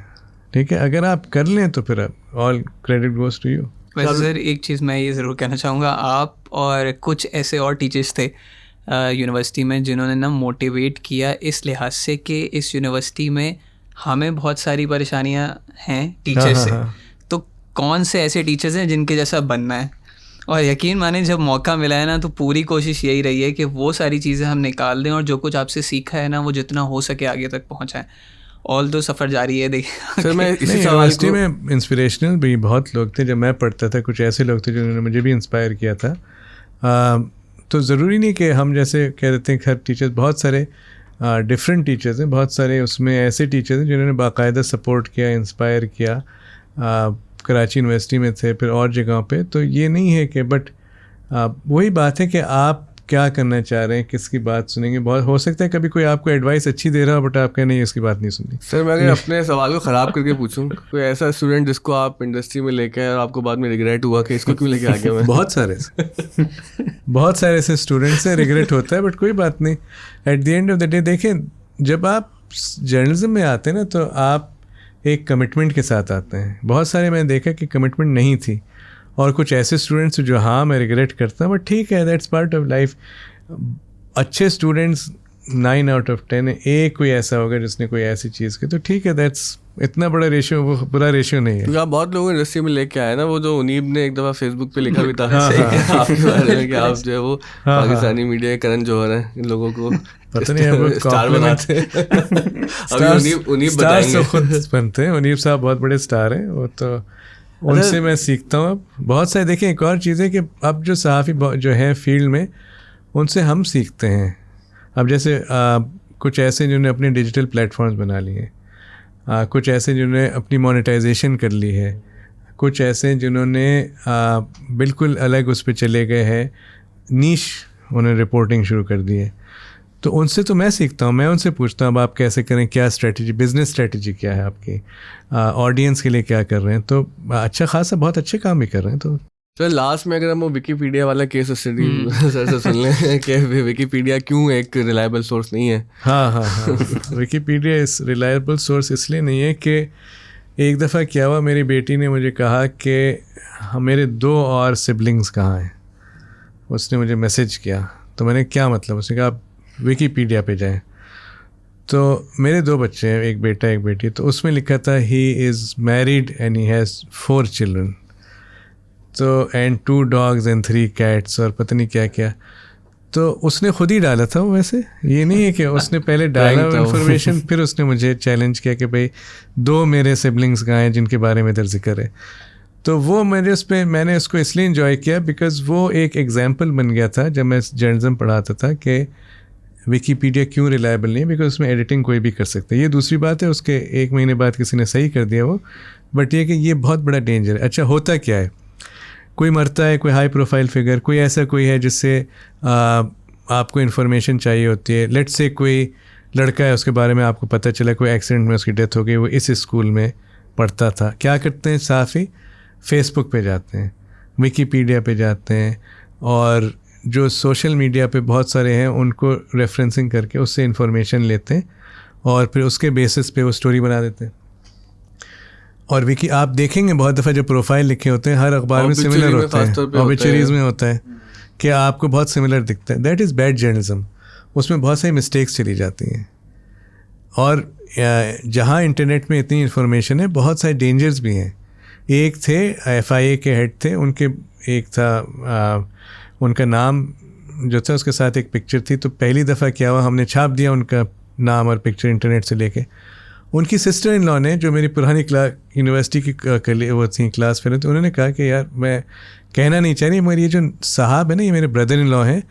ठीक है, अगर आप कर लें तो फिर all credit goes to you. वैसे सर एक चीज़ मैं ये ज़रूर कहना चाहूँगा, आप और कुछ ऐसे और टीचर्स थे यूनिवर्सिटी में जिन्होंने ना मोटिवेट किया इस लिहाज से कि इस यूनिवर्सिटी में हमें बहुत सारी परेशानियाँ हैं टीचर्स से, तो कौन से ऐसे टीचर्स हैं जिनके जैसा बनना है। और यकीन माने जब मौका मिला है ना तो पूरी कोशिश यही रही है कि वो सारी चीज़ें हम निकाल दें और जो कुछ आपसे सीखा है ना वो जितना हो सके आगे तक पहुँचाएँ। ऑल तो सफ़र जारी है। देखिए सर मैं इसी यूनिवर्सिटी में इंस्पिरेशनल भी बहुत लोग थे। जब मैं पढ़ता था कुछ ऐसे लोग थे जिन्होंने मुझे भी इंस्पायर किया था। तो ज़रूरी नहीं कि हम जैसे कह देते हैं हर टीचर्स, बहुत सारे डिफरेंट टीचर्स हैं, बहुत सारे उसमें ऐसे टीचर्स हैं जिन्होंने बाकायदा सपोर्ट किया, इंस्पायर किया। कराची यूनिवर्सिटी में थे, फिर और जगहों पे। तो ये नहीं है कि बट वही बात है कि आप क्या करना चाह रहे हैं, किसकी बात सुनेंगे। बहुत हो सकता है कभी कोई आपको एडवाइस अच्छी दे रहा हो बट आप कहें नहीं इसकी बात नहीं सुननी। सर मैं अगर अपने सवाल को ख़राब करके पूछूं, कोई ऐसा स्टूडेंट जिसको आप इंडस्ट्री में लेके आए और आपको बाद में रिग्रेट हुआ कि इसको क्यों लेके आ गया मैं? बहुत सारे बहुत सारे ऐसे स्टूडेंट्स हैं, रिग्रेट होता है, बट कोई बात नहीं. At the end of the day देखें, जब आप जर्नलिज्म में आते हैं ना तो आप एक कमिटमेंट के साथ आते हैं. बहुत सारे मैंने देखा कि कमिटमेंट नहीं थी, और कुछ ऐसे स्टूडेंट्स जो हाँ मैं रिग्रेट करता हूँ, बट ठीक है, दैट्स पार्ट ऑफ लाइफ. अच्छे स्टूडेंट्स 9 out of 10 है, एक कोई ऐसा होगा जिसने कोई ऐसी चीज़ की, तो ठीक है, दैट्स इतना बड़ा रेशियो, वो बुरा रेशियो नहीं है. क्योंकि आप बहुत लोगों इंडस्ट्री में लेके आए ना, वो जो उनीब ने एक दफ़ा फेसबुक पे लिखा भी था आपके बारे में कि आप जो है वो पाकिस्तानी मीडिया के करण जौहर हैं, इन लोगों को पता नहीं अब स्टार बनाते हैं. अभी उनीब स्टार्स तो खुद बनते हैं. उनीब साहब बहुत बड़े स्टार हैं, वो तो उनसे मैं सीखता हूँ. अब बहुत सारे देखें, एक और चीज़ है कि अब जो सहाफ़ी जो हैं फील्ड में, उनसे हम सीखते हैं. अब जैसे कुछ ऐसे जिन्होंने अपने डिजिटल प्लेटफॉर्म्स बना लिए हैं, कुछ ऐसे जिन्होंने अपनी मोनेटाइजेशन कर ली है, कुछ ऐसे जिन्होंने बिल्कुल अलग उस पर चले गए हैं, नीश उन्होंने रिपोर्टिंग शुरू कर दी है. तो उनसे तो मैं सीखता हूँ, मैं उनसे पूछता हूँ अब आप कैसे करें, क्या स्ट्रेटजी, बिजनेस स्ट्रेटजी क्या है आपकी, ऑडियंस के लिए क्या कर रहे हैं. तो अच्छा खासा बहुत अच्छे काम भी कर रहे हैं. तो सर लास्ट में अगर हम वो विकीपीडिया वाला केस स्टडी सर से सुन लें कि विकीपीडिया क्यों एक रिलायबल सोर्स नहीं है. हाँ विकीपीडिया इस रिलायबल सोर्स इसलिए नहीं है कि एक दफ़ा क्या हुआ, मेरी बेटी ने मुझे कहा कि मेरे 2 और सिबलिंग्स कहाँ हैं. उसने मुझे मैसेज किया, तो मैंने क्या मतलब, उसने कहा आप विकीपीडिया पे जाएं. तो मेरे 2 बच्चे हैं, एक बेटा एक बेटी. तो उसमें लिखा था he is married and he has 4 children, तो एंड 2 dogs and 3 cats और पता नहीं क्या क्या. तो उसने खुद ही डाला था वो, वैसे ये नहीं है कि उसने पहले डाला इन्फॉर्मेशन, फिर उसने मुझे चैलेंज किया कि भाई 2 मेरे सिबलिंग्स कहाँ हैं जिनके बारे में इधर जिक्र है. तो वो मैंने उसको इसलिए इन्जॉय किया बिकॉज़ वो एक एग्जाम्पल बन गया था जब मैं जर्नलिज्म पढ़ाता था कि विकीपीडिया क्यों रिलायबल नहीं है, बिकॉज उसमें एडिटिंग कोई भी कर सकता है. ये दूसरी बात है, उसके 1 महीने बाद किसी ने सही कर दिया वो, बट ये कि ये बहुत बड़ा डेंजर है. अच्छा होता क्या है, कोई मरता है, कोई हाई प्रोफाइल फिगर, कोई ऐसा कोई है जिससे आपको इन्फॉर्मेशन चाहिए होती है. लेट्स से कोई लड़का है, उसके बारे में आपको पता चला कोई एक्सीडेंट में उसकी डेथ हो गई, वो इस स्कूल में पढ़ता था. क्या करते हैं सहाफ़ी, फेसबुक पे जाते हैं, विकीपीडिया पे जाते हैं, और जो सोशल मीडिया पे बहुत सारे हैं उनको रेफरेंसिंग करके उससे इन्फॉर्मेशन लेते हैं, और फिर उसके बेसिस पे वो स्टोरी बना देते हैं. और विकी आप देखेंगे बहुत दफ़ा जो प्रोफाइल लिखे होते हैं हर अखबार में सिमिलर होता है, ऑबिचुरीज में होता है कि आपको बहुत सिमिलर दिखता है. That is bad journalism. उसमें बहुत सारी मिस्टेक्स चली जाती हैं. और जहाँ इंटरनेट में इतनी इन्फॉर्मेशन है, बहुत सारे डेंजर्स भी हैं. एक थे FIA के हेड थे, उनके एक था उनका नाम जो था उसके साथ एक पिक्चर थी. तो पहली दफ़ा क्या हुआ, हमने छाप दिया उनका नाम और पिक्चर इंटरनेट से लेके. उनकी सिस्टर इन लॉ ने, जो मेरी पुरानी यूनिवर्सिटी की वो थी क्लास फेलो, तो उन्होंने कहा कि यार मैं कहना नहीं चाह रही, मगर ये जो साहब है ना, ये मेरे ब्रदर इन लॉ हैं,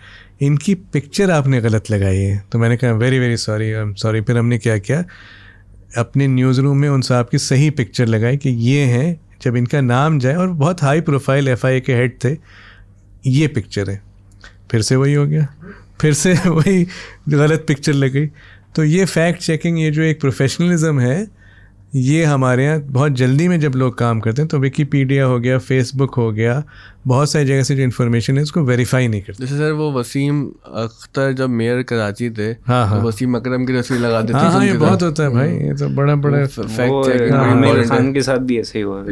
इनकी पिक्चर आपने गलत लगाई है. तो मैंने कहा very very sorry, I am sorry. फिर हमने क्या किया, अपने न्यूज़ रूम में उन साहब की सही पिक्चर लगाई कि ये हैं, जब इनका नाम जाए, और बहुत हाई प्रोफाइल FIA के हेड थे, ये पिक्चर है. फिर से वही हो गया, फिर से वही गलत पिक्चर लग गई. तो ये फैक्ट चेकिंग, ये जो एक प्रोफेशनलिज्म है, ये हमारे यहाँ बहुत जल्दी में जब लोग काम करते हैं, तो विकीपीडिया हो गया, फेसबुक हो गया, बहुत सारी जगह से जो इन्फॉर्मेशन है उसको वेरीफाई नहीं करते. जैसे सर वो वसीम अख्तर जब मेयर कराची थे, तो वसीम अकरम की तस्वीर लगा देते थे. हाँ, ये बहुत होता है भाई, ये तो बड़ा फैक्ट चेकिंग. आमिर खान के साथ भी ऐसे ही हुआ.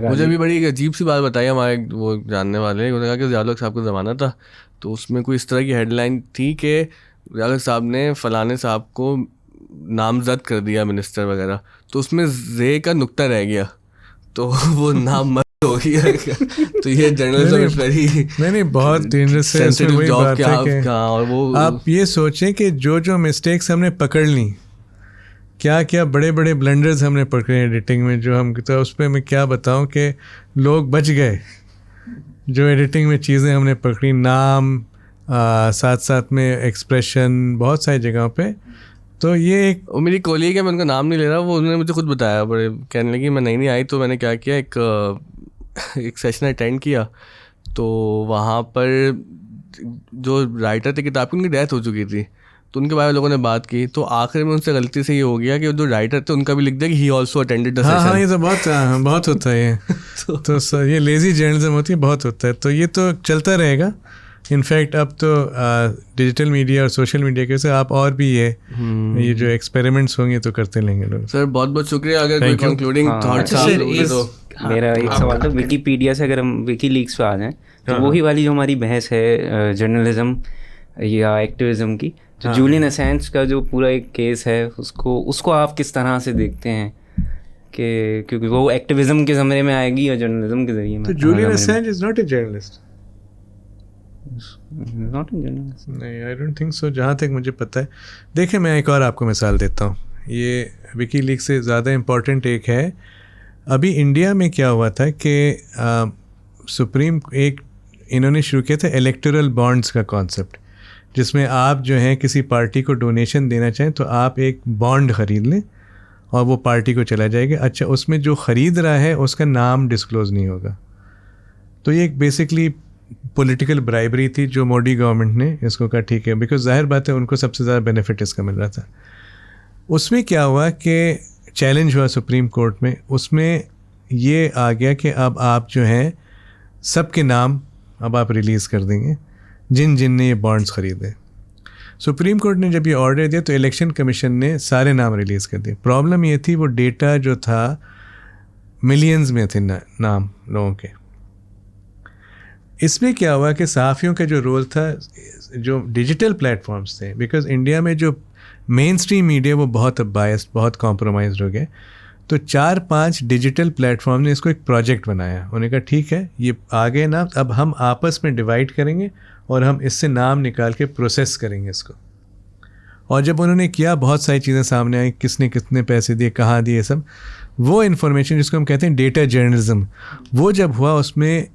मुझे भी बड़ी अजीब सी बात बताई हमारे वो जानने वाले, उन्होंने कहा कि ज़ियाउल हक साहब का ज़माना था, तो उसमें कोई इस तरह की हेडलाइन थी कि ज़ियाउल हक साहब ने फ़लाने साहब को नामजद कर दिया मिनिस्टर वगैरह, तो उसमें जे का नुक्ता रह गया, तो वो नाम मत हो गया. तो ये जर्नलिज्म नहीं बहुत डेंजरस है. सेंसिटिव जॉब क्या, और वो आप ये सोचें कि जो मिस्टेक्स हमने पकड़ ली, क्या क्या बड़े बड़े ब्लंडर्स हमने पकड़े एडिटिंग में, जो हम, तो उस पर मैं क्या बताऊं कि लोग बच गए. जो एडिटिंग में चीज़ें हमने पकड़ी, नाम साथ साथ में एक्सप्रेशन, बहुत सारी जगहों पे. तो ये एक, वो मेरी कोलीग है, मैं उनका नाम नहीं ले रहा, वो उन्होंने मुझे खुद बताया, बड़े कहने लगी मैं नहीं आई, तो मैंने क्या किया, एक सेशन अटेंड किया. तो वहाँ पर जो राइटर थे किताब की, उनकी डेथ हो चुकी थी. तो उनके बारे में लोगों ने बात की, तो आखिर में उनसे गलती से ये हो गया कि जो राइटर थे उनका भी लिख दिया कि he also attended the session. हाँ, ये तो बहुत होता है ये तो सर ये लेजी जर्नलिज्म होती है, बहुत होता है। तो ये तो चलता रहेगा। इनफैक्ट अब तो डिजिटल मीडिया और सोशल मीडिया के से आप और भी ये जो एक्सपेरिमेंट्स होंगे तो करते लेंगे लोग। सर बहुत बहुत शुक्रिया। अगर कोई कंक्लूडिंग थॉट्स हैं तो मेरा एक सवाल था, विकीपीडिया से अगर हम विकीलीक्स पे आ जाएं तो वही वाली जो हमारी बहस है जर्नलिज्म या एक्टिविज्म की, तो जूलियन असेंज का जो पूरा एक केस है उसको आप किस तरह से देखते हैं कि क्योंकि वो एक्टिविज्म के ज़मरे में आएगी या जर्नलिज्म के जरिए में? तो Julian Assange is not a journalist. नहीं, आई डोंट थिंक सो, जहाँ तक मुझे पता है। देखिए मैं एक और आपको मिसाल देता हूँ, ये विकीलीक्स से ज़्यादा इम्पोर्टेंट एक है। अभी इंडिया में क्या हुआ था कि सुप्रीम इन्होंने शुरू किया था इलेक्टोरल बॉन्ड्स का कॉन्सेप्ट, जिसमें आप जो है किसी पार्टी को डोनेशन देना चाहें तो आप एक बॉन्ड ख़रीद लें और वो पार्टी को चला जाएगा। अच्छा, उसमें जो ख़रीद रहा है उसका नाम डिस्क्लोज़ नहीं होगा। तो ये एक बेसिकली पॉलिटिकल ब्राइबरी थी जो मोदी गवर्नमेंट ने इसको कहा ठीक है, बिकॉज जाहिर बात है उनको सबसे ज़्यादा बेनिफिट इसका मिल रहा था। उसमें क्या हुआ कि चैलेंज हुआ सुप्रीम कोर्ट में, उसमें ये आ गया कि अब आप जो हैं सबके नाम अब आप रिलीज़ कर देंगे जिन जिन ने ये बॉन्ड्स ख़रीदे। सुप्रीम कोर्ट ने जब ये ऑर्डर दिया तो इलेक्शन कमीशन ने सारे नाम रिलीज़ कर दिए। प्रॉब्लम ये थी वो डेटा जो था मिलियंस में थे नाम लोगों के। इसमें क्या हुआ कि सहाफ़ियों का जो रोल था, जो डिजिटल प्लेटफॉर्म्स थे, बिकॉज इंडिया में जो मेन स्ट्रीम मीडिया वो बहुत अब बायस्ड, बहुत कॉम्प्रोमाइज़ हो गए, तो 4-5 डिजिटल प्लेटफॉर्म ने इसको एक प्रोजेक्ट बनाया। उन्होंने कहा ठीक है ये आ गए ना, अब हम आपस में डिवाइड करेंगे और हम इससे नाम निकाल के प्रोसेस करेंगे इसको। और जब उन्होंने किया बहुत सारी चीज़ें सामने आई, किसने कितने पैसे दिए, कहाँ दिए, सब वो इन्फॉर्मेशन जिसको हम कहते हैं डेटा जर्नलिज्म, वो जब हुआ उसमें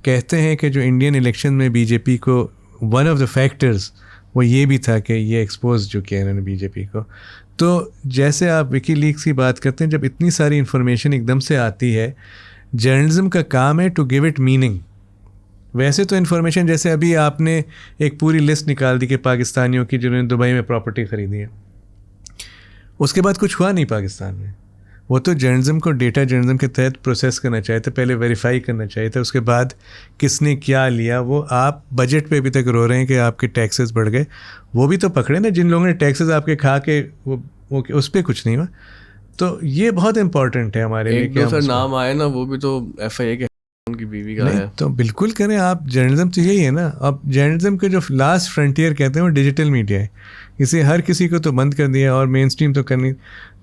कहते हैं कि जो इंडियन इलेक्शन में बीजेपी को वन ऑफ द फैक्टर्स वो ये भी था कि ये एक्सपोज जो किया इन्होंने बीजेपी को। तो जैसे आप विकीलीक्स की बात करते हैं, जब इतनी सारी इन्फॉर्मेशन एकदम से आती है, जर्नलिज्म का काम है टू गिव इट मीनिंग। वैसे तो इन्फॉर्मेशन जैसे अभी आपने एक पूरी लिस्ट निकाल दी कि पाकिस्तानियों की जिन्होंने दुबई में प्रॉपर्टी ख़रीदी है, उसके बाद कुछ हुआ नहीं पाकिस्तान में। वो तो जर्नलिज्म को डेटा जर्नलिज्म के तहत प्रोसेस करना चाहिए था, पहले वेरीफाई करना चाहिए था, उसके बाद किसने क्या लिया। वो आप बजट पे अभी तक रो रहे हैं कि आपके टैक्सेस बढ़ गए, वो भी तो पकड़े ना जिन लोगों ने टैक्सेस आपके खा के वो उस पर कुछ नहीं हुआ। तो ये बहुत इंपॉर्टेंट है हमारे लिए। एक दो सर नाम आए ना, वो भी तो FIA के उनकी बीवी का है। तो बिल्कुल करें आप, जर्नलिज्म तो यही है ना। अब जर्नलिज्म के जो लास्ट फ्रंटियर कहते हैं वो डिजिटल मीडिया है। इसे हर किसी को तो बंद कर दिया और मेन स्ट्रीम तो करनी,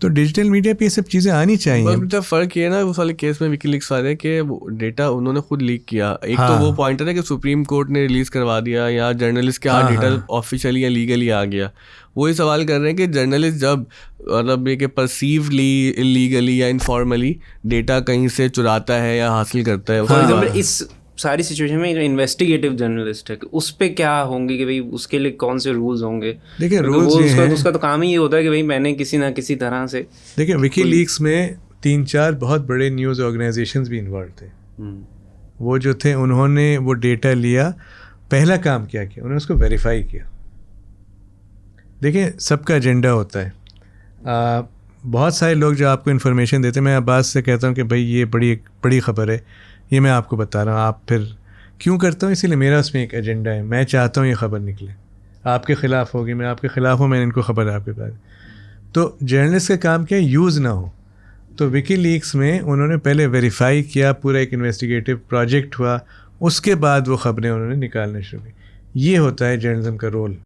तो डिजिटल मीडिया पे ये सब चीज़ें आनी चाहिए। तो फ़र्क ये ना उस वाले केस में विकीलीक्स वाले के डेटा उन्होंने खुद लीक किया। एक हाँ। तो वो पॉइंट है कि सुप्रीम कोर्ट ने रिलीज़ करवा दिया या जर्नलिस्ट के हाथ डेटा ऑफिशियली या लीगली आ गया। वो ये सवाल कर रहे हैं कि जर्नलिस्ट जब मतलब ये कि परसीवली इलीगली या इनफॉर्मली डेटा कहीं से चुराता है या हासिल करता है। फॉर एग्जाम्पल इस सारी सिचुएशन में जो इन्वेस्टिगेटिव जर्नलिस्ट है उस पे क्या होंगे कि भाई उसके लिए कौन से रूल्स होंगे? देखिए रूल्स उसका तो काम ही ये होता है कि भाई मैंने किसी ना किसी तरह से, देखिए विकीलीक्स में 3-4 बहुत बड़े न्यूज़ ऑर्गेनाइजेशंस भी इन्वॉल्व थे। वो जो थे उन्होंने वो डेटा लिया, पहला काम क्या किया उन्होंने उसको वेरीफाई किया। देखिए सबका एजेंडा होता है। बहुत सारे लोग जो आपको इन्फॉर्मेशन देते हैं, मैं अब्बास से कहता हूँ कि भाई ये बड़ी ख़बर है, ये मैं आपको बता रहा हूँ, आप फिर क्यों करता हूँ, इसीलिए मेरा उसमें एक एजेंडा है, मैं चाहता हूँ ये ख़बर निकले, आपके ख़िलाफ़ होगी, मैं आपके ख़िलाफ़ हूँ, मैंने इनको ख़बर आपके पास। तो जर्नलिस्ट का काम क्या है, यूज़ ना हो। तो विकीलीक्स में उन्होंने पहले वेरीफाई किया, पूरा एक इन्वेस्टिगेटिव प्रोजेक्ट हुआ, उसके बाद वो ख़बरें उन्होंने निकालना शुरू की। ये होता है जर्नलिज्म का रोल।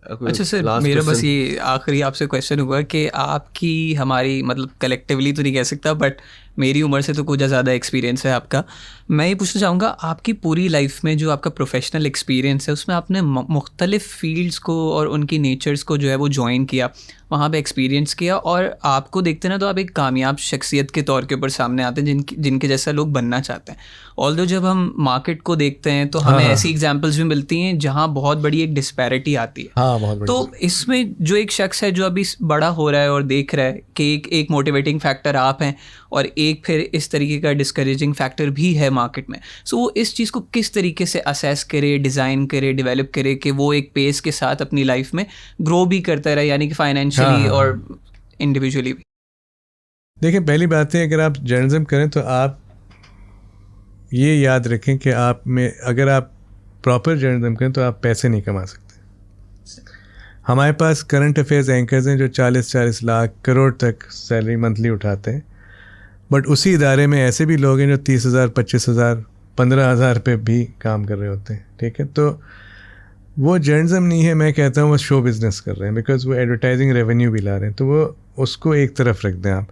अच्छा सर, मेरा बस ये आखिरी आपसे क्वेश्चन हुआ कि आपकी हमारी मतलब कलेक्टिवली तो नहीं कह सकता, बट मेरी उम्र से तो कुछ ज़्यादा एक्सपीरियंस है आपका। मैं ये पूछना चाहूँगा, आपकी पूरी लाइफ में जो आपका प्रोफेशनल एक्सपीरियंस है उसमें आपने मुख्तलिफ़ फील्ड्स को और उनकी नेचर्स को जो है वो ज्वाइन किया, वहाँ पे एक्सपीरियंस किया, और आपको देखते ना तो आप एक कामयाब शख्सियत के तौर के ऊपर सामने आते हैं जिनके जैसा लोग बनना चाहते हैं। ऑल्दो जब हम मार्केट को देखते हैं तो हमें ऐसी एग्जांपल्स भी मिलती हैं जहाँ बहुत बड़ी एक डिस्पैरिटी आती है। तो इसमें जो एक शख्स है जो अभी बड़ा हो रहा है और देख रहा है कि एक मोटिवेटिंग फैक्टर आप हैं और एक फिर इस तरीके का डिस्करेजिंग फैक्टर भी है मार्केट में. सो वो इस चीज़ को किस तरीके से असेस करे, डिज़ाइन करे, डेवलप करे कि वो एक पेस के साथ अपनी लाइफ में ग्रो भी करता रहे, यानी कि फाइनेंशियली और इंडिविजुअली भी. देखिए, पहली बात है, अगर आप जर्नलिज्म करें तो आप ये याद रखें कि आप में अगर आप प्रॉपर जर्नलिज्म करें तो आप पैसे नहीं कमा सकते. हमारे पास करंट अफेयर्स एंकर्स हैं जो 40-40 लाख करोड़ तक सैलरी मंथली उठाते हैं, बट उसी इदारे में ऐसे भी लोग हैं जो 30,000, 25,000, 15,000 पे भी काम कर रहे होते हैं. ठीक है, तो वो जर्नलिज्म नहीं है. मैं कहता हूँ वो शो बिजनेस कर रहे हैं, बिकॉज वो एडवर्टाइजिंग रेवेन्यू भी ला रहे हैं. तो वो उसको एक तरफ रख दें.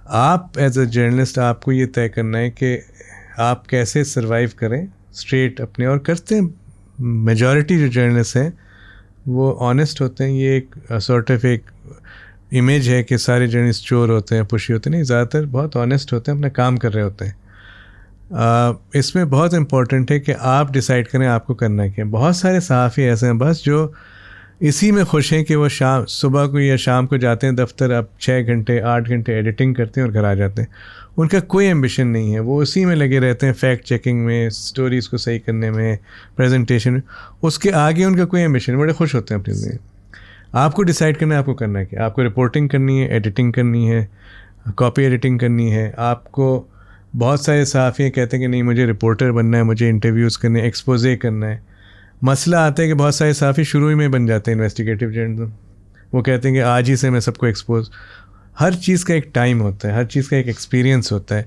आप एज अ जर्नलिस्ट आपको ये तय करना है कि आप कैसे सर्वाइव करें स्ट्रेट अपने, और करते हैं. मेजॉरिटी जो जर्नलिस्ट हैं वो ऑनेस्ट होते हैं. ये एक सॉर्ट ऑफ एक इमेज है कि सारे जर्नलिस्ट चोर होते हैं, पुशी होते हैं. नहीं, ज़्यादातर बहुत ऑनेस्ट होते हैं, अपना काम कर रहे होते हैं. इसमें बहुत इम्पॉर्टेंट है कि आप डिसाइड करें आपको करना क्या. बहुत सारे सहाफ़ी ऐसे हैं बस जो इसी में खुश हैं कि वो सुबह को या शाम को जाते हैं दफ्तर, अब 6 घंटे 8 घंटे एडिटिंग करते हैं और घर आ जाते हैं. उनका कोई एम्बिशन नहीं है, वो उसी में लगे रहते हैं, फैक्ट चेकिंग में, स्टोरीज़ को सही करने में, प्रेजेंटेशन में. उसके आगे उनका कोई एम्बिशन, बड़े खुश होते हैं अपनी ज़िंदगी. आपको डिसाइड करना है आपको करना है क्या. आपको रिपोर्टिंग करनी है, एडिटिंग करनी है, कॉपी एडिटिंग करनी है. आपको बहुत सारे सहाफ़ी कहते हैं कि नहीं मुझे रिपोर्टर बनना है, मुझे इंटरव्यूज़ करने, एक्सपोजे करना है. मसला आता है कि बहुत सारे सहाफ़ी शुरू ही में बन जाते हैं इन्वेस्टिगेटिव जर्नलिज्म. वो कहते हैं कि आज ही से मैं सबको एक्सपोज. हर चीज़ का एक टाइम होता है, हर चीज़ का एक एक्सपीरियंस होता है.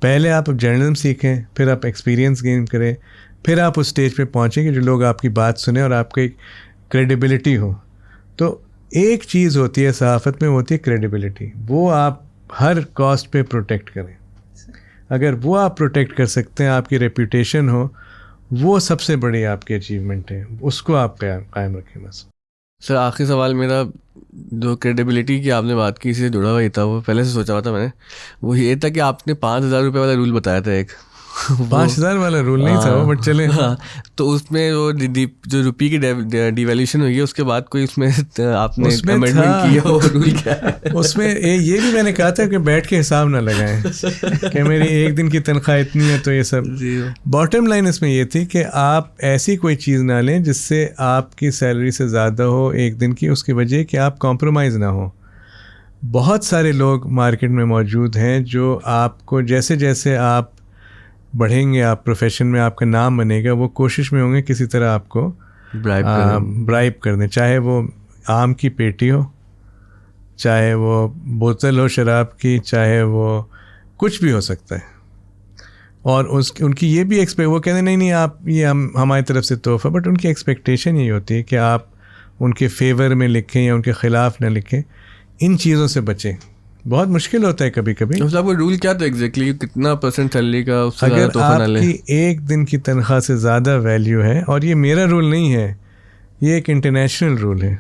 पहले आप जर्नलिज्म सीखें, फिर आप एक्सपीरियंस गेन करें, फिर आप उस स्टेज पे पहुँचें कि जो लोग आपकी बात सुने और आपकी एक क्रेडिबिलिटी हो. तो एक चीज़ होती है सहाफ़त में, वो होती है क्रेडिबिलिटी. वो आप हर कॉस्ट पे प्रोटेक्ट करें. अगर वो आप प्रोटेक्ट कर सकते हैं, आपकी रेपूटेशन हो, वो सबसे बड़ी आपकी अचीवमेंट है. उसको आप कायम रखें बस. सर आखिरी सवाल मेरा, जो क्रेडिबिलिटी की आपने बात की, इससे जुड़ा हुआ ही था, वो पहले से सोचा हुआ था मैंने. वो ये था कि आपने 5,000 रुपये वाला रूल बताया था एक. 5,000 वाला रूल नहीं था वो, बट चले. हाँ, तो उसमें वो जो रुपये की डिवैल्यूशन हुई है उसके बाद कोई उसमें आपने अमेंडमेंट किया, वो रूल क्या है? उसमें ये भी मैंने कहा था कि बैठ के हिसाब ना लगाएं कि मेरी एक दिन की तनख्वाह इतनी है तो ये सब. बॉटम लाइन इसमें ये थी कि आप ऐसी कोई चीज़ ना लें जिससे आपकी सैलरी से ज़्यादा हो एक दिन की, उसकी वजह कि आप कॉम्प्रोमाइज़ ना हो. बहुत सारे लोग मार्केट में मौजूद हैं जो आपको जैसे जैसे आप बढ़ेंगे, आप प्रोफेशन में आपका नाम बनेगा, वो कोशिश में होंगे किसी तरह आपको ब्राइब कर दें. चाहे वो आम की पेटी हो, चाहे वो बोतल हो शराब की, चाहे वो कुछ भी हो सकता है. और उनकी ये भी वो कहते हैं नहीं आप ये हमारी तरफ से तोहफा, बट उनकी एक्सपेक्टेशन यही होती है कि आप उनके फेवर में लिखें या उनके ख़िलाफ़ ना लिखें. इन चीज़ों से बचें. बहुत मुश्किल होता है कभी कभी. तो आपका रूल क्या था एग्जैक्टली, कितना % सैलरी का उससे अगर आपकी एक दिन की तनख्वाह से ज़्यादा वैल्यू है, और ये मेरा रूल नहीं है, ये एक इंटरनेशनल रूल है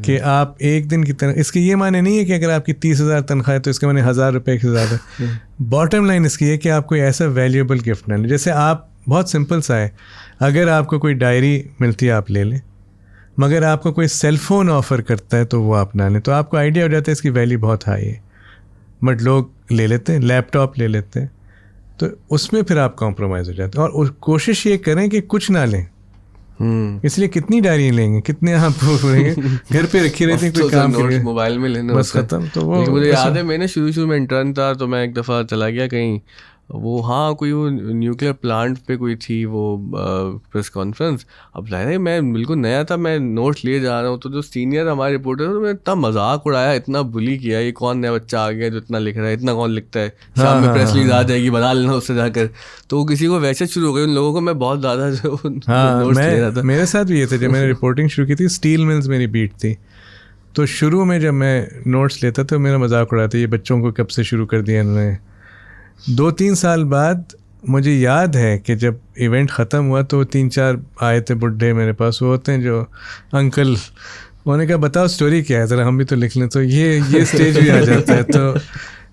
कि आप एक दिन की इसके ये माने नहीं है कि अगर आपकी 30,000 तनख्वाह है तो इसके माने 1,000 रुपये से ज़्यादा. बॉटम लाइन इसकी है कि आप कोई ऐसा वैल्यूएबल गिफ्ट ना लें. जैसे आप, बहुत सिंपल सा है, अगर आपको कोई डायरी मिलती है आप ले लें, मगर आपको कोई सेलफोन ऑफ़र करता है तो वो आप ना लें. तो आपको आइडिया हो जाता है इसकी वैल्यू बहुत हाई है, बट लोग ले लेते हैं. लैपटॉप ले लेते हैं, तो उसमें फिर आप कॉम्प्रोमाइज़ हो जाते हैं. और कोशिश ये करें कि कुछ ना लें. इसलिए कितनी डायरी लेंगे, कितने आप घर पे रखी रहती हैं, कोई काम करेंगे, मोबाइल में लेने बस खत्म. तो वो मुझे याद है, मैंने शुरू में इंटर्न था तो मैं एक दफ़ा चला गया कहीं, वो हाँ कोई वो न्यूक्लियर प्लांट पे कोई थी वो प्रेस कॉन्फ्रेंस. अब जाहिर है मैं बिल्कुल नया था, मैं नोट्स लिए जा रहा हूँ, तो जो सीनियर हमारे रिपोर्टर थे उन्होंने इतना मजाक उड़ाया, इतना बुली किया, ये कौन नया बच्चा आ गया जो इतना लिख रहा है, इतना कौन लिखता है, शाम में प्रेस रिलीज आ जाएगी, बना लेना उससे जाकर. तो किसी को वैसे शुरू हो गई, उन लोगों को मैं बहुत ज़्यादा जो नोट्स ले रहा था. मेरे साथ भी ये था, जब मैंने रिपोर्टिंग शुरू की थी, स्टील मिल्स मेरी बीट थी, तो शुरू में जब मैं नोट्स लेता था मेरा मजाक उड़ाता, ये बच्चों को कब से शुरू कर दिया इन्होंने. 2-3 साल बाद मुझे याद है कि जब इवेंट ख़त्म हुआ तो 3-4 आए थे बुढ़े मेरे पास, वो होते हैं जो अंकल, उन्होंने कहा बताओ स्टोरी क्या है, ज़रा हम भी तो लिख लें. तो ये स्टेज भी आ जाता है. तो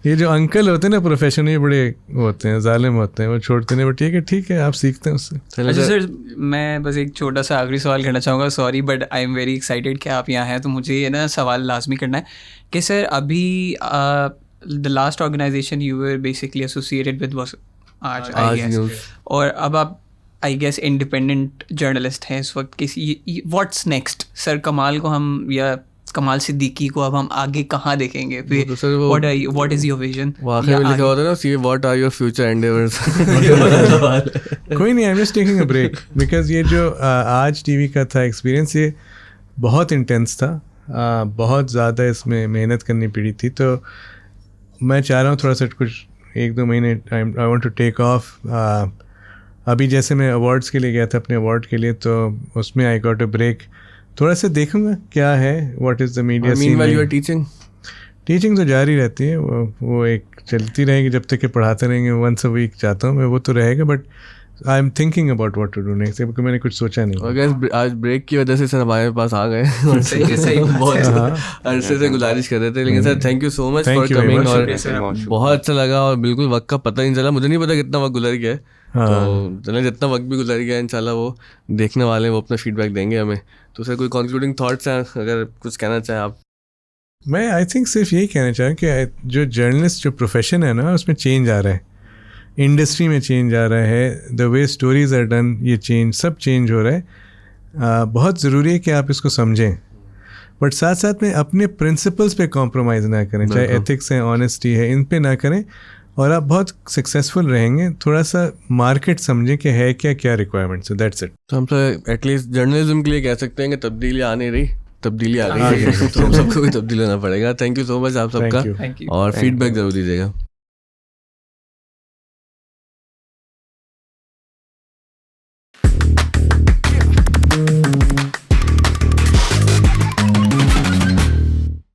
ये जो अंकल होते हैं ना प्रोफेशन, ये बड़े होते हैं, जालिम होते हैं, वो छोड़ते नहीं, बट ठीक है आप सीखते हैं उससे. अच्छा सर, मैं बस एक छोटा सा आखिरी सवाल करना चाहूँगा. Sorry but I am very excited कि आप यहाँ हैं, तो मुझे ये ना सवाल लाजमी करना है कि सर अभी the last organisation you were basically associated with was आज आज आई गेस, न्यूज़। और अब आप आई गेस इंडिपेंडेंट जर्नलिस्ट हैं इस वक्त। किसी व्हाट्स नेक्स्ट सर कमाल को हम या कमाल सिद्दीकी को अब हम आगे कहाँ देखेंगे? तो सर वो व्हाट इज योर विजन? वाकई में लिखा होता है ना, see what are your future endeavours. कोई नहीं, I am just taking a break because ये जो आज टीवी का था एक्सपीरियंस, ये बहुत इंटेंस था, बहुत ज़्यादा इसमें मेहनत करनी पड़ी थी। तो मैं चाह रहा हूँ थोड़ा सा कुछ 1-2 महीने I want to take off. अभी जैसे मैं अवार्ड्स के लिए गया था अपने अवार्ड के लिए, तो उसमें आई गॉट अ ब्रेक, थोड़ा सा देखूंगा क्या है, what is the media scene. Meanwhile you are teaching? Teaching तो जारी रहती है, वो एक चलती रहेगी जब तक कि पढ़ाते रहेंगे। वंस अ वीक चाहता हूँ मैं, वो तो रहेगा, but I am thinking about what to do next, क्योंकि मैंने कुछ सोचा नहीं। और guys, आज ब्रेक की वजह से सर हमारे पास आ गए। सही बहुत अरसे से गुजारिश कर रहे थे, लेकिन sir thank you so much Thank for you very coming. much. और बहुत अच्छा लगा, और बिल्कुल वक्त का पता ही नहीं चला, मुझे नहीं पता कितना वक्त गुजर गया है। तो चलें, जितना वक्त भी गुजर गया इंशाल्लाह वो देखने वाले हैं, वो अपना फीडबैक देंगे हमें। तो सर कोई कंक्लूडिंग थॉट्स हैं, अगर कुछ कहना चाहें आप? मैं आई थिंक सिर्फ यही कहना चाहूँ कि जो जर्नलिस्ट जो प्रोफेशन है ना, उसमें चेंज आ रहा है, इंडस्ट्री में चेंज आ रहा है, the way stories are done, ये चेंज सब चेंज हो रहा है। बहुत ज़रूरी है कि आप इसको समझें, बट साथ साथ में अपने प्रिंसिपल्स पे कॉम्प्रोमाइज़ ना करें, चाहे एथिक्स है, ऑनेस्टी है, इन पे ना करें, और आप बहुत सक्सेसफुल रहेंगे। थोड़ा सा मार्केट समझें कि है क्या रिक्वायरमेंट्स है, दैट्स इट। तो हम तो एटलीस्ट जर्नलिज्म के लिए कह सकते हैं कि तब्दीली आ नहीं रही, तब्दीली आ गई है। तो हम सबको भी तब्दील होना पड़ेगा। थैंक यू सो मच आप सबका, Thank you. और फीडबैक जरूर दीजिएगा।